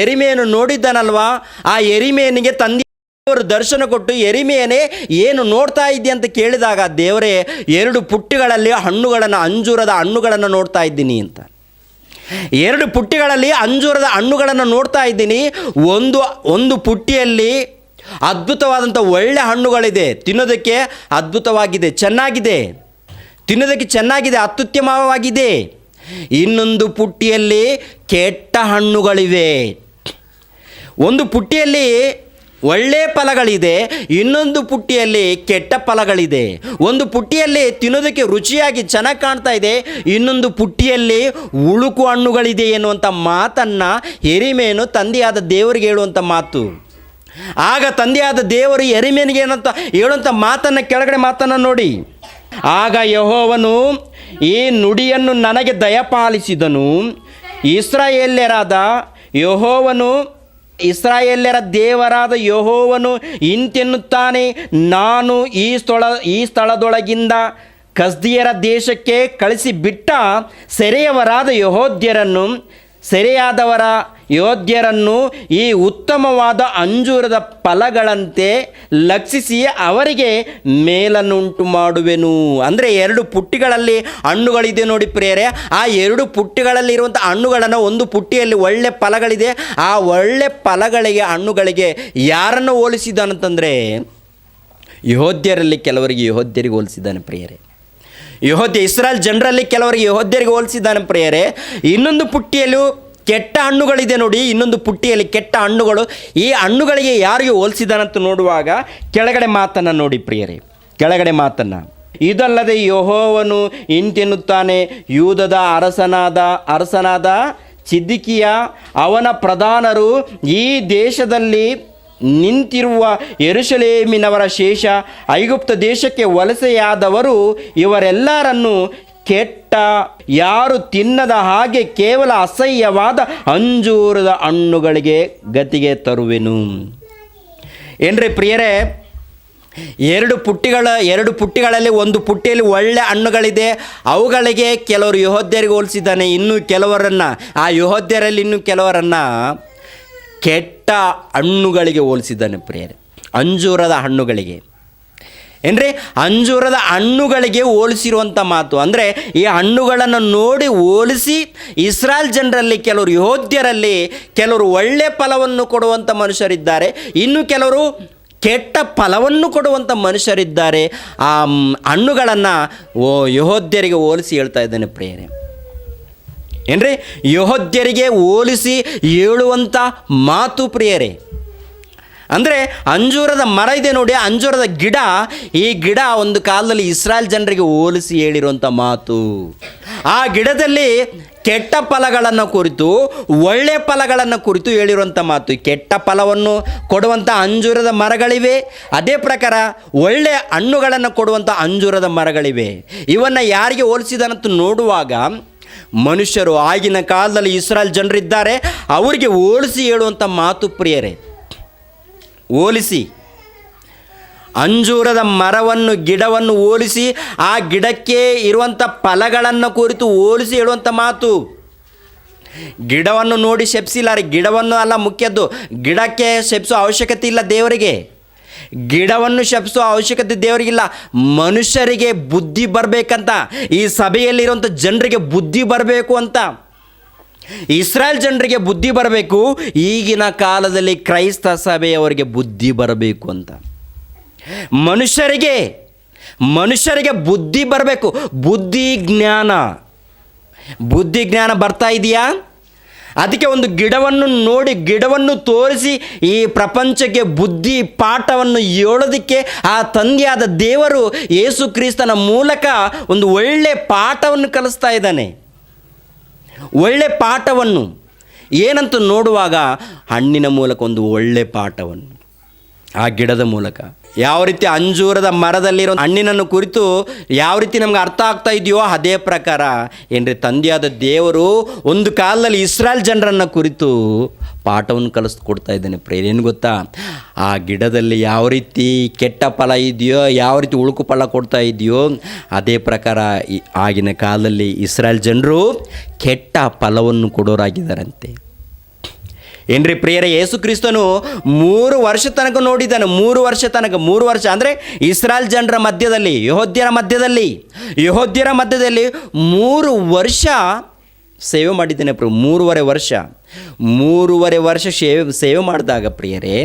ಎರಿಮೆಯನ್ನು ನೋಡಿದ್ದನಲ್ವಾ, ಆ ಎರಿಮೆಯನಿಗೆ ತಂದೆಯವರು ದರ್ಶನ ಕೊಟ್ಟು, ಎರಿಮೆಯನೇ ಏನು ನೋಡ್ತಾ ಇದ್ದೆ ಅಂತ ಕೇಳಿದಾಗ, ದೇವರೇ 2 ಪುಟ್ಟಿಗಳಲ್ಲಿ ಅಂಜೂರದ ಹಣ್ಣುಗಳನ್ನು ನೋಡ್ತಾ ಇದ್ದೀನಿ ಅಂತ. 2 ಪುಟ್ಟಿಗಳಲ್ಲಿ ಅಂಜೂರದ ಹಣ್ಣುಗಳನ್ನು ನೋಡ್ತಾ ಇದ್ದೀನಿ. ಒಂದು ಪುಟ್ಟಿಯಲ್ಲಿ ಅದ್ಭುತವಾದಂಥ ಒಳ್ಳೆ ಹಣ್ಣುಗಳಿದೆ, ತಿನ್ನೋದಕ್ಕೆ ಅದ್ಭುತವಾಗಿದೆ, ಚೆನ್ನಾಗಿದೆ, ತಿನ್ನೋದಕ್ಕೆ ಚೆನ್ನಾಗಿದೆ, ಅತ್ಯುತ್ತಮವಾಗಿದೆ. ಇನ್ನೊಂದು ಪುಟ್ಟಿಯಲ್ಲಿ ಕೆಟ್ಟ ಹಣ್ಣುಗಳಿವೆ. ಒಂದು ಪುಟ್ಟಿಯಲ್ಲಿ ಒಳ್ಳೆ ಫಲಗಳಿದೆ, ಇನ್ನೊಂದು ಪುಟ್ಟಿಯಲ್ಲಿ ಕೆಟ್ಟ ಫಲಗಳಿದೆ. ಒಂದು ಪುಟ್ಟಿಯಲ್ಲಿ ತಿನ್ನೋದಕ್ಕೆ ರುಚಿಯಾಗಿ ಚೆನ್ನಾಗಿ ಕಾಣ್ತಾ ಇದೆ, ಇನ್ನೊಂದು ಪುಟ್ಟಿಯಲ್ಲಿ ಉಳುಕು ಹಣ್ಣುಗಳಿದೆ ಎನ್ನುವಂಥ ಮಾತನ್ನು ಎರಿಮೆಯನು ತಂದೆಯಾದ ದೇವರಿಗೆ ಹೇಳುವಂಥ ಮಾತು. ಆಗ ತಂದೆಯಾದ ದೇವರು ಎರಿಮೆಯನಿಗೆ ಏನಂತ ಹೇಳುವಂಥ ಮಾತನ್ನು, ಕೆಳಗಡೆ ಮಾತನ್ನು ನೋಡಿ. ಆಗ ಯೆಹೋವನು ಈ ನುಡಿಯನ್ನು ನನಗೆ ದಯಪಾಲಿಸಿದನು. ಇಸ್ರಾಯೇಲ್ಯರ ದೇವರಾದ ಯೆಹೋವನು ಇಂತೆನ್ನುತ್ತಾನೆ, ನಾನು ಈ ಸ್ಥಳದೊಳಗಿಂದ ಕಸ್ದೀಯರ ದೇಶಕ್ಕೆ ಕಳಿಸಿಬಿಟ್ಟ ಸೆರೆಯಾದವರ ಯೋಧ್ಯರನ್ನು ಈ ಉತ್ತಮವಾದ ಅಂಜೂರದ ಫಲಗಳಂತೆ ಲಕ್ಷಿಸಿ ಅವರಿಗೆ ಮೇಲನ್ನುಂಟು ಮಾಡುವೆನು. ಅಂದರೆ 2 ಪುಟ್ಟಿಗಳಲ್ಲಿ ಹಣ್ಣುಗಳಿದೆ ನೋಡಿ ಪ್ರಿಯರೇ. ಆ 2 ಪುಟ್ಟಿಗಳಲ್ಲಿರುವಂಥ ಹಣ್ಣುಗಳನ್ನು, ಒಂದು ಪುಟ್ಟಿಯಲ್ಲಿ ಒಳ್ಳೆ ಫಲಗಳಿದೆ, ಆ ಒಳ್ಳೆ ಹಣ್ಣುಗಳಿಗೆ ಯಾರನ್ನು ಹೋಲಿಸಿದಾನಂತಂದರೆ ಕೆಲವರಿಗೆ ಯೆಹೂದ್ಯರಿಗೆ ಹೋಲಿಸಿದ್ದಾನೆ ಪ್ರಿಯರೇ. ಇಸ್ರಾಯೇಲ್ ಜನರಲ್ಲಿ ಕೆಲವರಿಗೆ ಯೆಹೂದ್ಯರಿಗೆ ಹೋಲಿಸಿದ್ದಾನೆ ಪ್ರಿಯರೇ. ಇನ್ನೊಂದು ಪುಟ್ಟಿಯಲ್ಲೂ ಕೆಟ್ಟ ಹಣ್ಣುಗಳಿದೆ ನೋಡಿ, ಇನ್ನೊಂದು ಪುಟ್ಟಿಯಲ್ಲಿ ಕೆಟ್ಟ ಹಣ್ಣುಗಳು. ಈ ಹಣ್ಣುಗಳಿಗೆ ಯಾರಿಗೆ ಹೋಲಿಸಿದಾನಂತ ನೋಡುವಾಗ ಕೆಳಗಡೆ ಮಾತನ್ನು ನೋಡಿ ಪ್ರಿಯರೇ, ಕೆಳಗಡೆ ಮಾತನ್ನು. ಇದಲ್ಲದೆ ಯೆಹೋವನು ಇಂತೆನ್ನುತ್ತಾನೆ, ಯೂದದ ಅರಸನಾದ ಚಿದ್ಕೀಯ ಅವನ ಪ್ರಧಾನರು ಈ ದೇಶದಲ್ಲಿ ನಿಂತಿರುವ ಯೆರೂಸಲೇಮಿನವರ ಶೇಷ ಐಗುಪ್ತ ದೇಶಕ್ಕೆ ವಲಸೆಯಾದವರು ಇವರೆಲ್ಲರನ್ನು ಕೆಟ್ಟ, ಯಾರು ತಿನ್ನದ ಹಾಗೆ ಕೇವಲ ಅಸಹ್ಯವಾದ ಅಂಜೂರದ ಹಣ್ಣುಗಳಿಗೆ ಗತಿಗೆ ತರುವೆನು. ಏನ್ರಿ ಪ್ರಿಯರೇ, 2 ಪುಟ್ಟಿಗಳಲ್ಲಿ ಒಂದು ಪುಟ್ಟಿಯಲ್ಲಿ ಒಳ್ಳೆ ಹಣ್ಣುಗಳಿದೆ, ಅವುಗಳಿಗೆ ಕೆಲವರು ಯೆಹೂದ್ಯರಿಗೆ ಹೋಲಿಸಿದ್ದಾನೆ. ಇನ್ನು ಕೆಲವರನ್ನು, ಆ ಯೆಹೂದ್ಯರಲ್ಲಿ ಇನ್ನು ಕೆಲವರನ್ನು ಕೆಟ್ಟ ಹಣ್ಣುಗಳಿಗೆ ಹೋಲಿಸಿದ್ದಾನೆ ಪ್ರಿಯರೇ, ಅಂಜೂರದ ಹಣ್ಣುಗಳಿಗೆ. ಏನ್ರಿ, ಅಂಜೂರದ ಹಣ್ಣುಗಳಿಗೆ ಹೋಲಿಸಿರುವಂಥ ಮಾತು. ಅಂದರೆ ಈ ಹಣ್ಣುಗಳನ್ನು ನೋಡಿ ಹೋಲಿಸಿ ಇಸ್ರಾಯೇಲ್ ಜನರಲ್ಲಿ ಕೆಲವರು, ಯೆಹೂದ್ಯರಲ್ಲಿ ಕೆಲವರು ಒಳ್ಳೆ ಫಲವನ್ನು ಕೊಡುವಂಥ ಮನುಷ್ಯರಿದ್ದಾರೆ, ಇನ್ನು ಕೆಲವರು ಕೆಟ್ಟ ಫಲವನ್ನು ಕೊಡುವಂಥ ಮನುಷ್ಯರಿದ್ದಾರೆ. ಆ ಹಣ್ಣುಗಳನ್ನು ಯೆಹೂದ್ಯರಿಗೆ ಹೋಲಿಸಿ ಹೇಳ್ತಾ ಇದ್ದಾನೆ ಪ್ರಿಯರೇ. ಏನ್ರಿ, ಯೆಹೂದ್ಯರಿಗೆ ಹೋಲಿಸಿ ಹೇಳುವಂಥ ಮಾತು ಪ್ರಿಯರೇ. ಅಂದರೆ ಅಂಜೂರದ ಮರ ಇದೆ ನೋಡಿ, ಅಂಜೂರದ ಗಿಡ, ಈ ಗಿಡ ಒಂದು ಕಾಲದಲ್ಲಿ ಇಸ್ರಾಯೇಲ್ ಜನರಿಗೆ ಹೋಲಿಸಿ ಹೇಳಿರುವಂಥ ಮಾತು. ಆ ಗಿಡದಲ್ಲಿ ಕೆಟ್ಟ ಫಲಗಳನ್ನು ಕುರಿತು, ಒಳ್ಳೆಯ ಫಲಗಳನ್ನು ಕುರಿತು ಹೇಳಿರುವಂಥ ಮಾತು. ಕೆಟ್ಟ ಫಲವನ್ನು ಕೊಡುವಂಥ ಅಂಜೂರದ ಮರಗಳಿವೆ, ಅದೇ ಪ್ರಕಾರ ಒಳ್ಳೆಯ ಹಣ್ಣುಗಳನ್ನು ಕೊಡುವಂಥ ಅಂಜೂರದ ಮರಗಳಿವೆ. ಇವನ್ನು ಯಾರಿಗೆ ಹೋಲಿಸಿದನಂತ ನೋಡುವಾಗ ಮನುಷ್ಯರು, ಆಗಿನ ಕಾಲದಲ್ಲಿ ಇಸ್ರಾಯೇಲ್ ಜನರಿದ್ದಾರೆ, ಅವರಿಗೆ ಹೋಲಿಸಿ ಹೇಳುವಂಥ ಮಾತು ಪ್ರಿಯರೇ. ಹೋಲಿಸಿ ಅಂಜೂರದ ಮರವನ್ನು, ಗಿಡವನ್ನು ಹೋಲಿಸಿ, ಆ ಗಿಡಕ್ಕೆ ಇರುವಂಥ ಫಲಗಳನ್ನು ಕುರಿತು ಹೋಲಿಸಿ ಹೇಳುವಂಥ ಮಾತು. ಗಿಡವನ್ನು ನೋಡಿ ಶಪಿಸಿಲ್ಲ, ಗಿಡವನ್ನು ಅಲ್ಲ ಮುಖ್ಯದ್ದು, ಗಿಡಕ್ಕೆ ಶಪಿಸೋ ಅವಶ್ಯಕತೆ ಇಲ್ಲ ದೇವರಿಗೆ, ಗಿಡವನ್ನು ಶಪಿಸೋ ಅವಶ್ಯಕತೆ ದೇವರಿಗಿಲ್ಲ. ಮನುಷ್ಯರಿಗೆ ಬುದ್ಧಿ ಬರಬೇಕಂತ, ಈ ಸಭೆಯಲ್ಲಿರುವಂಥ ಜನರಿಗೆ ಬುದ್ಧಿ ಬರಬೇಕು ಅಂತ, ಇಸ್ರಾಯೇಲ್ ಜನರಿಗೆ ಬುದ್ಧಿ ಬರಬೇಕು, ಈಗಿನ ಕಾಲದಲ್ಲಿ ಕ್ರೈಸ್ತ ಸಭೆಯವರಿಗೆ ಬುದ್ಧಿ ಬರಬೇಕು ಅಂತ. ಮನುಷ್ಯರಿಗೆ ಬುದ್ಧಿ ಬರಬೇಕು. ಬುದ್ಧಿ ಜ್ಞಾನ ಬರ್ತಾ ಇದೆಯಾ? ಅದಕ್ಕೆ ಒಂದು ಗಿಡವನ್ನು ನೋಡಿ, ಗಿಡವನ್ನು ತೋರಿಸಿ ಈ ಪ್ರಪಂಚಕ್ಕೆ ಬುದ್ಧಿ ಪಾಠವನ್ನು ಹೇಳೋದಕ್ಕೆ ಆ ತಂದೆಯಾದ ದೇವರು ಯೇಸು ಕ್ರಿಸ್ತನ ಮೂಲಕ ಒಂದು ಒಳ್ಳೆ ಪಾಠವನ್ನು ಕಲಿಸ್ತಾ ಇದ್ದಾನೆ. ಒಳ್ಳೆ ಪಾಠವನ್ನು ಏನಂತ ನೋಡುವಾಗ ಹಣ್ಣಿನ ಮೂಲಕ ಒಂದು ಒಳ್ಳೆ ಪಾಠವನ್ನು, ಆ ಗಿಡದ ಮೂಲಕ ಯಾವ ರೀತಿ ಅಂಜೂರದ ಮರದಲ್ಲಿರೋ ಹಣ್ಣಿನನ್ನು ಕುರಿತು ಯಾವ ರೀತಿ ನಮ್ಗೆ ಅರ್ಥ ಆಗ್ತಾ ಇದೆಯೋ ಅದೇ ಪ್ರಕಾರ ಏನ್ರಿ ತಂದೆಯಾದ ದೇವರು ಒಂದು ಕಾಲದಲ್ಲಿ ಇಸ್ರಾಯೇಲ್ ಜನರನ್ನು ಕುರಿತು ಪಾಠವನ್ನು ಕಲಿಸ್ಕೊಡ್ತಾ ಇದ್ದಾನೆ ಪ್ರೇರ್. ಏನು ಗೊತ್ತಾ, ಆ ಗಿಡದಲ್ಲಿ ಯಾವ ರೀತಿ ಕೆಟ್ಟ ಫಲ ಇದೆಯೋ, ಯಾವ ರೀತಿ ಉಳುಕು ಫಲ ಕೊಡ್ತಾ ಇದೆಯೋ, ಅದೇ ಪ್ರಕಾರ ಆಗಿನ ಕಾಲದಲ್ಲಿ ಇಸ್ರಾಯೇಲ್ ಜನರು ಕೆಟ್ಟ ಫಲವನ್ನು ಕೊಡೋರಾಗಿದ್ದಾರಂತೆ. ಏನ್ರಿ ಪ್ರಿಯರೇ, ಯೇಸು ಕ್ರಿಸ್ತನು 3 ವರ್ಷ ತನಕ ನೋಡಿದ್ದಾನೆ. 3 ವರ್ಷ ತನಕ, 3 ವರ್ಷ ಅಂದರೆ ಇಸ್ರಾಯೇಲ್ ಜನರ ಮಧ್ಯದಲ್ಲಿ, ಯೆಹೂದ್ಯರ ಮಧ್ಯದಲ್ಲಿ 3 ವರ್ಷ ಸೇವೆ ಮಾಡಿದ್ದೇನೆ ಪ್ರಭು. 3.5 ವರ್ಷ ಸೇವೆ ಮಾಡಿದಾಗ ಪ್ರಿಯರೇ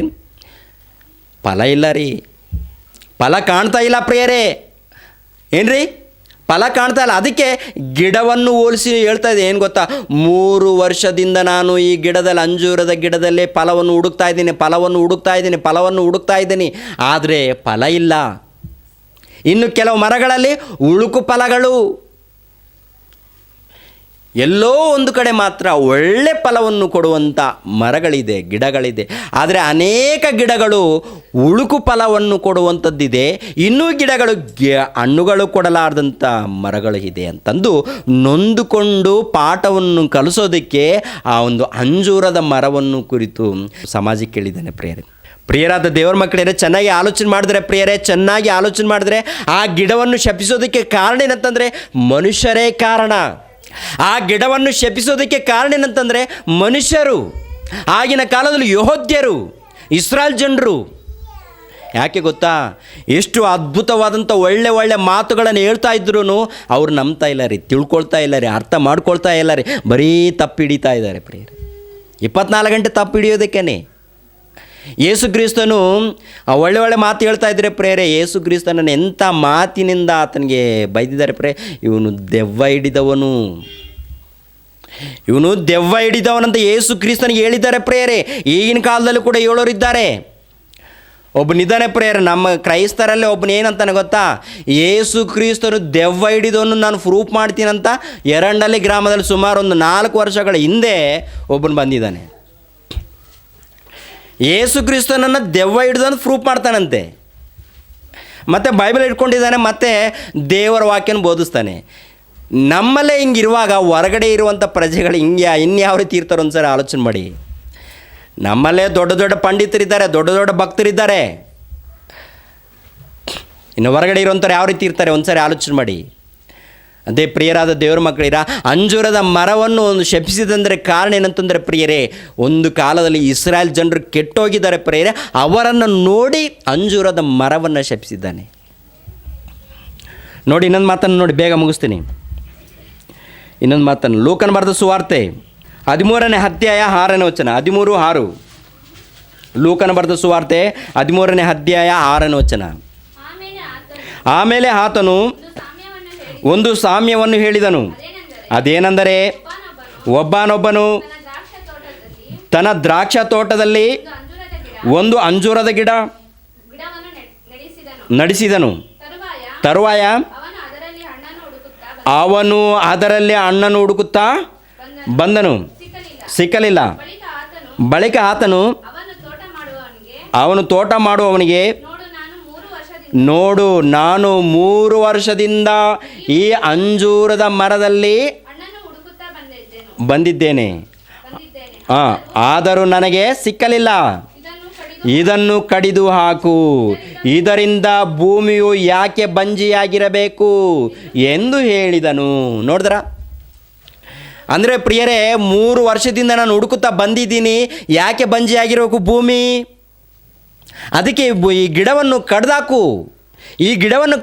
ಫಲ ಇಲ್ಲ ರೀ, ಫಲ ಕಾಣ್ತಾ ಇಲ್ಲ ಪ್ರಿಯರೇ. ಏನ್ರಿ, ಫಲ ಕಾಣ್ತಾ ಇಲ್ಲ. ಅದಕ್ಕೆ ಗಿಡವನ್ನು ಹೋಲಿಸಿ ಹೇಳ್ತಾ ಇದೆ, ಏನು ಗೊತ್ತಾ, 3 ವರ್ಷದಿಂದ ನಾನು ಈ ಗಿಡದಲ್ಲಿ, ಅಂಜೂರದ ಗಿಡದಲ್ಲೇ ಫಲವನ್ನು ಹುಡುಕ್ತಾ ಇದ್ದೀನಿ, ಆದರೆ ಫಲ ಇಲ್ಲ. ಇನ್ನು ಕೆಲವು ಮರಗಳಲ್ಲಿ ಉಳುಕು ಫಲಗಳು, ಎಲ್ಲೋ ಒಂದು ಕಡೆ ಮಾತ್ರ ಒಳ್ಳೆ ಫಲವನ್ನು ಕೊಡುವಂಥ ಮರಗಳಿದೆ, ಗಿಡಗಳಿದೆ. ಆದರೆ ಅನೇಕ ಗಿಡಗಳು ಉಳುಕು ಫಲವನ್ನು ಕೊಡುವಂಥದ್ದಿದೆ, ಇನ್ನೂ ಗಿಡಗಳು ಹಣ್ಣುಗಳು ಕೊಡಲಾರ್ದಂಥ ಮರಗಳು ಇದೆ ಅಂತಂದು ನೊಂದುಕೊಂಡು ಪಾಠವನ್ನು ಕಲಿಸೋದಕ್ಕೆ ಆ ಒಂದು ಅಂಜೂರದ ಮರವನ್ನು ಕುರಿತು ಸಮಾಜಕ್ಕೆ ಹೇಳಿದ್ದಾನೆ ಪ್ರಿಯರಾದ ದೇವರ ಮಕ್ಕಳೇ. ಚೆನ್ನಾಗಿ ಆಲೋಚನೆ ಮಾಡಿದ್ರೆ ಆ ಗಿಡವನ್ನು ಶಪಿಸೋದಕ್ಕೆ ಕಾರಣ ಏನಂತಂದರೆ ಮನುಷ್ಯರೇ ಕಾರಣ. ಆ ಗಿಡವನ್ನು ಶಪಿಸೋದಕ್ಕೆ ಕಾರಣ ಏನಂತಂದರೆ ಮನುಷ್ಯರು. ಆಗಿನ ಕಾಲದಲ್ಲಿ ಯೆಹೂದ್ಯರು, ಇಸ್ರಾಯೇಲ್ ಜನರು. ಯಾಕೆ ಗೊತ್ತಾ, ಎಷ್ಟು ಅದ್ಭುತವಾದಂಥ ಒಳ್ಳೆ ಮಾತುಗಳನ್ನು ಹೇಳ್ತಾ ಇದ್ರು ಅವ್ರು ನಂಬ್ತಾ ಇಲ್ಲ ರೀ, ತಿಳ್ಕೊಳ್ತಾ ಇಲ್ಲ ರೀ, ಅರ್ಥ ಮಾಡ್ಕೊಳ್ತಾ ಇಲ್ಲ ರೀ, ಬರೀ ತಪ್ಪು ಹಿಡಿತಾ ಇದ್ದಾರೆ ಪ್ರಿಯರೇ. 24 ಗಂಟೆ ತಪ್ಪು ಹಿಡಿಯೋದಕ್ಕೇ. ಯೇಸು ಕ್ರಿಸ್ತನು ಒಳ್ಳೆ ಮಾತು ಹೇಳ್ತಾ ಇದ್ದಾರೆ ಪ್ರಿಯರೇ. ಯೇಸು ಕ್ರಿಸ್ತನನ್ನು ಎಂಥ ಮಾತಿನಿಂದ ಆತನಿಗೆ ಬೈದಿದ್ದಾರೆ ಇವನು ದೆವ್ವ ಹಿಡಿದವನಂತ ಯೇಸು ಕ್ರಿಸ್ತನಿಗೆ ಹೇಳಿದ್ದಾರೆ ಪ್ರಿಯರೇ. ಈಗಿನ ಕಾಲದಲ್ಲೂ ಕೂಡ ಹೇಳೋರಿದ್ದಾರೆ. ಒಬ್ಬನಿದ್ದಾನೆ ಪ್ರಿಯರೇ, ನಮ್ಮ ಕ್ರೈಸ್ತರಲ್ಲೇ ಒಬ್ಬನು ಏನಂತಾನೆ ಗೊತ್ತಾ, ಯೇಸು ಕ್ರಿಸ್ತನು ದೆವ್ವ ಹಿಡಿದವನು ನಾನು ಪ್ರೂಫ್ ಮಾಡ್ತೀನಂತ ಎರಡಲ್ಲಿ ಗ್ರಾಮದಲ್ಲಿ ಸುಮಾರು ಒಂದು 4 ವರ್ಷಗಳ ಹಿಂದೆ ಒಬ್ಬನು ಬಂದಿದ್ದಾನೆ. ಯೇಸು ಕ್ರಿಸ್ತನನ್ನು ದೆವ್ವ ಹಿಡಿದವನು ಪ್ರೂಫ್ ಮಾಡ್ತಾನಂತೆ. ಮತ್ತು ಬೈಬಲ್ ಇಟ್ಕೊಂಡಿದ್ದಾನೆ, ಮತ್ತು ದೇವರ ವಾಕ್ಯನ ಬೋಧಿಸ್ತಾನೆ. ನಮ್ಮಲ್ಲೇ ಹಿಂಗಿರುವಾಗ ಹೊರಗಡೆ ಇರುವಂಥ ಪ್ರಜೆಗಳು ಇನ್ಯಾವ ರೀತಿ ಇರ್ತಾರೆ ಒಂದ್ಸರಿ ಆಲೋಚನೆ ಮಾಡಿ. ನಮ್ಮಲ್ಲೇ ದೊಡ್ಡ ಪಂಡಿತರಿದ್ದಾರೆ, ದೊಡ್ಡ ಭಕ್ತರಿದ್ದಾರೆ. ಇನ್ನು ಹೊರಗಡೆ ಇರುವಂಥವ್ರು ಯಾವ ರೀತಿ ಇರ್ತಾರೆ ಒಂದ್ಸರಿ ಆಲೋಚನೆ ಮಾಡಿ. ಅದೇ ಪ್ರಿಯರಾದ ದೇವರ ಮಕ್ಕಳಿರ, ಅಂಜೂರದ ಮರವನ್ನು ಶಪಿಸಿದಂದರೆ ಕಾರಣ ಏನಂತಂದರೆ ಪ್ರಿಯರೇ, ಒಂದು ಕಾಲದಲ್ಲಿ ಇಸ್ರಾಯೇಲ್ ಜನರು ಕೆಟ್ಟೋಗಿದ್ದಾರೆ ಪ್ರಿಯರೇ, ಅವರನ್ನು ನೋಡಿ ಅಂಜೂರದ ಮರವನ್ನು ಶಪಿಸಿದ್ದಾನೆ. ನೋಡಿ ಇನ್ನೊಂದು ಮಾತನ್ನು ನೋಡಿ, ಬೇಗ ಮುಗಿಸ್ತೀನಿ. ಇನ್ನೊಂದು ಮಾತನ್ನು ಲೂಕನ ಬರೆದ ಸುವಾರ್ತೆ 13ನೇ ಅಧ್ಯಾಯ 6ನೇ ವಚನ, 13:6. ಲೂಕನ ಬರೆದ ಸುವಾರ್ತೆ 13ನೇ ಅಧ್ಯಾಯ 6ನೇ ವಚನ. ಆಮೇಲೆ ಆತನು ಒಂದು ಸಾಮ್ಯವನ್ನು ಹೇಳಿದನು. ಅದೇನೆಂದರೆ, ಒಬ್ಬನೊಬ್ಬನು ತನ್ನ ದ್ರಾಕ್ಷ ತೋಟದಲ್ಲಿ ಒಂದು ಅಂಜೂರದ ಗಿಡ ನಡೆಸಿದನು. ತರುವಾಯ ಅವನು ಅದರಲ್ಲಿ ಹಣ್ಣನ್ನು ಹುಡುಕುತ್ತಾ ಬಂದನು, ಸಿಕ್ಕಲಿಲ್ಲ. ಬಳಿಕ ಆತನು ಅವನು ತೋಟ ಮಾಡುವವನಿಗೆ, ನೋಡು, ನಾನು 3 ವರ್ಷದಿಂದ ಈ ಅಂಜೂರದ ಮರದಲ್ಲಿ ಬಂದಿದ್ದೇನೆ, ಆದರೂ ನನಗೆ ಸಿಕ್ಕಲಿಲ್ಲ. ಇದನ್ನು ಕಡಿದು ಹಾಕು, ಇದರಿಂದ ಭೂಮಿಯು ಯಾಕೆ ಬಂಜಿಯಾಗಿರಬೇಕು ಎಂದು ಹೇಳಿದನು. ನೋಡಿದ್ರ, ಅಂದರೆ ಪ್ರಿಯರೇ, 3 ವರ್ಷದಿಂದ ನಾನು ಹುಡುಕುತ್ತಾ ಬಂದಿದ್ದೀನಿ, ಯಾಕೆ ಬಂಜಿಯಾಗಿರಬೇಕು ಭೂಮಿ? ಅದಕ್ಕೆ ಈ ಗಿಡವನ್ನು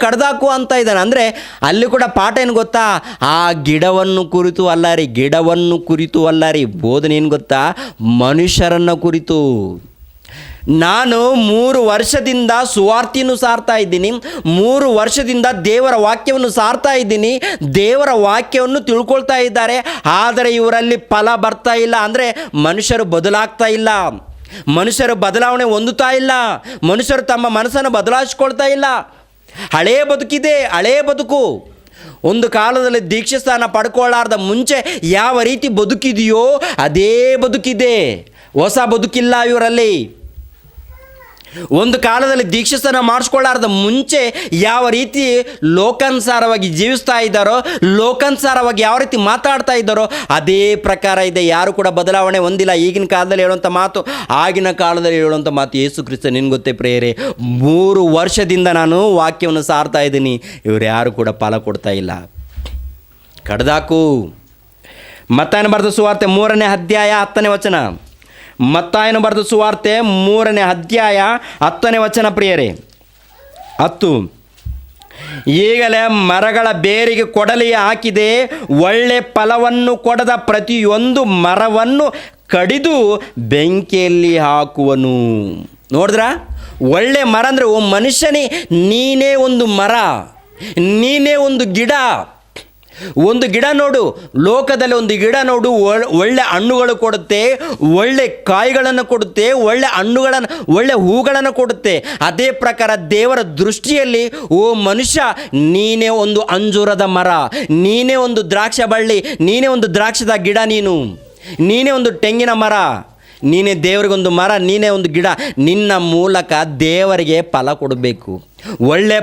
ಕಡ್ದಾಕು ಅಂತ ಇದ್ದಾನೆ. ಅಂದರೆ ಅಲ್ಲಿ ಕೂಡ ಪಾಠ ಏನು ಗೊತ್ತಾ, ಆ ಗಿಡವನ್ನು ಕುರಿತು ಅಲ್ಲ ರೀ ಬೋಧನೆ ಏನು ಗೊತ್ತಾ, ಮನುಷ್ಯರನ್ನು ಕುರಿತು. ನಾನು 3 ವರ್ಷದಿಂದ ಸುವಾರ್ತೆಯನ್ನು ಸಾರ್ತಾ ಇದ್ದೀನಿ, 3 ವರ್ಷದಿಂದ ದೇವರ ವಾಕ್ಯವನ್ನು ಸಾರ್ತಾ ಇದ್ದೀನಿ, ದೇವರ ವಾಕ್ಯವನ್ನು ತಿಳ್ಕೊಳ್ತಾ ಇದ್ದಾರೆ. ಆದರೆ ಇವರಲ್ಲಿ ಫಲ ಬರ್ತಾ ಇಲ್ಲ. ಅಂದರೆ ಮನುಷ್ಯರು ಬದಲಾಗ್ತಾ ಇಲ್ಲ, ಮನುಷ್ಯರು ಬದಲಾವಣೆ ಹೊಂದುತ್ತಾ ಇಲ್ಲ, ಮನುಷ್ಯರು ತಮ್ಮ ಮನಸ್ಸನ್ನು ಬದಲಾಯಿಸ್ಕೊಳ್ತಾ ಇಲ್ಲ. ಹಳೆಯ ಬದುಕು. ಒಂದು ಕಾಲದಲ್ಲಿ ದೀಕ್ಷಾಸ್ಥಾನ ಪಡ್ಕೊಳ್ಳಾರ್ದ ಮುಂಚೆ ಯಾವ ರೀತಿ ಬದುಕಿದೆಯೋ ಅದೇ ಬದುಕಿದೆ, ಹೊಸ ಬದುಕಿಲ್ಲ ಇವರಲ್ಲಿ. ಒಂದು ಕಾಲದಲ್ಲಿ ದೀಕ್ಷಾಸ್ನಾನ ಮಾಡಿಸ್ಕೊಳ್ಳಾರ್ದ ಮುಂಚೆ ಯಾವ ರೀತಿ ಲೋಕಾನುಸಾರವಾಗಿ ಜೀವಿಸ್ತಾ ಇದ್ದಾರೋ, ಲೋಕಾನುಸಾರವಾಗಿ ಯಾವ ರೀತಿ ಮಾತಾಡ್ತಾ ಇದ್ದಾರೋ ಅದೇ ಪ್ರಕಾರ ಇದೆ. ಯಾರು ಕೂಡ ಬದಲಾವಣೆ ಹೊಂದಿಲ್ಲ. ಈಗಿನ ಕಾಲದಲ್ಲಿ ಹೇಳುವಂಥ ಮಾತು, ಆಗಿನ ಕಾಲದಲ್ಲಿ ಹೇಳುವಂಥ ಮಾತು. ಯೇಸು ಕ್ರಿಸ್ತ ನಿನ್ಗೆ ಗೊತ್ತೇ ಪ್ರಿಯರೇ, 3 ವರ್ಷದಿಂದ ನಾನು ವಾಕ್ಯವನ್ನು ಸಾರ್ತಾ ಇದ್ದೀನಿ, ಇವರು ಯಾರು ಕೂಡ ಫಲ ಕೊಡ್ತಾ ಇಲ್ಲ. ಕಡ್ದಾಕು. ಮತ್ತಾಯನ ಬರೆದ ಸುವಾರ್ತೆ 3ನೇ ಅಧ್ಯಾಯ 10ನೇ ವಚನ. ಮತ್ತಾಯನ ಬರೆದ ಸುವಾರ್ತೆ 3ನೇ ಅಧ್ಯಾಯ 10ನೇ ವಚನ ಪ್ರಿಯರೇ. 10. ಈಗಲೇ ಮರಗಳ ಬೇರಿಗೆ ಕೊಡಲಿ ಹಾಕಿದೆ, ಒಳ್ಳೆ ಫಲವನ್ನು ಕೊಡದ ಪ್ರತಿಯೊಂದು ಮರವನ್ನು ಕಡಿದು ಬೆಂಕಿಯಲ್ಲಿ ಹಾಕುವನು. ನೋಡಿದ್ರ, ಒಳ್ಳೆ ಮರ ಅಂದರೆ ಓ ಮನುಷ್ಯನೇ, ನೀನೇ ಒಂದು ಮರ, ನೀನೇ ಒಂದು ಗಿಡ. ಒಂದು ಗಿಡ ನೋಡು, ಲೋಕದಲ್ಲಿ ಒಂದು ಗಿಡ ನೋಡು, ಒಳ್ಳೆ ಹಣ್ಣುಗಳು ಕೊಡುತ್ತೆ, ಒಳ್ಳೆ ಕಾಯಿಗಳನ್ನು ಕೊಡುತ್ತೆ, ಒಳ್ಳೆ ಹೂಗಳನ್ನು ಕೊಡುತ್ತೆ. ಅದೇ ಪ್ರಕಾರ ದೇವರ ದೃಷ್ಟಿಯಲ್ಲಿ ಓ ಮನುಷ್ಯ, ನೀನೇ ಒಂದು ಅಂಜೂರದ ಮರ, ನೀನೇ ಒಂದು ದ್ರಾಕ್ಷ ಬಳ್ಳಿ, ನೀನೇ ಒಂದು ದ್ರಾಕ್ಷದ ಗಿಡ, ನೀನೇ ಒಂದು ತೆಂಗಿನ ಮರ, ನೀನೇ ದೇವರಿಗೊಂದು ಮರ, ನೀನೇ ಒಂದು ಗಿಡ. ನಿನ್ನ ಮೂಲಕ ದೇವರಿಗೆ ಫಲ ಕೊಡಬೇಕು. ಒಳ್ಳೆ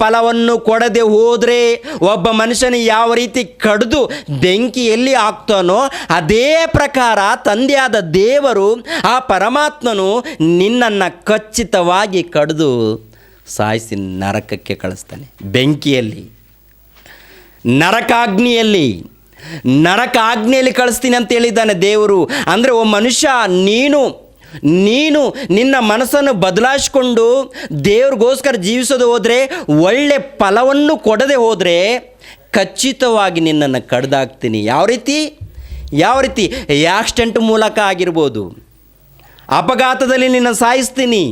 ಫಲವನ್ನು ಕೊಡದೆ ಹೋದರೆ ಒಬ್ಬ ಮನುಷ್ಯನ ಯಾವ ರೀತಿ ಕಡಿದು ಬೆಂಕಿಯಲ್ಲಿ ಹಾಕ್ತಾನೋ ಅದೇ ಪ್ರಕಾರ ತಂದೆಯಾದ ದೇವರು, ಆ ಪರಮಾತ್ಮನು ನಿನ್ನನ್ನು ಖಚಿತವಾಗಿ ಕಡಿದು ಸಾಯಿಸಿ ನರಕಕ್ಕೆ ಕಳಿಸ್ತಾನೆ. ಬೆಂಕಿಯಲ್ಲಿ, ನರಕಾಗ್ನಿಯಲ್ಲಿ ಕಳಿಸ್ತೀನಿ ಅಂತ ಹೇಳಿದ್ದಾನೆ ದೇವರು. ಅಂದರೆ ಓ ಮನುಷ್ಯ, ನೀನು ನಿನ್ನ ಮನಸ್ಸನ್ನು ಬದಲಾಯಿಸ್ಕೊಂಡು ದೇವ್ರಿಗೋಸ್ಕರ ಜೀವಿಸೋದು ಹೋದರೆ, ಒಳ್ಳೆ ಫಲವನ್ನು ಕೊಡದೆ ಹೋದರೆ ಖಚಿತವಾಗಿ ನಿನ್ನನ್ನು ಕಡ್ದಾಕ್ತೀನಿ. ಯಾವ ರೀತಿ? ಆಕ್ಸಿಡೆಂಟ್ ಮೂಲಕ ಆಗಿರ್ಬೋದು, ಅಪಘಾತದಲ್ಲಿ ನಿನ್ನ ಸಾಯಿಸ್ತೀನಿ,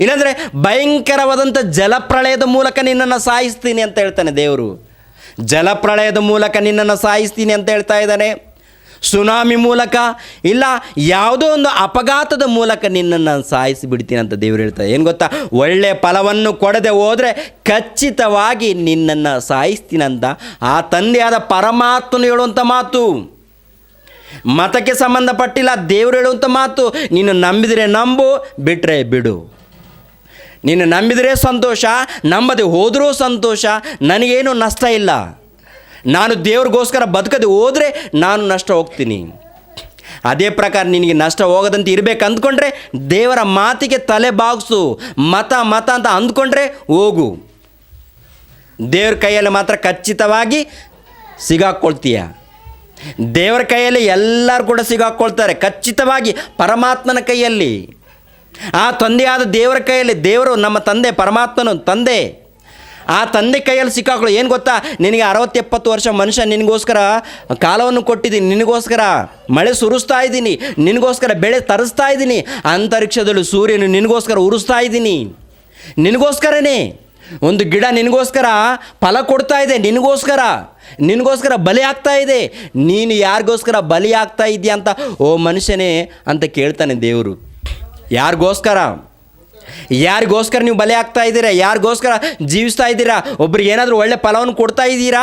ಇಲ್ಲಾಂದರೆ ಭಯಂಕರವಾದಂಥ ಜಲಪ್ರಳಯದ ಮೂಲಕ ನಿನ್ನನ್ನು ಸಾಯಿಸ್ತೀನಿ ಅಂತ ಹೇಳ್ತಾನೆ ದೇವರು. ಜಲಪ್ರಳಯದ ಮೂಲಕ ನಿನ್ನನ್ನು ಸಾಯಿಸ್ತೀನಿ ಅಂತ ಹೇಳ್ತಾ ಇದ್ದಾನೆ. ಸುನಾಮಿ ಮೂಲಕ, ಇಲ್ಲ ಯಾವುದೋ ಒಂದು ಅಪಘಾತದ ಮೂಲಕ ನಿನ್ನನ್ನು ಸಾಯಿಸಿ ಬಿಡ್ತೀನಿ ಅಂತ ದೇವರು ಹೇಳ್ತಾರೆ. ಏನು ಗೊತ್ತಾ? ಒಳ್ಳೆ ಫಲವನ್ನು ಕೊಡದೆ ಹೋದರೆ ಖಚಿತವಾಗಿ ನಿನ್ನನ್ನು ಸಾಯಿಸ್ತೀನಂತ ಆ ತಂದೆಯಾದ ಪರಮಾತ್ಮನು ಹೇಳುವಂಥ ಮಾತು. ಮತಕ್ಕೆ ಸಂಬಂಧಪಟ್ಟಿಲ್ಲ, ದೇವರು ಹೇಳುವಂಥ ಮಾತು. ನೀನು ನಂಬಿದರೆ ನಂಬು, ಬಿಟ್ಟರೆ ಬಿಡು. ನೀನು ನಂಬಿದರೆ ಸಂತೋಷ, ನಂಬದೆ ಹೋದರೂ ಸಂತೋಷ, ನನಗೇನು ನಷ್ಟ ಇಲ್ಲ. ನಾನು ದೇವ್ರಿಗೋಸ್ಕರ ಬದುಕದೆ ಹೋದರೆ ನಾನು ನಷ್ಟ ಹೋಗ್ತೀನಿ. ಅದೇ ಪ್ರಕಾರ ನಿನಗೆ ನಷ್ಟ ಹೋಗದಂತೆ ಇರಬೇಕು ಅಂದ್ಕೊಂಡ್ರೆ ದೇವರ ಮಾತಿಗೆ ತಲೆ ಬಾಗಿಸು. ಮತ ಅಂತ ಅಂದ್ಕೊಂಡ್ರೆ ಹೋಗು. ದೇವ್ರ ಕೈಯಲ್ಲಿ ಮಾತ್ರ ಖಚಿತವಾಗಿ ಸಿಗಾಕ್ಕೊಳ್ತೀಯ. ದೇವರ ಕೈಯಲ್ಲಿ ಎಲ್ಲರೂ ಕೂಡ ಸಿಗಾಕ್ಕೊಳ್ತಾರೆ, ಖಚಿತವಾಗಿ ಪರಮಾತ್ಮನ ಕೈಯಲ್ಲಿ, ಆ ತಂದೆಯಾದ ದೇವರ ಕೈಯಲ್ಲಿ. ದೇವರು ನಮ್ಮ ತಂದೆ, ಪರಮಾತ್ಮನು ತಂದೆ. ಆ ತಂದೆ ಕೈಯಲ್ಲಿ ಸಿಕ್ಕಾಕೊಳ್ಳು. ಏನು ಗೊತ್ತಾ? ನಿನಗೆ 60-70 ವರ್ಷ ಮನುಷ್ಯ ನಿನಗೋಸ್ಕರ ಕಾಲವನ್ನು ಕೊಟ್ಟಿದ್ದೀನಿ, ನಿನಗೋಸ್ಕರ ಮಳೆ ಸುರಿಸ್ತಾ ಇದ್ದೀನಿ, ನಿನಗೋಸ್ಕರ ಬೆಳೆ ತರಿಸ್ತಾ ಇದ್ದೀನಿ, ಅಂತರಿಕ್ಷದಲ್ಲಿ ಸೂರ್ಯನು ನಿನಗೋಸ್ಕರ ಉರಿಸ್ತಾ ಇದ್ದೀನಿ, ನಿನಗೋಸ್ಕರನೇ ಒಂದು ಗಿಡ ನಿನಗೋಸ್ಕರ ಫಲ ಕೊಡ್ತಾ ಇದೆ, ನಿನಗೋಸ್ಕರ ಬಲಿ ಆಗ್ತಾ ಇದೆ. ನೀನು ಯಾರಿಗೋಸ್ಕರ ಬಲಿ ಆಗ್ತಾ ಇದೆಯಾ ಅಂತ ಓ ಮನುಷ್ಯನೇ ಅಂತ ಕೇಳ್ತಾನೆ ದೇವರು. ಯಾರಿಗೋಸ್ಕರ ನೀವು ಬಲಿ ಆಗ್ತಾ ಇದ್ದೀರಾ? ಯಾರಿಗೋಸ್ಕರ ಜೀವಿಸ್ತಾ ಇದ್ದೀರಾ? ಒಬ್ರಿಗೆ ಏನಾದರೂ ಒಳ್ಳೆ ಫಲವನ್ನು ಕೊಡ್ತಾ ಇದ್ದೀರಾ?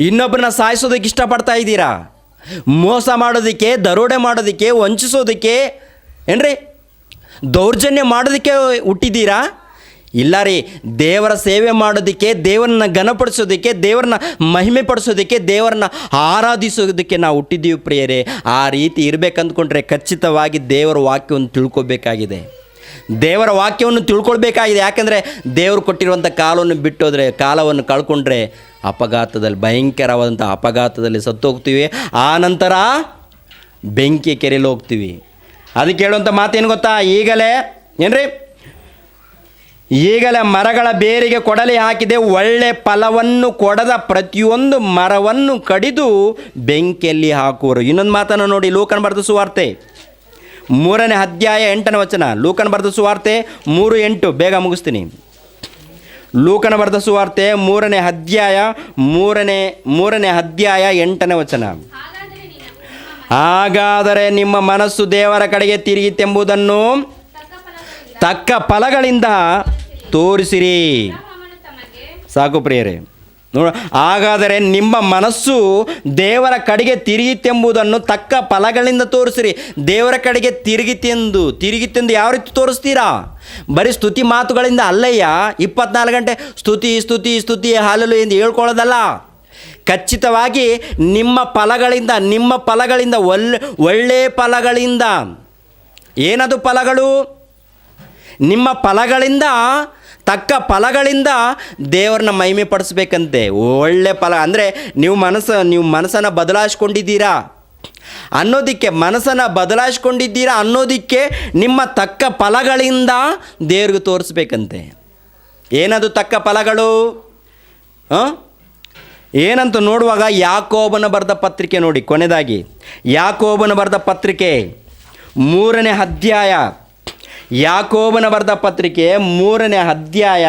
ಇನ್ನೊಬ್ಬರನ್ನ ಸಾಯಿಸೋದಕ್ಕೆ ಇಷ್ಟಪಡ್ತಾ ಇದ್ದೀರಾ? ಮೋಸ ಮಾಡೋದಕ್ಕೆ, ದರೋಡೆ ಮಾಡೋದಕ್ಕೆ, ವಂಚಿಸೋದಕ್ಕೆ, ದೌರ್ಜನ್ಯ ಮಾಡೋದಕ್ಕೆ ಹುಟ್ಟಿದ್ದೀರಾ? ಇಲ್ಲ ರೀ, ದೇವರ ಸೇವೆ ಮಾಡೋದಕ್ಕೆ, ದೇವರನ್ನ ಘನಪಡಿಸೋದಕ್ಕೆ, ದೇವರನ್ನ ಮಹಿಮೆ ಪಡಿಸೋದಕ್ಕೆ, ದೇವರನ್ನ ಆರಾಧಿಸೋದಕ್ಕೆ ನಾವು ಹುಟ್ಟಿದ್ದೀವಿ ಪ್ರಿಯರೇ. ಆ ರೀತಿ ಇರಬೇಕಂದ್ಕೊಂಡ್ರೆ ಖಚಿತವಾಗಿ ದೇವರ ವಾಕ್ಯವನ್ನು ತಿಳ್ಕೊಬೇಕಾಗಿದೆ, ದೇವರ ವಾಕ್ಯವನ್ನು ತಿಳ್ಕೊಳ್ಬೇಕಾಗಿದೆ. ಯಾಕೆಂದರೆ ದೇವರು ಕೊಟ್ಟಿರುವಂಥ ಕಾಲವನ್ನು ಕಳ್ಕೊಂಡ್ರೆ ಅಪಘಾತದಲ್ಲಿ, ಭಯಂಕರವಾದಂಥ ಅಪಘಾತದಲ್ಲಿ ಸತ್ತೋಗ್ತೀವಿ. ಆ ನಂತರ ಬೆಂಕಿ ಕೆರೆಯಲ್ಲಿ ಹೋಗ್ತೀವಿ. ಅದಕ್ಕೆ ಹೇಳುವಂಥ ಮಾತೇನು ಗೊತ್ತಾ? ಈಗಲೇ ಮರಗಳ ಬೇರಿಗೆ ಕೊಡಲಿ ಹಾಕಿದೆ, ಒಳ್ಳೆ ಫಲವನ್ನು ಕೊಡದ ಪ್ರತಿಯೊಂದು ಮರವನ್ನು ಕಡಿದು ಬೆಂಕಿಯಲ್ಲಿ ಹಾಕುವರು. ಇನ್ನೊಂದು ಮಾತನ್ನು ನೋಡಿ, ಲೂಕನ ಬರೆದ ಸುವಾರ್ತೆ 3ನೇ ಅಧ್ಯಾಯ 8ನೇ ವಚನ. ಲೂಕನ ಬರೆದ ಸುವಾರ್ತೆ 3:8. ಬೇಗ ಮುಗಿಸ್ತೀನಿ. ಲೂಕನ ಬರೆದ ಸುವಾರ್ತೆ 3ನೇ ಅಧ್ಯಾಯ 8ನೇ ವಚನ. ಹಾಗಾದರೆ ನಿಮ್ಮ ಮನಸ್ಸು ದೇವರ ಕಡೆಗೆ ತಿರುಗಿತೆಂಬುದನ್ನು ತಕ್ಕ ಫಲಗಳಿಂದ ತೋರಿಸಿರಿ. ಸಾಕು ಪ್ರಿಯರೇ, ನೋಡ, ಹಾಗಾದರೆ ನಿಮ್ಮ ಮನಸ್ಸು ದೇವರ ಕಡೆಗೆ ತಿರುಗಿತೆಂಬುದನ್ನು ತಕ್ಕ ಫಲಗಳಿಂದ ತೋರಿಸಿರಿ. ದೇವರ ಕಡೆಗೆ ತಿರುಗಿತೆಂದು ಯಾವ ರೀತಿ ತೋರಿಸ್ತೀರಾ? ಬರೀ ಸ್ತುತಿ ಮಾತುಗಳಿಂದ ಅಲ್ಲಯ್ಯ. 24 ಗಂಟೆ ಸ್ತುತಿ ಸ್ತುತಿ ಸ್ತುತಿ ಹಾಲಲು ಎಂದು ಹೇಳ್ಕೊಳ್ಳೋದಲ್ಲ. ಖಚಿತವಾಗಿ ನಿಮ್ಮ ಫಲಗಳಿಂದ ಒಳ್ಳೆಯ ಫಲಗಳಿಂದ. ಏನದು ಫಲಗಳು? ನಿಮ್ಮ ಫಲಗಳಿಂದ, ತಕ್ಕ ಫಲಗಳಿಂದ ದೇವರನ್ನ ಮಹಿಮೆ ಪಡಿಸ್ಬೇಕಂತೆ. ಒಳ್ಳೆ ಫಲ ಅಂದರೆ ನೀವು ಮನಸ್ಸನ್ನು ಬದಲಾಯಿಸ್ಕೊಂಡಿದ್ದೀರಾ ಅನ್ನೋದಕ್ಕೆ ನಿಮ್ಮ ತಕ್ಕ ಫಲಗಳಿಂದ ದೇವ್ರಿಗೆ ತೋರಿಸ್ಬೇಕಂತೆ. ಏನದು ತಕ್ಕ ಫಲಗಳು? ಏನಂತ ನೋಡುವಾಗ ಯಾಕೋಬನ ಬರೆದ ಪತ್ರಿಕೆ ನೋಡಿ, ಕೊನೆಯದಾಗಿ ಯಾಕೋಬನ ಬರೆದ ಪತ್ರಿಕೆ 3ನೇ ಅಧ್ಯಾಯ. ಯಾಕೋಬನ ಬರೆದ ಪತ್ರಿಕೆ 3ನೇ ಅಧ್ಯಾಯ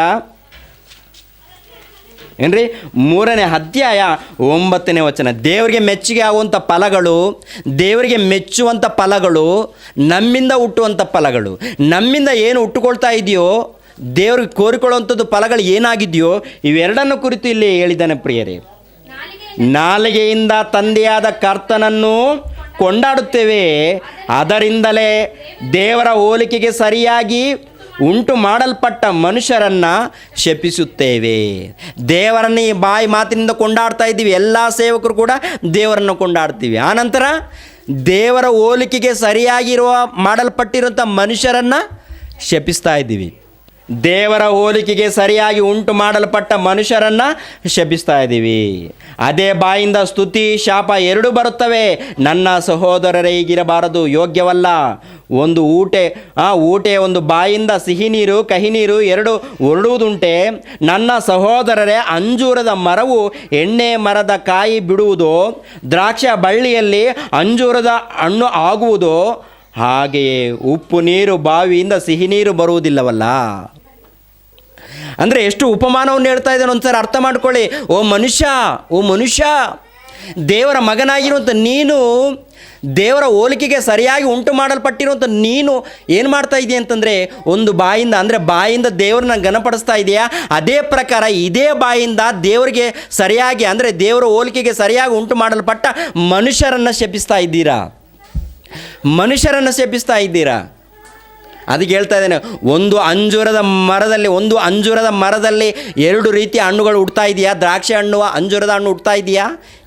ಏನ್ರಿ 3ನೇ ಅಧ್ಯಾಯ 9ನೇ ವಚನ. ದೇವರಿಗೆ ಮೆಚ್ಚುಗೆ ಆಗುವಂಥ ಫಲಗಳು, ದೇವರಿಗೆ ಮೆಚ್ಚುವಂಥ ಫಲಗಳು, ನಮ್ಮಿಂದ ಹುಟ್ಟುವಂಥ ಫಲಗಳು. ನಮ್ಮಿಂದ ಏನು ಹುಟ್ಟುಕೊಳ್ತಾ ಇದೆಯೋ, ದೇವ್ರಿಗೆ ಕೋರಿಕೊಳ್ಳುವಂಥದ್ದು ಫಲಗಳು ಏನಾಗಿದೆಯೋ, ಇವೆರಡನ್ನು ಕುರಿತು ಇಲ್ಲಿ ಹೇಳಿದ್ದಾನೆ ಪ್ರಿಯರೇ. ನಾಲಿಗೆಯಿಂದ ತಂದೆಯಾದ ಕರ್ತನನ್ನು ಕೊಂಡಾಡುತ್ತೇವೆ, ಅದರಿಂದಲೇ ದೇವರ ಹೋಲಿಕೆಗೆ ಸರಿಯಾಗಿ ಉಂಟು ಮಾಡಲ್ಪಟ್ಟ ಮನುಷ್ಯರನ್ನು ಶಪಿಸುತ್ತೇವೆ. ದೇವರನ್ನು ಈ ಬಾಯಿ ಮಾತಿನಿಂದ ಕೊಂಡಾಡ್ತಾ ಇದ್ದೀವಿ. ಎಲ್ಲ ಸೇವಕರು ಕೂಡ ದೇವರನ್ನು ಕೊಂಡಾಡ್ತೀವಿ. ಆನಂತರ ದೇವರ ಹೋಲಿಕೆಗೆ ಸರಿಯಾಗಿರುವ ಮಾಡಲ್ಪಟ್ಟಿರುವಂಥ ಮನುಷ್ಯರನ್ನು ಶಪಿಸ್ತಾ ಇದ್ದೀವಿ. ದೇವರ ಹೋಲಿಕೆಗೆ ಸರಿಯಾಗಿ ಉಂಟು ಮಾಡಲ್ಪಟ್ಟ ಮನುಷ್ಯರನ್ನು ಶಪಿಸ್ತಾ ಇದ್ದೀವಿ. ಅದೇ ಬಾಯಿಂದ ಸ್ತುತಿ ಶಾಪ ಎರಡೂ ಬರುತ್ತವೆ. ನನ್ನ ಸಹೋದರರೇ, ಹೀಗಿರಬಾರದು, ಯೋಗ್ಯವಲ್ಲ. ಒಂದು ಊಟೆ ಒಂದು ಬಾಯಿಂದ ಸಿಹಿ ನೀರು ಕಹಿ ನೀರು ಎರಡು ಹೊರಡುವುದುಂಟೆ. ನನ್ನ ಸಹೋದರರೇ, ಅಂಜೂರದ ಮರವು ಎಣ್ಣೆ ಮರದ ಕಾಯಿ ಬಿಡುವುದೋ, ದ್ರಾಕ್ಷ ಬಳ್ಳಿಯಲ್ಲಿ ಅಂಜೂರದ ಹಣ್ಣು ಆಗುವುದೋ, ಹಾಗೆಯೇ ಉಪ್ಪು ನೀರು ಬಾವಿಯಿಂದ ಸಿಹಿ ನೀರು ಬರುವುದಿಲ್ಲವಲ್ಲ. ಅಂದರೆ ಎಷ್ಟು ಉಪಮಾನವನ್ನು ಹೇಳ್ತಾ ಇದ್ದಾನೆ ಒಂದ್ಸರಿ ಅರ್ಥ ಮಾಡ್ಕೊಳ್ಳಿ. ಓ ಮನುಷ್ಯ, ದೇವರ ಮಗನಾಗಿರುವಂಥ ನೀನು, ದೇವರ ಹೋಲಿಕೆಗೆ ಸರಿಯಾಗಿ ಉಂಟು ಮಾಡಲ್ಪಟ್ಟಿರುವಂಥ ನೀನು ಏನು ಮಾಡ್ತಾ ಇದೆಯಾ ಅಂತಂದರೆ, ಒಂದು ಬಾಯಿಂದ ದೇವರನ್ನ ಘನಪಡಿಸ್ತಾ ಇದೆಯಾ? ಅದೇ ಪ್ರಕಾರ ಇದೇ ಬಾಯಿಂದ ದೇವರಿಗೆ ಸರಿಯಾಗಿ, ಅಂದರೆ ದೇವರ ಹೋಲಿಕೆಗೆ ಸರಿಯಾಗಿ ಉಂಟು ಮಾಡಲ್ಪಟ್ಟ ಮನುಷ್ಯರನ್ನು ಶಪಿಸ್ತಾ ಇದ್ದೀರಾ. ಅದಕ್ಕೆ ಹೇಳ್ತಾ ಇದ್ದೇನೆ, ಒಂದು ಅಂಜೂರದ ಮರದಲ್ಲಿ 2 ರೀತಿಯ ಹಣ್ಣುಗಳು ಹುಡ್ತಾ ಇದೆಯಾ? ದ್ರಾಕ್ಷಿ ಹಣ್ಣು, ಅಂಜೂರದ ಹಣ್ಣು ಹುಡ್ತಾ ಇದೆಯಾ?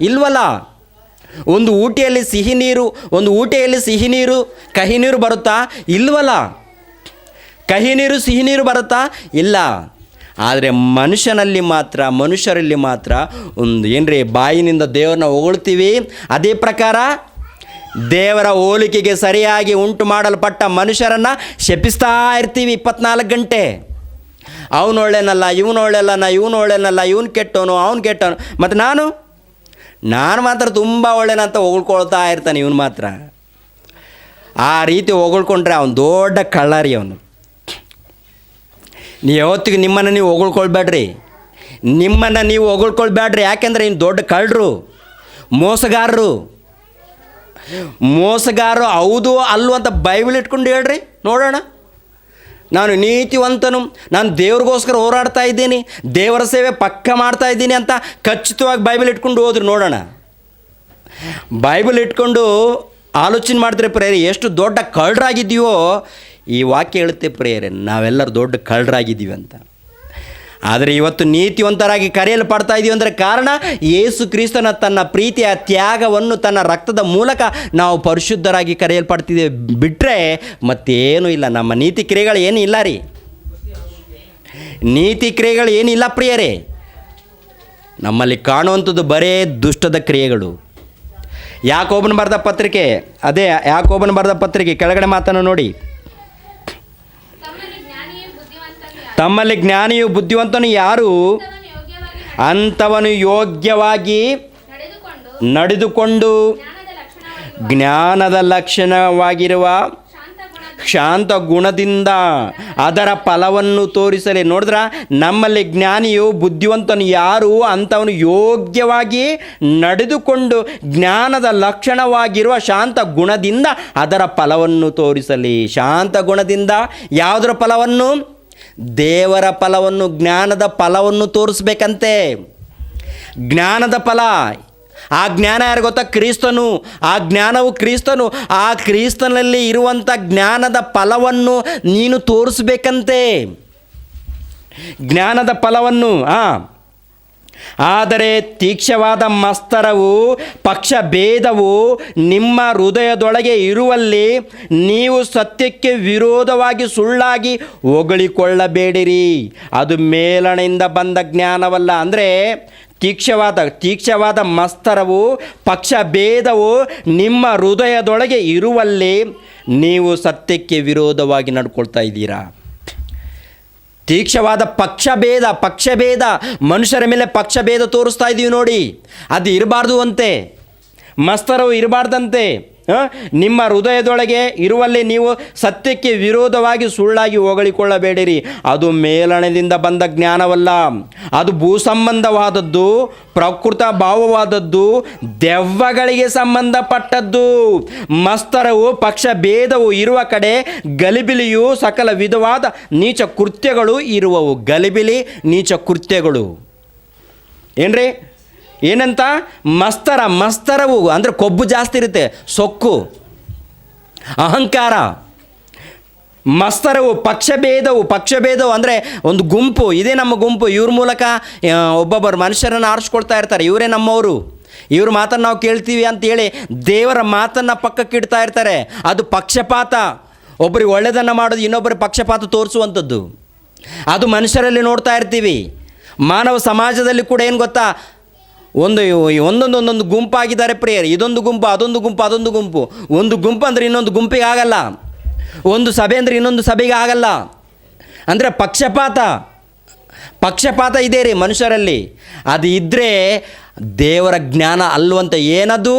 ಇಲ್ವಲ್ಲ. ಒಂದು ಊಟೆಯಲ್ಲಿ ಸಿಹಿ ನೀರು ಕಹಿ ನೀರು ಬರುತ್ತಾ? ಇಲ್ವಲ್ಲ. ಕಹಿ ನೀರು ಸಿಹಿ ನೀರು ಬರುತ್ತಾ? ಇಲ್ಲ. ಆದರೆ ಮನುಷ್ಯರಲ್ಲಿ ಮಾತ್ರ ಒಂದು ಬಾಯಿನಿಂದ ದೇವರನ್ನ ಹೊಗಳ್ತೀವಿ. ಅದೇ ಪ್ರಕಾರ ದೇವರ ಹೋಲಿಕೆಗೆ ಸರಿಯಾಗಿ ಉಂಟು ಮಾಡಲ್ಪಟ್ಟ ಮನುಷ್ಯರನ್ನು ಶಪಿಸ್ತಾ ಇರ್ತೀವಿ 24 ಗಂಟೆ. ಅವನು ಒಳ್ಳೆನಲ್ಲ, ಇವನು ಒಳ್ಳೆನಲ್ಲ, ಇವನು ಕೆಟ್ಟವನು, ಅವನು ಕೆಟ್ಟವನು. ಮತ್ತು ನಾನು ಮಾತ್ರ ತುಂಬ ಒಳ್ಳೆನಂತ ಹೊಗಳ್ಕೊಳ್ತಾ ಇರ್ತಾನೆ ಇವನು ಮಾತ್ರ. ಆ ರೀತಿ ಹೊಗಳ್ಕೊಂಡ್ರೆ ಅವನು ದೊಡ್ಡ ಕಳ್ಳರಿ. ಅವನು ಯಾವತ್ತಿಗೂ ನಿಮ್ಮನ್ನು ನೀವು ಹೊಗಳ್ಕೊಳ್ಬೇಡ್ರಿ. ಯಾಕೆಂದರೆ ಇನ್ನು ದೊಡ್ಡ ಕಳ್ಳರು, ಮೋಸಗಾರರು ಹೌದು ಅಲ್ಲೂ ಅಂತ ಬೈಬಲ್ ಇಟ್ಕೊಂಡು ಹೇಳ್ರಿ ನೋಡೋಣ. ನಾನು ನೀತಿವಂತನು, ನಾನು ದೇವ್ರಿಗೋಸ್ಕರ ಹೋರಾಡ್ತಾ ಇದ್ದೀನಿ, ದೇವರ ಸೇವೆ ಪಕ್ಕ ಮಾಡ್ತಾ ಇದ್ದೀನಿ ಅಂತ ಖಚಿತವಾಗಿ ಬೈಬಲ್ ಇಟ್ಕೊಂಡು ಹೋದ್ರಿ ನೋಡೋಣ. ಬೈಬಲ್ ಇಟ್ಕೊಂಡು ಆಲೋಚನೆ ಮಾಡ್ತಾರೆ ಪ್ರೇರೆ, ಎಷ್ಟು ದೊಡ್ಡ ಕಳ್ಳರಾಗಿದ್ದೀವೋ ಈ ವಾಕ್ಯ ಹೇಳುತ್ತೆ ಪ್ರೇರೆ, ನಾವೆಲ್ಲರೂ ದೊಡ್ಡ ಕಳ್ಳರಾಗಿದ್ದೀವಿ ಅಂತ. ಆದರೆ ಇವತ್ತು ನೀತಿವಂತರಾಗಿ ಕರೆಯಲ್ಪಡ್ತಾ ಇದ್ದೀವಿ ಅಂದರೆ ಕಾರಣ ಯೇಸು ಕ್ರಿಸ್ತನ ತನ್ನ ಪ್ರೀತಿಯ ತ್ಯಾಗವನ್ನು, ತನ್ನ ರಕ್ತದ ಮೂಲಕ ನಾವು ಪರಿಶುದ್ಧರಾಗಿ ಕರೆಯಲ್ಪಡ್ತಿದ್ದೇವೆ. ಬಿಟ್ಟರೆ ಮತ್ತೇನೂ ಇಲ್ಲ. ನಮ್ಮ ನೀತಿ ಕ್ರಿಯೆಗಳು ಏನಿಲ್ಲ ರೀ, ನೀತಿ ಕ್ರಿಯೆಗಳು ಏನಿಲ್ಲ ಪ್ರಿಯರೇ. ನಮ್ಮಲ್ಲಿ ಕಾಣುವಂಥದ್ದು ಬರೇ ದುಷ್ಟದ ಕ್ರಿಯೆಗಳು. ಯಾಕೋಬನ ಬರೆದ ಪತ್ರಿಕೆ ಕೆಳಗಡೆ ಮಾತನ್ನು ನೋಡಿ. ತಮ್ಮಲ್ಲಿ ಜ್ಞಾನಿಯು ಬುದ್ಧಿವಂತನು ಯಾರು? ಅಂಥವನು ಯೋಗ್ಯವಾಗಿ ನಡೆದುಕೊಂಡು ಜ್ಞಾನದ ಲಕ್ಷಣವಾಗಿರುವ ಶಾಂತ ಗುಣದಿಂದ ಅದರ ಫಲವನ್ನು ತೋರಿಸಲಿ. ನೋಡಿದ್ರ, ನಮ್ಮಲ್ಲಿ ಜ್ಞಾನಿಯು ಬುದ್ಧಿವಂತನು ಯಾರು? ಅಂಥವನು ಯೋಗ್ಯವಾಗಿ ನಡೆದುಕೊಂಡು ಜ್ಞಾನದ ಲಕ್ಷಣವಾಗಿರುವ ಶಾಂತ ಗುಣದಿಂದ ಅದರ ಫಲವನ್ನು ತೋರಿಸಲಿ. ಶಾಂತ ಗುಣದಿಂದ ಯಾವುದರ ಫಲವನ್ನು? ದೇವರ ಫಲವನ್ನು, ಜ್ಞಾನದ ಫಲವನ್ನು ತೋರಿಸ್ಬೇಕಂತೆ. ಜ್ಞಾನದ ಫಲ. ಆ ಜ್ಞಾನ ಯಾರು ಗೊತ್ತಾ? ಕ್ರಿಸ್ತನು. ಆ ಜ್ಞಾನವು ಕ್ರಿಸ್ತನು. ಆ ಕ್ರಿಸ್ತನಲ್ಲಿ ಇರುವಂಥ ಜ್ಞಾನದ ಫಲವನ್ನು ನೀನು ತೋರಿಸ್ಬೇಕಂತೆ, ಜ್ಞಾನದ ಫಲವನ್ನು. ಆದರೆ ತೀಕ್ಷ್ಣವಾದ ಮಸ್ತರವು, ಪಕ್ಷಭೇದವು ನಿಮ್ಮ ಹೃದಯದೊಳಗೆ ಇರುವಲ್ಲಿ ನೀವು ಸತ್ಯಕ್ಕೆ ವಿರೋಧವಾಗಿ ಸುಳ್ಳಾಗಿ ಹೊಗಳಿಕೊಳ್ಳಬೇಡಿರಿ. ಅದು ಮೇಲಣೆಯಿಂದ ಬಂದ ಜ್ಞಾನವಲ್ಲ. ಅಂದರೆ ತೀಕ್ಷ್ಣವಾದ ಮಸ್ತರವು, ಪಕ್ಷಭೇದವು ನಿಮ್ಮ ಹೃದಯದೊಳಗೆ ಇರುವಲ್ಲಿ ನೀವು ಸತ್ಯಕ್ಕೆ ವಿರೋಧವಾಗಿ ನಡ್ಕೊಳ್ತಾ ಇದ್ದೀರಾ. ತೀಕ್ಷ್ಣವಾದ ಪಕ್ಷಭೇದ ಮನುಷ್ಯರ ಮೇಲೆ ಪಕ್ಷಭೇದ ತೋರಿಸ್ತಾ ಇದ್ದೀವಿ ನೋಡಿ, ಅದು ಇರಬಾರ್ದು ಅಂತೆ. ಮಸ್ತರವು ಇರಬಾರ್ದಂತೆ. ನಿಮ್ಮ ಹೃದಯದೊಳಗೆ ಇರುವಲ್ಲಿ ನೀವು ಸತ್ಯಕ್ಕೆ ವಿರೋಧವಾಗಿ ಸುಳ್ಳಾಗಿ ಹೊಗಳಿಕೊಳ್ಳಬೇಡಿರಿ. ಅದು ಮೇಲಣದಿಂದ ಬಂದ ಜ್ಞಾನವಲ್ಲ, ಅದು ಭೂಸಂಬಂಧವಾದದ್ದು, ಪ್ರಕೃತ ಭಾವವಾದದ್ದು, ದೆವ್ವಗಳಿಗೆ ಸಂಬಂಧಪಟ್ಟದ್ದು. ಮಸ್ತರವು ಪಕ್ಷಭೇದವು ಇರುವ ಕಡೆ ಗಲಿಬಿಲಿಯು ಸಕಲ ವಿಧವಾದ ನೀಚ ಕೃತ್ಯಗಳು ಇರುವವು. ಗಲಿಬಿಲಿ, ನೀಚ ಕೃತ್ಯಗಳು ಏನ್ರಿ? ಏನಂತ? ಮಸ್ತರವು ಅಂದರೆ ಕೊಬ್ಬು ಜಾಸ್ತಿ ಇರುತ್ತೆ, ಸೊಕ್ಕು, ಅಹಂಕಾರ. ಮಸ್ತರವು, ಪಕ್ಷಭೇದವು ಅಂದರೆ ಒಂದು ಗುಂಪು, ಇದೇ ನಮ್ಮ ಗುಂಪು, ಇವ್ರ ಮೂಲಕ ಒಬ್ಬೊಬ್ಬರು ಮನುಷ್ಯರನ್ನು ಆರಿಸ್ಕೊಳ್ತಾ ಇರ್ತಾರೆ, ಇವರೇ ನಮ್ಮವರು, ಇವ್ರ ಮಾತನ್ನು ನಾವು ಕೇಳ್ತೀವಿ ಅಂತೇಳಿ ದೇವರ ಮಾತನ್ನು ಪಕ್ಕಕ್ಕೆ ಇಡ್ತಾ ಇರ್ತಾರೆ. ಅದು ಪಕ್ಷಪಾತ. ಒಬ್ಬರಿಗೆ ಒಳ್ಳೆಯದನ್ನು ಮಾಡೋದು ಇನ್ನೊಬ್ಬರಿಗೆ ಪಕ್ಷಪಾತ ತೋರಿಸುವಂಥದ್ದು, ಅದು ಮನುಷ್ಯರಲ್ಲಿ ನೋಡ್ತಾ ಇರ್ತೀವಿ. ಮಾನವ ಸಮಾಜದಲ್ಲಿ ಕೂಡ ಏನು ಗೊತ್ತಾ, ಒಂದೊಂದು ಗುಂಪಾಗಿದ್ದಾರೆ ಪ್ರಿಯರೇ. ಇದೊಂದು ಗುಂಪು, ಅದೊಂದು ಗುಂಪು. ಒಂದು ಗುಂಪು ಅಂದರೆ ಇನ್ನೊಂದು ಗುಂಪಿಗೆ ಆಗಲ್ಲ, ಒಂದು ಸಭೆ ಅಂದರೆ ಇನ್ನೊಂದು ಸಭೆಗೆ ಆಗಲ್ಲ. ಅಂದರೆ ಪಕ್ಷಪಾತ ಇದೆ ರೀ ಮನುಷ್ಯರಲ್ಲಿ. ಅದು ಇದ್ದರೆ ದೇವರ ಜ್ಞಾನ ಅಲ್ಲವಂತ. ಏನದು?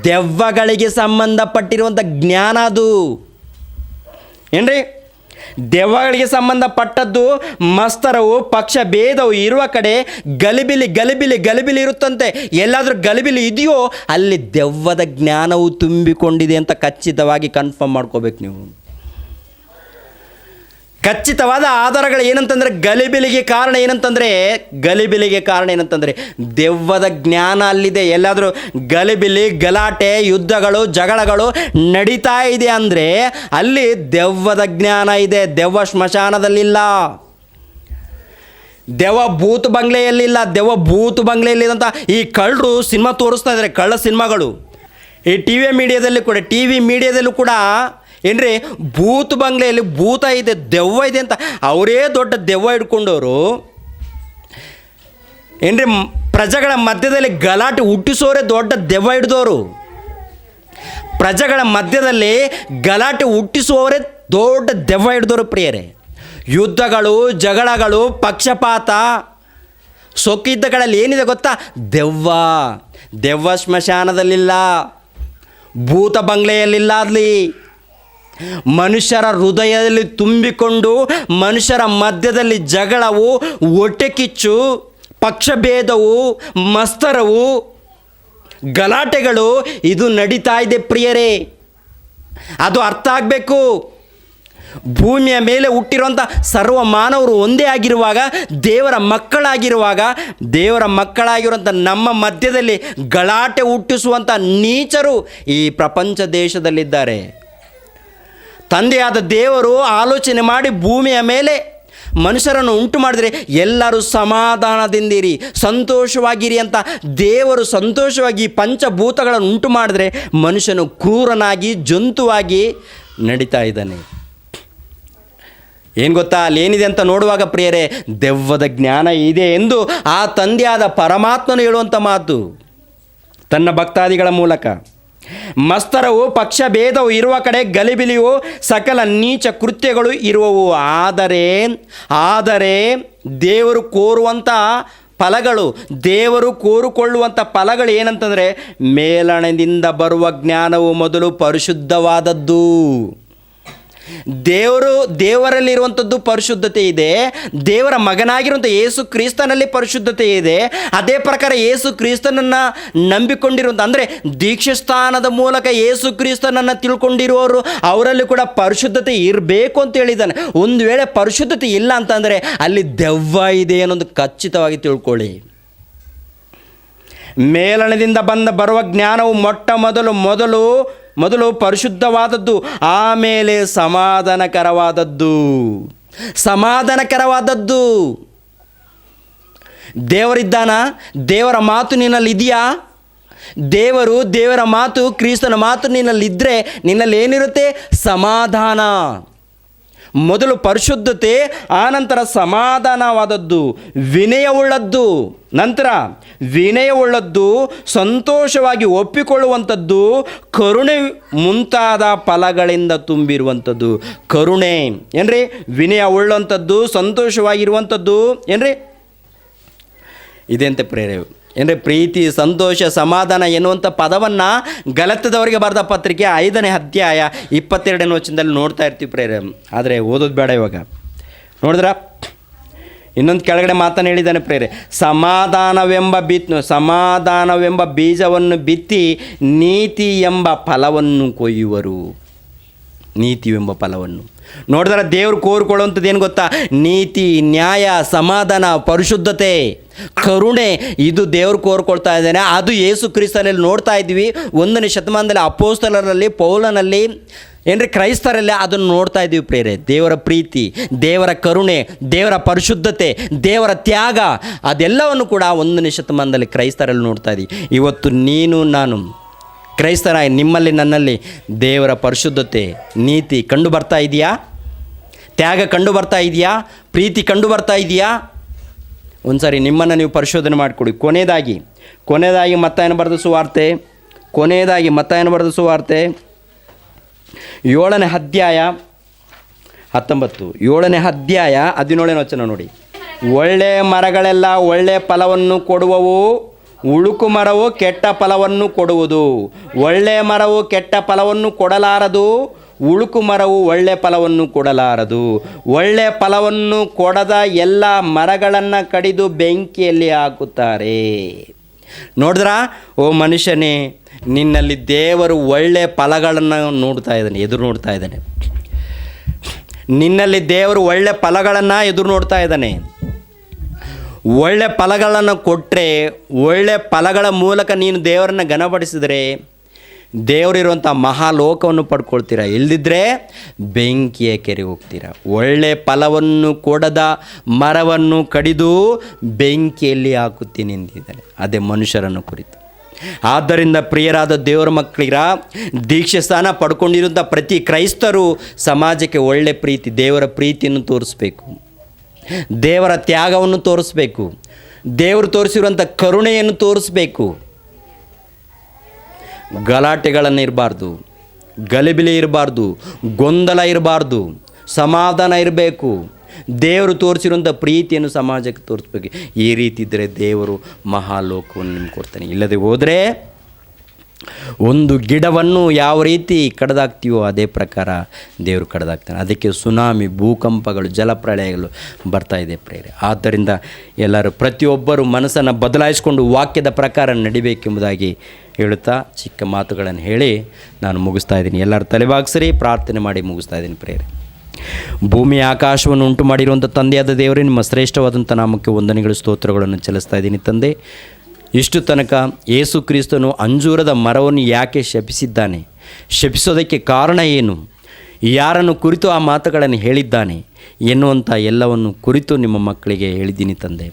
ದೆವ್ವಗಳಿಗೆ ಸಂಬಂಧಪಟ್ಟಿರುವಂಥ ಜ್ಞಾನ ಅದು ಏನ್ರಿ? ದೆವ್ವಗಳಿಗೆ ಸಂಬಂಧಪಟ್ಟದ್ದು. ಮಸ್ತರವು, ಪಕ್ಷಭೇದವು ಇರುವ ಕಡೆ ಗಲಿಬಿಲಿ ಇರುತ್ತಂತೆ. ಎಲ್ಲಾದರೂ ಗಲಿಬಿಲಿ ಇದೆಯೋ ಅಲ್ಲಿ ದೆವ್ವದ ಜ್ಞಾನವು ತುಂಬಿಕೊಂಡಿದೆ ಅಂತ ಖಚಿತವಾಗಿ ಕನ್ಫರ್ಮ್ ಮಾಡ್ಕೋಬೇಕು ನೀವು. ಖಚಿತವಾದ ಆಧಾರಗಳು ಏನಂತಂದರೆ ಗಲಿಬಿಲಿಗೆ ಕಾರಣ ಏನಂತಂದರೆ ದೆವ್ವದ ಜ್ಞಾನ ಅಲ್ಲಿದೆ. ಎಲ್ಲಾದರೂ ಗಲಿಬಿಲಿ, ಗಲಾಟೆ, ಯುದ್ಧಗಳು, ಜಗಳಗಳು ನಡೀತಾ ಇದೆ ಅಂದರೆ ಅಲ್ಲಿ ದೆವ್ವದ ಜ್ಞಾನ ಇದೆ. ದೆವ್ವ ಸ್ಮಶಾನದಲ್ಲಿಲ್ಲ, ದೆವ್ವ ಭೂತ ಬಂಗ್ಲೆಯಲ್ಲಿ ಅಂತ ಈ ಕಳ್ಳರು ಸಿನಿಮಾ ತೋರಿಸ್ತಾ ಇದ್ದಾರೆ, ಕಳ್ಳ ಸಿನಿಮಾಗಳು. ಈ ಟಿ ವಿ ಮೀಡಿಯಾದಲ್ಲೂ ಕೂಡ ಏನ್ರಿ, ಭೂತ ಬಂಗ್ಲೆಯಲ್ಲಿ ಭೂತ ಇದೆ, ದೆವ್ವ ಇದೆ ಅಂತ ಅವರೇ ದೊಡ್ಡ ದೆವ್ವ ಹಿಡ್ಕೊಂಡವರು ಏನ್ರಿ, ಪ್ರಜೆಗಳ ಮಧ್ಯದಲ್ಲಿ ಗಲಾಟೆ ಹುಟ್ಟಿಸೋರೇ ದೊಡ್ಡ ದೆವ್ವ ಹಿಡಿದವರು. ಪ್ರಜೆಗಳ ಮಧ್ಯದಲ್ಲಿ ಗಲಾಟೆ ಹುಟ್ಟಿಸುವವರೇ ದೊಡ್ಡ ದೆವ್ವ ಹಿಡಿದವರು ಪ್ರಿಯರೇ. ಯುದ್ಧಗಳು, ಜಗಳಗಳು, ಪಕ್ಷಪಾತ, ಸೊಕ್ಕಿದ್ದಗಳಲ್ಲಿ ಏನಿದೆ ಗೊತ್ತಾ? ದೆವ್ವ ಸ್ಮಶಾನದಲ್ಲಿಲ್ಲ, ಭೂತ ಬಂಗ್ಲೆಯಲ್ಲಿಲ್ಲ. ಅಲ್ಲಿ ಮನುಷ್ಯರ ಹೃದಯದಲ್ಲಿ ತುಂಬಿಕೊಂಡು ಮನುಷ್ಯರ ಮಧ್ಯದಲ್ಲಿ ಜಗಳವು, ಹೊಟ್ಟೆ ಕಿಚ್ಚು, ಪಕ್ಷಭೇದವು, ಮಸ್ತರವು, ಗಲಾಟೆಗಳು ಇದು ನಡೀತಾ ಇದೆ ಪ್ರಿಯರೇ. ಅದು ಅರ್ಥ ಆಗಬೇಕು. ಭೂಮಿಯ ಮೇಲೆ ಹುಟ್ಟಿರುವಂಥ ಸರ್ವ ಮಾನವರು ಒಂದೇ ಆಗಿರುವಾಗ, ದೇವರ ಮಕ್ಕಳಾಗಿರುವಂಥ ನಮ್ಮ ಮಧ್ಯದಲ್ಲಿ ಗಲಾಟೆ ಹುಟ್ಟಿಸುವಂಥ ನೀಚರು ಈ ಪ್ರಪಂಚ ದೇಶದಲ್ಲಿದ್ದಾರೆ. ತಂದೆಯಾದ ದೇವರು ಆಲೋಚನೆ ಮಾಡಿ ಭೂಮಿಯ ಮೇಲೆ ಮನುಷ್ಯರನ್ನು ಉಂಟು ಮಾಡಿದರೆ ಎಲ್ಲರೂ ಸಮಾಧಾನದಿಂದಿರಿ, ಸಂತೋಷವಾಗಿರಿ ಅಂತ ದೇವರು ಸಂತೋಷವಾಗಿ ಪಂಚಭೂತಗಳನ್ನು ಉಂಟು ಮಾಡಿದ್ರೆ ಮನುಷ್ಯನು ಕ್ರೂರನಾಗಿ, ಜಂತುವಾಗಿ ನಡೀತಾ ಇದ್ದಾನೆ. ಏನು ಗೊತ್ತಾ, ಅಲ್ಲೇನಿದೆ ಅಂತ ನೋಡುವಾಗ ಪ್ರಿಯರೇ, ದೆವ್ವದ ಜ್ಞಾನ ಇದೆ ಎಂದು ಆ ತಂದೆಯಾದ ಪರಮಾತ್ಮನು ಹೇಳುವಂಥ ಮಾತು ತನ್ನ ಭಕ್ತಾದಿಗಳ ಮೂಲಕ. ಮಸ್ತರವು, ಪಕ್ಷಭೇದವು ಇರುವ ಕಡೆ ಗಲಿಬಿಲಿಯು, ಸಕಲ ನೀಚ ಕೃತ್ಯಗಳು ಇರುವವು. ಆದರೆ ದೇವರು ಕೋರುವಂಥ ಫಲಗಳು, ದೇವರು ಕೋರಿಕೊಳ್ಳುವಂಥ ಫಲಗಳು ಏನಂತಂದರೆ, ಮೇಲಣದಿಂದ ಬರುವ ಜ್ಞಾನವು ಮೊದಲು ಪರಿಶುದ್ಧವಾದದ್ದು. ದೇವರಲ್ಲಿರುವಂಥದ್ದು ಪರಿಶುದ್ಧತೆ ಇದೆ. ದೇವರ ಮಗನಾಗಿರುವಂಥ ಯೇಸು ಕ್ರಿಸ್ತನಲ್ಲಿ ಪರಿಶುದ್ಧತೆ ಇದೆ. ಅದೇ ಪ್ರಕಾರ ಯೇಸು ಕ್ರಿಸ್ತನನ್ನು ನಂಬಿಕೊಂಡಿರುವಂಥ, ಅಂದರೆ ದೀಕ್ಷಾಸ್ಥಾನದ ಮೂಲಕ ಯೇಸು ಕ್ರಿಸ್ತನನ್ನು ತಿಳ್ಕೊಂಡಿರುವವರು ಅವರಲ್ಲಿ ಕೂಡ ಪರಿಶುದ್ಧತೆ ಇರಬೇಕು ಅಂತ ಹೇಳಿದ್ದಾನೆ. ಒಂದು ವೇಳೆ ಪರಿಶುದ್ಧತೆ ಇಲ್ಲ ಅಂತಂದರೆ ಅಲ್ಲಿ ದೆವ್ವ ಇದೆ ಅನ್ನೋದು ಖಚಿತವಾಗಿ ತಿಳ್ಕೊಳ್ಳಿ. ಮೇಲಣದಿಂದ ಬರುವ ಜ್ಞಾನವು ಮೊದಲು ಪರಿಶುದ್ಧವಾದದ್ದು, ಆಮೇಲೆ ಸಮಾಧಾನಕರವಾದದ್ದು. ದೇವರಿದ್ದಾನ? ದೇವರ ಮಾತು ನಿನ್ನಲ್ಲಿ ಇದೆಯಾ? ದೇವರ ಮಾತು, ಕ್ರಿಸ್ತನ ಮಾತು ನಿನ್ನಲ್ಲಿದ್ದರೆ ನಿನ್ನಲ್ಲಿ ಏನಿರುತ್ತೆ? ಸಮಾಧಾನ. ಮೊದಲು ಪರಿಶುದ್ಧತೆ, ಆನಂತರ ಸಮಾಧಾನವಾದದ್ದು, ವಿನಯವುಳ್ಳದ್ದು. ನಂತರ ವಿನಯವುಳ್ಳದ್ದು, ಸಂತೋಷವಾಗಿ ಒಪ್ಪಿಕೊಳ್ಳುವಂಥದ್ದು, ಕರುಣೆ ಮುಂತಾದ ಫಲಗಳಿಂದ ತುಂಬಿರುವಂಥದ್ದು. ಕರುಣೆ ಏನ್ರಿ? ವಿನಯ ಉಳ್ಳಂಥದ್ದು, ಸಂತೋಷವಾಗಿರುವಂಥದ್ದು ಏನ್ರಿ? ಇದೆಂತ ಪ್ರೇರೆ ಏನ್ರಿ? ಪ್ರೀತಿ, ಸಂತೋಷ, ಸಮಾಧಾನ ಎನ್ನುವಂಥ ಪದವನ್ನು ಗಲಾತ್ಯದವರಿಗೆ ಬರೆದ ಪತ್ರಿಕೆ 5ನೇ ಅಧ್ಯಾಯ 22ನೇ ವಚನದಲ್ಲಿ ನೋಡ್ತಾ ಇರ್ತೀವಿ ಪ್ರೇರೆ. ಆದರೆ ಓದೋದು ಬೇಡ ಇವಾಗ. ನೋಡಿದ್ರ ಇನ್ನೊಂದು ಕೆಳಗಡೆ ಮಾತನ್ನು ಹೇಳಿದ್ದಾನೆ ಪ್ರೇರೆ. ಸಮಾಧಾನವೆಂಬ ಬೀಜವನ್ನು ಬಿತ್ತಿ ನೀತಿ ಎಂಬ ಫಲವನ್ನು ಕೊಯ್ಯುವರು. ನೀತಿಯೆಂಬ ಫಲವನ್ನು ನೋಡಿದ್ರೆ ದೇವರು ಕೋರಿಕೊಳ್ಳುವಂಥದ್ದು ಏನು ಗೊತ್ತಾ? ನೀತಿ, ನ್ಯಾಯ, ಸಮಾಧಾನ, ಪರಿಶುದ್ಧತೆ, ಕರುಣೆ, ಇದು ದೇವರು ಕೋರ್ಕೊಳ್ತಾ ಇದ್ದಾನೆ. ಅದು ಯೇಸು ಕ್ರಿಸ್ತನಲ್ಲಿ ನೋಡ್ತಾ ಇದ್ವಿ. 1ನೇ ಶತಮಾನದಲ್ಲಿ ಅಪೊಸ್ತಲರಲ್ಲಿ, ಪೌಲನಲ್ಲಿ ಏನ್ರಿ, ಕ್ರೈಸ್ತರಲ್ಲಿ ಅದನ್ನು ನೋಡ್ತಾ ಇದ್ದೀವಿ ಪ್ರೇರೆ. ದೇವರ ಪ್ರೀತಿ, ದೇವರ ಕರುಣೆ, ದೇವರ ಪರಿಶುದ್ಧತೆ, ದೇವರ ತ್ಯಾಗ, ಅದೆಲ್ಲವನ್ನು ಕೂಡ 1ನೇ ಶತಮಾನದಲ್ಲಿ ಕ್ರೈಸ್ತರಲ್ಲಿ ನೋಡ್ತಾ ಇದ್ದೀವಿ. ಇವತ್ತು ನೀನು ನಾನು ಕ್ರೈಸ್ತರ ನಿಮ್ಮಲ್ಲಿ ನನ್ನಲ್ಲಿ ದೇವರ ಪರಿಶುದ್ಧತೆ, ನೀತಿ ಕಂಡು ಬರ್ತಾ ಇದೆಯಾ? ತ್ಯಾಗ ಕಂಡು ಬರ್ತಾ ಇದೆಯಾ? ಪ್ರೀತಿ ಕಂಡು ಬರ್ತಾ ಇದೆಯಾ? ಒಂದು ಸಾರಿ ನಿಮ್ಮನ್ನು ನೀವು ಪರಿಶೋಧನೆ ಮಾಡಿಕೊಡಿ. ಕೊನೆಯದಾಗಿ ಮತ್ತಾಯನ ಬರೆದ ಸುವಾರ್ತೆ 7ನೇ ಅಧ್ಯಾಯ 19, 7ನೇ ಅಧ್ಯಾಯ 17ನೇ ವಚನ ನೋಡಿ. ಒಳ್ಳೆಯ ಮರಗಳೆಲ್ಲ ಒಳ್ಳೆಯ ಫಲವನ್ನು ಕೊಡುವವು, ಉಳುಕು ಮರವು ಕೆಟ್ಟ ಫಲವನ್ನು ಕೊಡುವುದು. ಒಳ್ಳೆಯ ಮರವು ಕೆಟ್ಟ ಫಲವನ್ನು ಕೊಡಲಾರದು, ಉಳುಕು ಮರವು ಒಳ್ಳೆಯ ಫಲವನ್ನು ಕೊಡಲಾರದು. ಒಳ್ಳೆಯ ಫಲವನ್ನು ಕೊಡದ ಎಲ್ಲ ಮರಗಳನ್ನು ಕಡಿದು ಬೆಂಕಿಯಲ್ಲಿ ಹಾಕುತ್ತಾರೆ. ನೋಡಿದ್ರಾ? ಓ ಮನುಷ್ಯನೇ, ನಿನ್ನಲ್ಲಿ ದೇವರು ಒಳ್ಳೆಯ ಫಲಗಳನ್ನು ಎದುರು ನೋಡ್ತಾ ಇದ್ದಾನೆ. ನಿನ್ನಲ್ಲಿ ದೇವರು ಒಳ್ಳೆಯ ಫಲಗಳನ್ನು ಎದುರು ನೋಡ್ತಾ ಇದ್ದಾನೆ. ಒಳ್ಳೆ ಫಲಗಳನ್ನು ಕೊಟ್ಟರೆ, ಒಳ್ಳೆ ಫಲಗಳ ಮೂಲಕ ನೀನು ದೇವರನ್ನು ಘನಪಡಿಸಿದರೆ ದೇವರಿರುವಂಥ ಮಹಾಲೋಕವನ್ನು ಪಡ್ಕೊಳ್ತೀರ. ಇಲ್ಲದಿದ್ದರೆ ಬೆಂಕಿಯ ಕೆರೆ ಹೋಗ್ತೀರ. ಒಳ್ಳೆ ಫಲವನ್ನು ಕೊಡದ ಮರವನ್ನು ಕಡಿದು ಬೆಂಕಿಯಲ್ಲಿ ಹಾಕುತ್ತೀನಿ ಎಂದಿದ್ದಾನೆ. ಅದೇ ಮನುಷ್ಯರನ್ನು ಕುರಿತು. ಆದ್ದರಿಂದ ಪ್ರಿಯರಾದ ದೇವರ ಮಕ್ಕಳಿರ, ದೀಕ್ಷೆ ಸ್ಥಾನ ಪಡ್ಕೊಂಡಿರುವಂಥ ಪ್ರತಿ ಕ್ರೈಸ್ತರು ಸಮಾಜಕ್ಕೆ ಒಳ್ಳೆ ಪ್ರೀತಿ, ದೇವರ ಪ್ರೀತಿಯನ್ನು ತೋರಿಸ್ಬೇಕು, ದೇವರ ತ್ಯಾಗವನ್ನು ತೋರಿಸ್ಬೇಕು, ದೇವರು ತೋರಿಸಿರುವಂಥ ಕರುಣೆಯನ್ನು ತೋರಿಸ್ಬೇಕು. ಗಲಾಟೆಗಳನ್ನು ಇರಬಾರ್ದು, ಗಲಿಬಿಲಿ ಇರಬಾರ್ದು, ಗೊಂದಲ ಇರಬಾರ್ದು, ಸಮಾಧಾನ ಇರಬೇಕು. ದೇವರು ತೋರಿಸಿರುವಂಥ ಪ್ರೀತಿಯನ್ನು ಸಮಾಜಕ್ಕೆ ತೋರಿಸ್ಬೇಕು. ಈ ರೀತಿ ಇದ್ದರೆ ದೇವರು ಮಹಾಲೋಕವನ್ನು ನಿಮ್ಗೆ ಕೊಡ್ತಾನೆ. ಇಲ್ಲದೆ ಹೋದರೆ ಒಂದು ಗಿಡವನ್ನು ಯಾವ ರೀತಿ ಕಡ್ದಾಕ್ತೀವೋ ಅದೇ ಪ್ರಕಾರ ದೇವರು ಕಡ್ದಾಕ್ತಾನೆ. ಅದಕ್ಕೆ ಸುನಾಮಿ, ಭೂಕಂಪಗಳು, ಜಲಪ್ರಳಯಗಳು ಬರ್ತಾ ಇದೆ ಪ್ರೇರೆ. ಆದ್ದರಿಂದ ಎಲ್ಲರೂ ಪ್ರತಿಯೊಬ್ಬರು ಮನಸ್ಸನ್ನು ಬದಲಾಯಿಸಿಕೊಂಡು ವಾಕ್ಯದ ಪ್ರಕಾರ ನಡಿಬೇಕೆಂಬುದಾಗಿ ಹೇಳುತ್ತಾ ಚಿಕ್ಕ ಮಾತುಗಳನ್ನು ಹೇಳಿ ನಾನು ಮುಗಿಸ್ತಾ ಇದ್ದೀನಿ. ಎಲ್ಲರೂ ತಲೆಬಾಗಿಸಿರಿ, ಪ್ರಾರ್ಥನೆ ಮಾಡಿ ಮುಗಿಸ್ತಾ ಇದ್ದೀನಿ ಪ್ರೇರೆ. ಭೂಮಿ ಆಕಾಶವನ್ನು ಉಂಟು ಮಾಡಿರುವಂಥ ತಂದೆಯಾದ ದೇವರೇ, ನಿಮ್ಮ ಶ್ರೇಷ್ಠವಾದಂಥ ನಾಮಕ್ಕೆ ವಂದನೆಗಳು, ಸ್ತೋತ್ರಗಳನ್ನು ಚೆಲ್ಲಿಸ್ತಾ ಇದ್ದೀನಿ ತಂದೆ. ಇಷ್ಟು ತನಕ ಯೇಸು ಕ್ರಿಸ್ತನು ಅಂಜೂರದ ಮರವನ್ನು ಯಾಕೆ ಶಪಿಸಿದ್ದಾನೆ, ಶಪಿಸೋದಕ್ಕೆ ಕಾರಣ ಏನು, ಯಾರನ್ನು ಕುರಿತು ಆ ಮಾತುಗಳನ್ನು ಹೇಳಿದ್ದಾನೆ ಎನ್ನುವಂಥ ಎಲ್ಲವನ್ನು ಕುರಿತು ನಿಮ್ಮ ಮಕ್ಕಳಿಗೆ ಹೇಳಿದ್ದೀನಿ ತಂದೆ.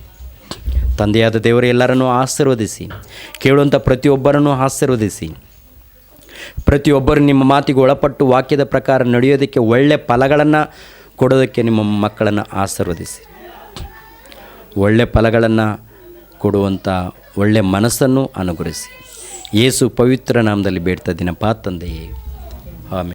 ತಂದೆಯಾದ ದೇವರು ಎಲ್ಲರನ್ನೂ ಆಶೀರ್ವದಿಸಿ, ಕೇಳುವಂಥ ಪ್ರತಿಯೊಬ್ಬರನ್ನು ಆಶೀರ್ವದಿಸಿ, ಪ್ರತಿಯೊಬ್ಬರು ನಿಮ್ಮ ಮಾತಿಗೆ ಒಳಪಟ್ಟು ವಾಕ್ಯದ ಪ್ರಕಾರ ನಡೆಯೋದಕ್ಕೆ ಒಳ್ಳೆಯ ಫಲಗಳನ್ನು ಕೊಡೋದಕ್ಕೆ ನಿಮ್ಮ ಮಕ್ಕಳನ್ನು ಆಶೀರ್ವದಿಸಿ. ಒಳ್ಳೆಯ ಫಲಗಳನ್ನು ಕೊಡುವಂಥ ಒಳ್ಳೆಯ ಮನಸ್ಸನ್ನು ಅನುಗ್ರಹಿಸಿ. ಯೇಸು ಪವಿತ್ರ ನಾಮದಲ್ಲಿ ಬೇಡ್ತಾ ಇದ್ದೀನಪ್ಪ ತಂದೆಯೇ.